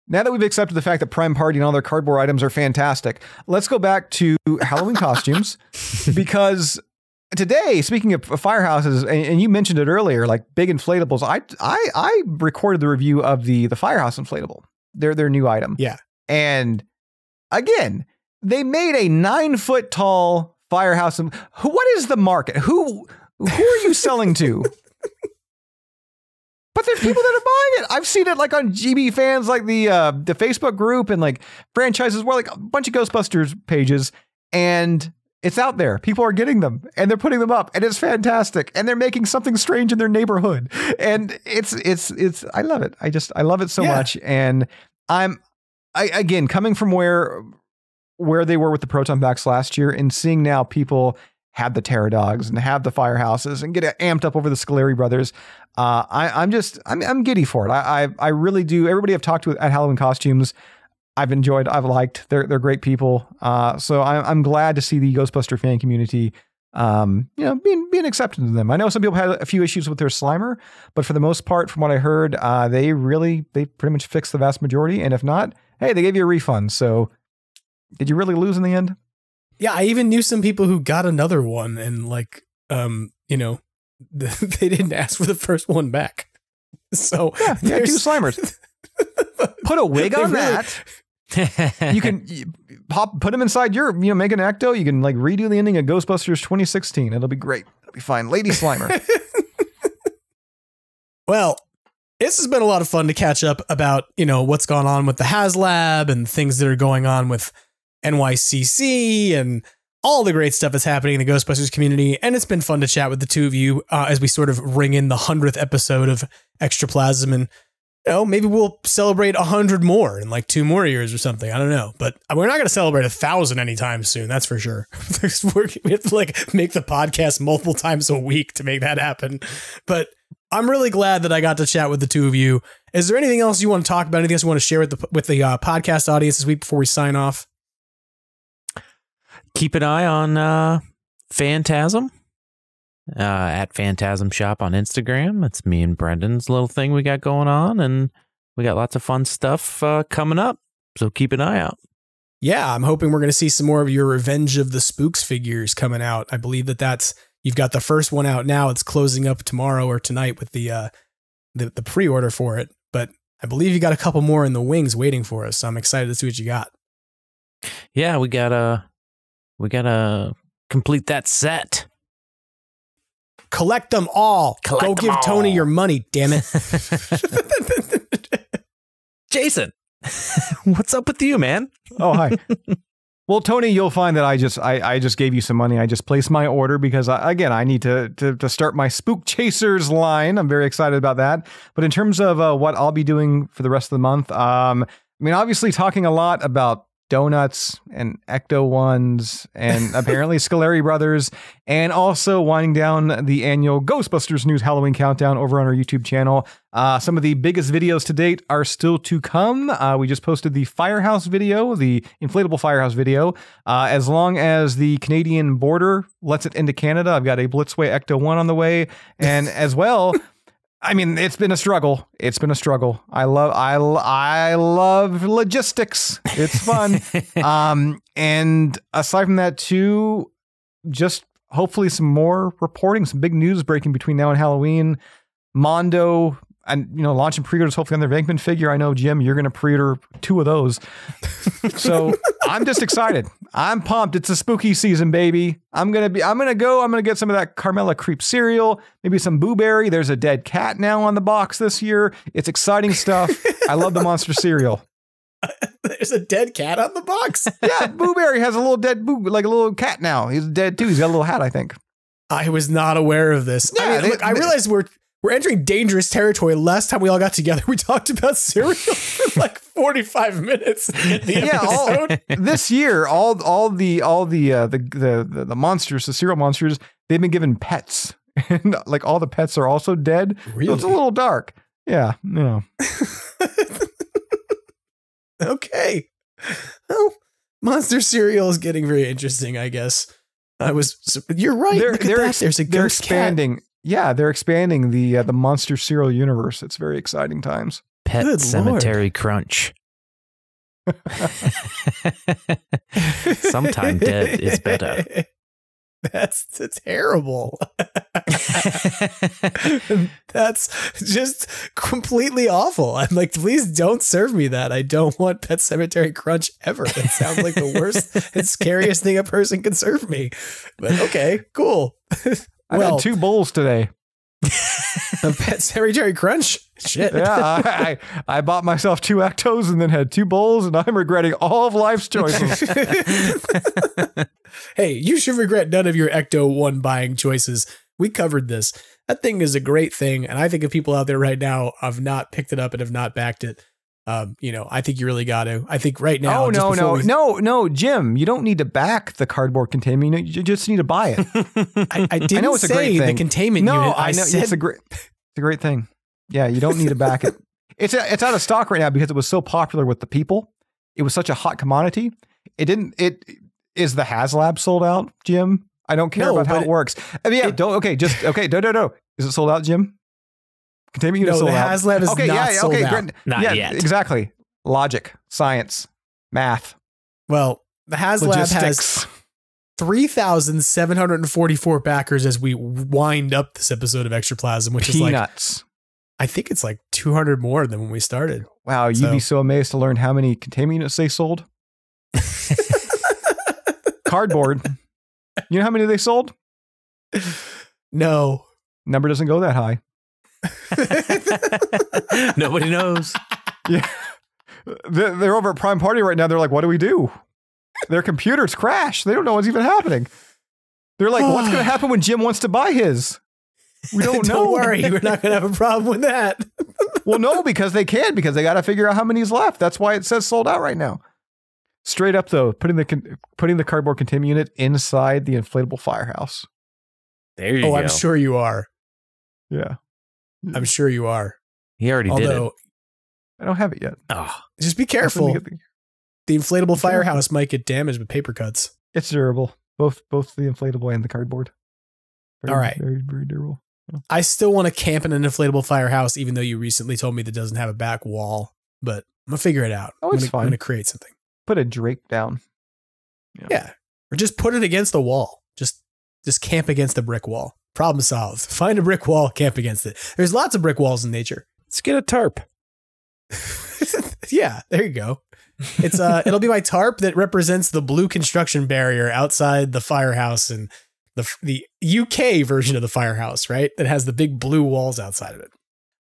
now that we've accepted the fact that Prime Party and all their cardboard items are fantastic, let's go back to Halloween costumes, because today, speaking of firehouses, and you mentioned it earlier, like big inflatables, I recorded the review of the Firehouse inflatable, their new item. Yeah. And again, they made a 9-foot tall firehouse. What is the market? Who are you selling to? But there's people that are buying it. I've seen it like on GB fans, like the Facebook group, and like franchises where like a bunch of Ghostbusters pages, and it's out there. People are getting them and they're putting them up, and it's fantastic. And they're making something strange in their neighborhood. And it's I love it. I love it so much. And again, coming from where they were with the Proton Packs last year, and seeing now people have the Terror Dogs and have the firehouses and get amped up over the Scoleri Brothers. I'm giddy for it. I really do. Everybody I've talked to at Halloween Costumes, I've enjoyed, I've liked. They're great people. So I'm glad to see the Ghostbuster fan community, being accepted to them. I know some people had a few issues with their Slimer, but for the most part, from what I heard, they pretty much fixed the vast majority. And if not, hey, they gave you a refund. So did you really lose in the end? Yeah, I even knew some people who got another one and like, they didn't ask for the first one back. So yeah, 2 Slimers. Put a wig on that. You can put them inside your, make an Ecto. You can like redo the ending of Ghostbusters 2016. It'll be great. It'll be fine. Lady Slimer. Well, this has been a lot of fun to catch up about, what's gone on with the HasLab and things that are going on with NYCC and all the great stuff that's happening in the Ghostbusters community. And it's been fun to chat with the two of you as we sort of ring in the 100th episode of Extraplasm. And, maybe we'll celebrate 100 more in like 2 more years or something. I don't know. But we're not going to celebrate 1,000 anytime soon. That's for sure. We have to like make the podcast multiple times a week to make that happen. But I'm really glad that I got to chat with the two of you. Is there anything else you want to talk about? Anything else you want to share with the podcast audience this week before we sign off? Keep an eye on Fantazm at Fantazm Shop on Instagram. It's me and Brendan's little thing we got going on, and we got lots of fun stuff coming up. So keep an eye out. Yeah, I'm hoping we're going to see some more of your Revenge of the Spooks figures coming out. I believe you've got the first one out now. It's closing up tomorrow or tonight with the pre-order for it. But I believe you got a couple more in the wings waiting for us. So I'm excited to see what you got. Yeah, we gotta complete that set. Collect them all. Go give Tony your money, damn it. Jason, what's up with you, man? Oh, hi. Well, Tony, you'll find that I just gave you some money. I just placed my order because I need to start my Spook Chasers line. I'm very excited about that. But in terms of what I'll be doing for the rest of the month, I mean, obviously talking a lot about donuts and Ecto ones and apparently Scoleri Brothers, and also winding down the annual Ghostbusters News Halloween Countdown over on our YouTube channel. Some of the biggest videos to date are still to come. We just posted the Firehouse video, the inflatable Firehouse video. As long as the Canadian border lets it into Canada, I've got a Blitzway Ecto 1 on the way. And as well, I mean, it's been a struggle. It's been a struggle. I love logistics. It's fun. And aside from that too, just hopefully some more reporting, some big news breaking between now and Halloween. Mondo, and launching pre-orders hopefully on their Venkman figure. I know, Jim, you're going to pre-order 2 of those. So I'm just excited. I'm pumped. It's a spooky season, baby. I'm going to get some of that Carmella Creep cereal, maybe some Booberry. There's a dead cat now on the box this year. It's exciting stuff. I love the monster cereal. There's a dead cat on the box. Yeah, Booberry has a little dead like a little cat now. He's dead too. He's got a little hat, I think. I was not aware of this. Yeah, I realized we're entering dangerous territory. Last time we all got together, we talked about cereal for like 45 minutes. This year, all the monsters, the cereal monsters, they've been given pets, and like all the pets are also dead. Really? So it's a little dark. Yeah. Okay. Well, monster cereal is getting very interesting, I guess. You're right. They're expanding. Cat. Yeah, they're expanding the monster cereal universe. It's very exciting times. Pet Good Cemetery Lord. Crunch. Sometime dead is better. That's terrible. That's just completely awful. I'm like, please don't serve me that. I don't want Pet Cemetery Crunch ever. It sounds like the worst and scariest thing a person can serve me. But okay, cool. I had 2 bowls today. Of Pet Cemetery Crunch? Shit. Yeah, I bought myself 2 Ectos and then had 2 bowls, and I'm regretting all of life's choices. Hey, you should regret none of your Ecto 1 buying choices. We covered this. That thing is a great thing, and I think if people out there right now have not picked it up and have not backed it, I think you really got to. I think right now. Oh, no, Jim, you don't need to back the cardboard containment unit. You just need to buy it. I didn't say the containment unit. I know it's a great thing. Yeah, you don't need to back it. It's out of stock right now because it was so popular with the people. It was such a hot commodity. Is the HasLab sold out, Jim? I don't care about how it works. I mean, no. Is it sold out, Jim? Containment unit sold out. HasLab is not sold out. Great. Not yet. Exactly. Logic, science, math. Well, the HasLab has 3,744 backers as we wind up this episode of Extraplasm, which is peanuts. I think it's like 200 more than when we started. Wow, you'd be so amazed to learn how many containment units they sold. Cardboard. You know how many they sold? No. Number doesn't go that high. Nobody knows. Yeah. They're over at Prime Party right now. They're like, what do we do? Their computers crash. They don't know what's even happening. They're like, what's going to happen when Jim wants to buy his? We don't know. Don't worry. We're not going to have a problem with that. Well, no, because they got to figure out how many's left. That's why it says sold out right now. Straight up, though, putting the cardboard containment unit inside the inflatable firehouse. There you go. I'm sure you are. Yeah. I'm sure you are. He already did it. I don't have it yet. Oh, just be careful. The inflatable firehouse might get damaged with paper cuts. It's durable. Both the inflatable and the cardboard. All right. Very, very durable. Yeah. I still want to camp in an inflatable firehouse, even though you recently told me that doesn't have a back wall. But I'm going to figure it out. Oh, it's fine. I'm going to create something. Put a drape down. Yeah. Or just put it against the wall. Just camp against the brick wall. Problem solved. Find a brick wall, camp against it. There's lots of brick walls in nature. Let's get a tarp. Yeah, there you go. It's it'll be my tarp that represents the blue construction barrier outside the firehouse and the UK version of the firehouse, right? That has the big blue walls outside of it.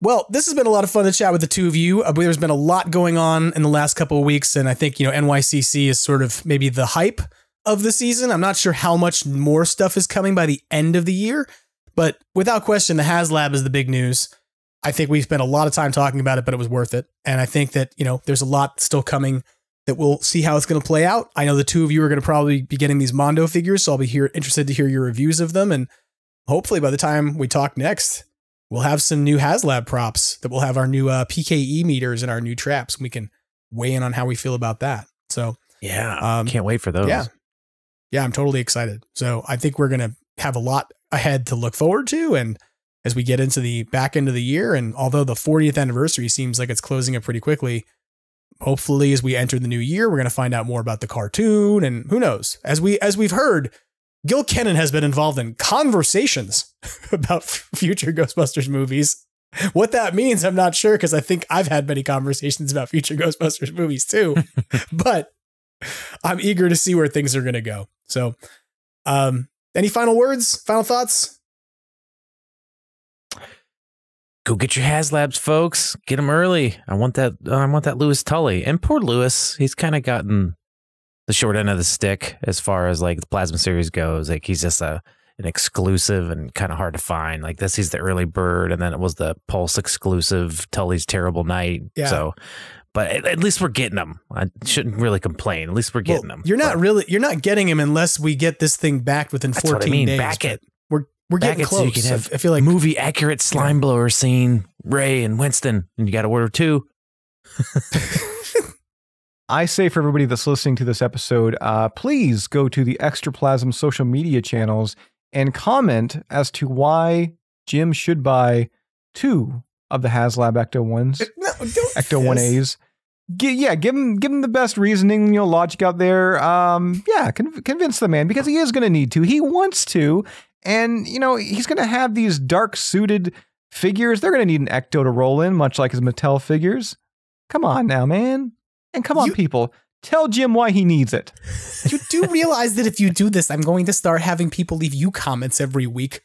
Well, this has been a lot of fun to chat with the two of you. There's been a lot going on in the last couple of weeks, and I think, NYCC is sort of maybe the hype of the season. I'm not sure how much more stuff is coming by the end of the year, but without question, the HasLab is the big news. I think we spent a lot of time talking about it, but it was worth it. And I think that, there's a lot still coming that we'll see how it's going to play out. I know the two of you are going to probably be getting these Mondo figures, so I'll be interested to hear your reviews of them. And hopefully by the time we talk next, we'll have some new HasLab props that will have our new PKE meters and our new traps. And we can weigh in on how we feel about that. So yeah, can't wait for those. Yeah, I'm totally excited. So I think we're going to have a lot ahead to look forward to. And as we get into the back end of the year, and although the 40th anniversary seems like it's closing up pretty quickly, hopefully as we enter the new year, we're going to find out more about the cartoon, and who knows, as we've heard, Gil Kennan has been involved in conversations about future Ghostbusters movies. What that means, I'm not sure, because I think I've had many conversations about future Ghostbusters movies too, but I'm eager to see where things are going to go. So, any final words, final thoughts? Go get your HasLabs, folks. Get them early. I want that Louis Tully. And poor Louis, he's kind of gotten the short end of the stick as far as like the Plasma series goes. Like he's just an exclusive and kind of hard to find. Like this, he's the early bird, and then it was the Pulse exclusive Tully's Terrible Night. Yeah. So, but at least we're getting them. I shouldn't really complain. At least we're getting them. You're not getting them unless we get this thing backed within 14 days. Back it. We're getting close. So you can have, I feel like, movie accurate slime blower scene, Ray and Winston, and you got to order 2. I say for everybody that's listening to this episode, please go to the Extraplasm social media channels and comment as to why Jim should buy 2 of the HasLab Ecto-1s, Ecto-1As. Give him the best reasoning, logic out there. Convince the man, because he is going to need to. He wants to. And, he's going to have these dark suited figures. They're going to need an Ecto to roll in, much like his Mattel figures. Come on now, man. And come on, people. Tell Jim why he needs it. You do realize that if you do this, I'm going to start having people leave you comments every week.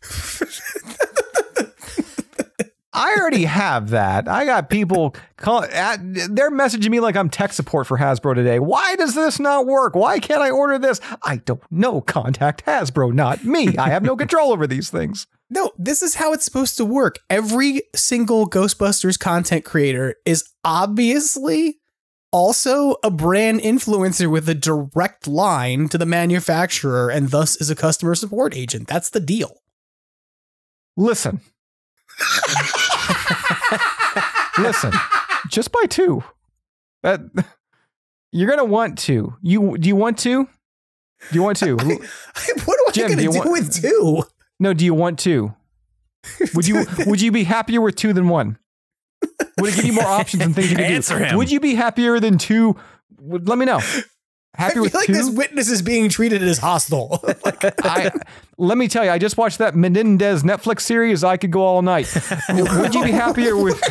I already have that. I got people they're messaging me like I'm tech support for Hasbro today. Why does this not work? Why can't I order this? I don't know. Contact Hasbro, not me. I have no control over these things. No, this is how it's supposed to work. Every single Ghostbusters content creator is obviously also a brand influencer with a direct line to the manufacturer, and thus is a customer support agent. That's the deal. Listen, just buy 2. You're gonna want to. Do you want to? Do you want to? What am I gonna do with 2? No, do you want to? Would you be happier with 2 than 1? Would it give you more options and things you can do? Him. Would you be happier than 2? Let me know. Happy with 2? I feel like this witness is being treated as hostile. Let me tell you, I just watched that Menendez Netflix series. I could go all night. Would you be happier with?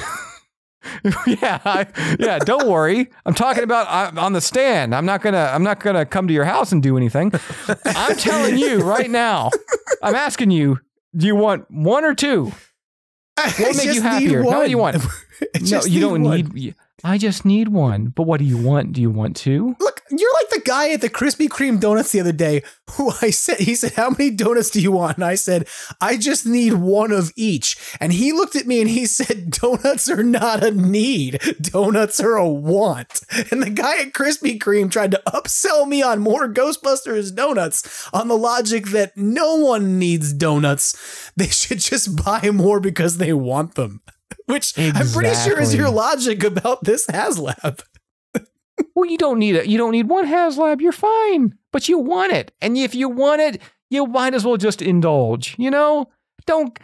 Yeah. Don't worry. I'm talking about on the stand. I'm not gonna come to your house and do anything. I'm telling you right now. I'm asking you. Do you want 1 or 2? What will make you happier? No, you want. No, you don't need. I just need 1. But what do you want? Do you want 2? Look, you're like the guy at the Krispy Kreme donuts the other day who he said, how many donuts do you want? And I said, I just need 1 of each. And he looked at me and he said, donuts are not a need. Donuts are a want. And the guy at Krispy Kreme tried to upsell me on more Ghostbusters donuts on the logic that no one needs donuts. They should just buy more because they want them. Which exactly. I'm pretty sure is your logic about this HasLab. Well, you don't need it. You don't need 1 HasLab. You're fine, but you want it, and if you want it, you might as well just indulge. Don't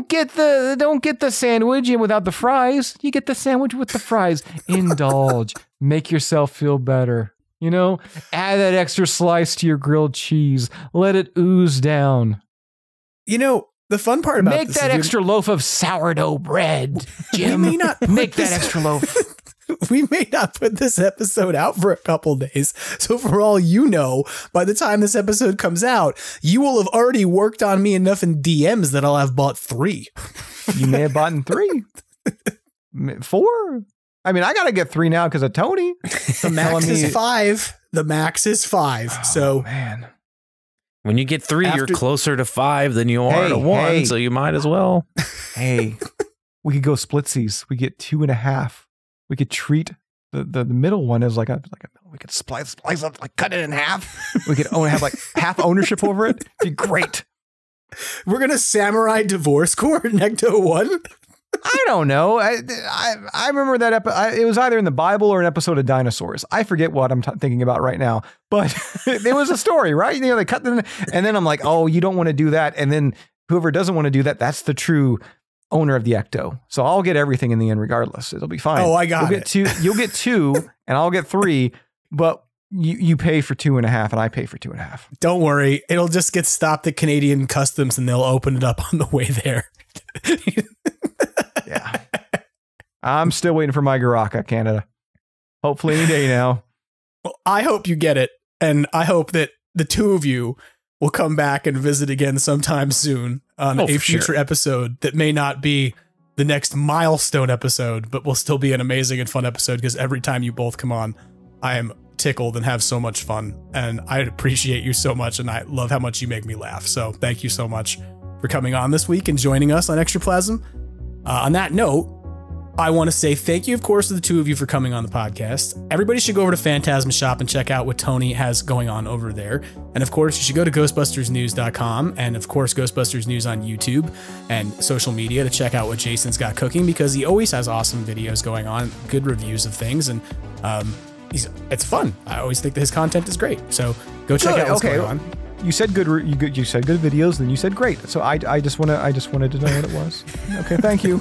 get the sandwich and without the fries. You get the sandwich with the fries. Indulge. Make yourself feel better. Add that extra slice to your grilled cheese. Let it ooze down. The fun part about make that extra loaf of sourdough bread, Jim. We may not make that extra loaf. We may not put this episode out for a couple days. So for all you know, by the time this episode comes out, you will have already worked on me enough in DMs that I'll have bought 3. You may have bought 3. 4? I mean, I got to get 3 now because of Tony. The max is 5. The max is 5. So, man. When you get 3, you're closer to 5 than you are to 1, so you might as well. Hey, we could go splitsies. We get 2.5. We could treat the middle one as like a we could splice up, like cut it in half. We could have like half ownership over it. It'd be great. We're gonna samurai divorce court in Ecto 1. I don't know. I remember that it was either in the Bible or an episode of Dinosaurs. I forget what I'm thinking about right now, but it was a story, right? You know, they cut them, and then I'm like, oh, you don't want to do that. And then whoever doesn't want to do that, that's the true owner of the Ecto. So I'll get everything in the end regardless. It'll be fine. Oh, I got it. You'll get 2 and I'll get 3, but you pay for 2.5 and I pay for 2.5. Don't worry. It'll just get stopped at Canadian Customs and they'll open it up on the way there. Yeah. I'm still waiting for my Garraka, Canada. Hopefully any day now. Well, I hope you get it. And I hope that the 2 of you will come back and visit again sometime soon on a future episode that may not be the next milestone episode, but will still be an amazing and fun episode because every time you both come on, I am tickled and have so much fun. And I appreciate you so much. And I love how much you make me laugh. So thank you so much for coming on this week and joining us on Extraplasm. On that note, I want to say thank you, of course, to the 2 of you for coming on the podcast. Everybody should go over to Fantazm Shop and check out what Tony has going on over there. And of course, you should go to ghostbustersnews.com and of course, Ghostbusters News on YouTube and social media to check out what Jason's got cooking because he always has awesome videos going on, good reviews of things, and it's fun. I always think that his content is great. So go check out what's going on. You said good. You said good videos, then you said great. So I just wanted to know what it was. Okay, thank you.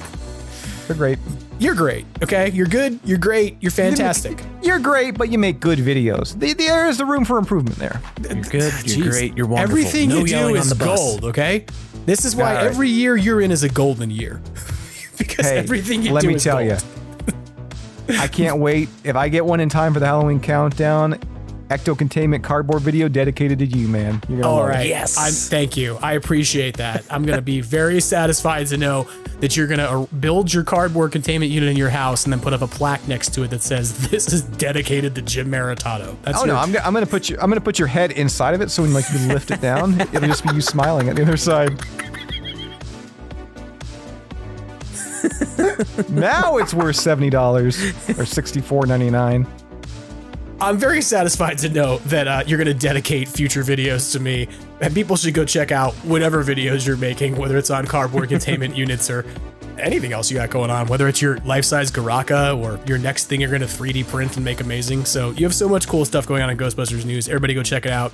They're great. You're great. Okay, you're good. You're great. You're fantastic. You're great, but you make good videos. There is the room for improvement there. You're good. You're great. You're wonderful. Everything you do is gold. Okay, this is why every year you're in is a golden year because everything you do is gold. Let me tell you, I can't wait. If I get one in time for the Halloween countdown, Ecto Containment cardboard video dedicated to you, man. You're gonna All love right. it. Yes. Thank you. I appreciate that. I'm going to be very satisfied to know that you're going to build your cardboard containment unit in your house and then put up a plaque next to it that says this is dedicated to Jim Maritato. I'm going to put your head inside of it so when like you lift it down, it'll just be you smiling at the other side. Now it's worth $70 or $64.99. I'm very satisfied to know that you're going to dedicate future videos to me, and people should go check out whatever videos you're making, whether it's on cardboard containment units or anything else you got going on, whether it's your life-size Garraka or your next thing you're going to 3D print and make amazing. So you have so much cool stuff going on in Ghostbusters News. Everybody go check it out.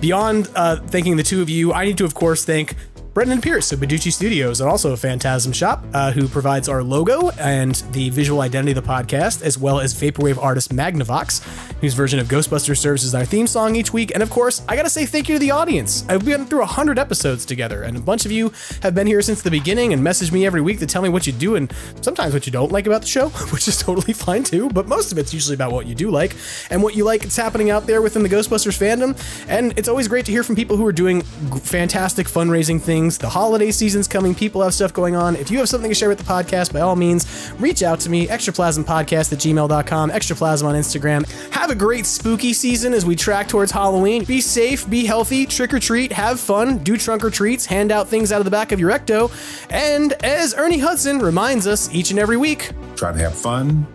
Beyond thanking the 2 of you, I need to, of course, thank Brendan and Pearce of Badoochi Studios and also a Fantazm Shop, who provides our logo and the visual identity of the podcast, as well as vaporwave artist MAGNAVOX, whose version of Ghostbusters serves as our theme song each week. And of course, I gotta say thank you to the audience. I've been through 100 episodes together, and a bunch of you have been here since the beginning and message me every week to tell me what you do and sometimes what you don't like about the show, which is totally fine too, but most of it's usually about what you do like and what you like that's happening out there within the Ghostbusters fandom. And it's always great to hear from people who are doing fantastic fundraising things. The holiday season's coming. People have stuff going on. If you have something to share with the podcast, by all means, reach out to me, extraplasmpodcast@gmail.com, extraplasm on Instagram. Have a great spooky season as we track towards Halloween. Be safe, be healthy, trick or treat, have fun, do trunk or treats, hand out things out of the back of your Ecto. And as Ernie Hudson reminds us each and every week, try to have fun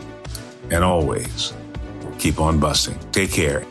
and always keep on busting. Take care.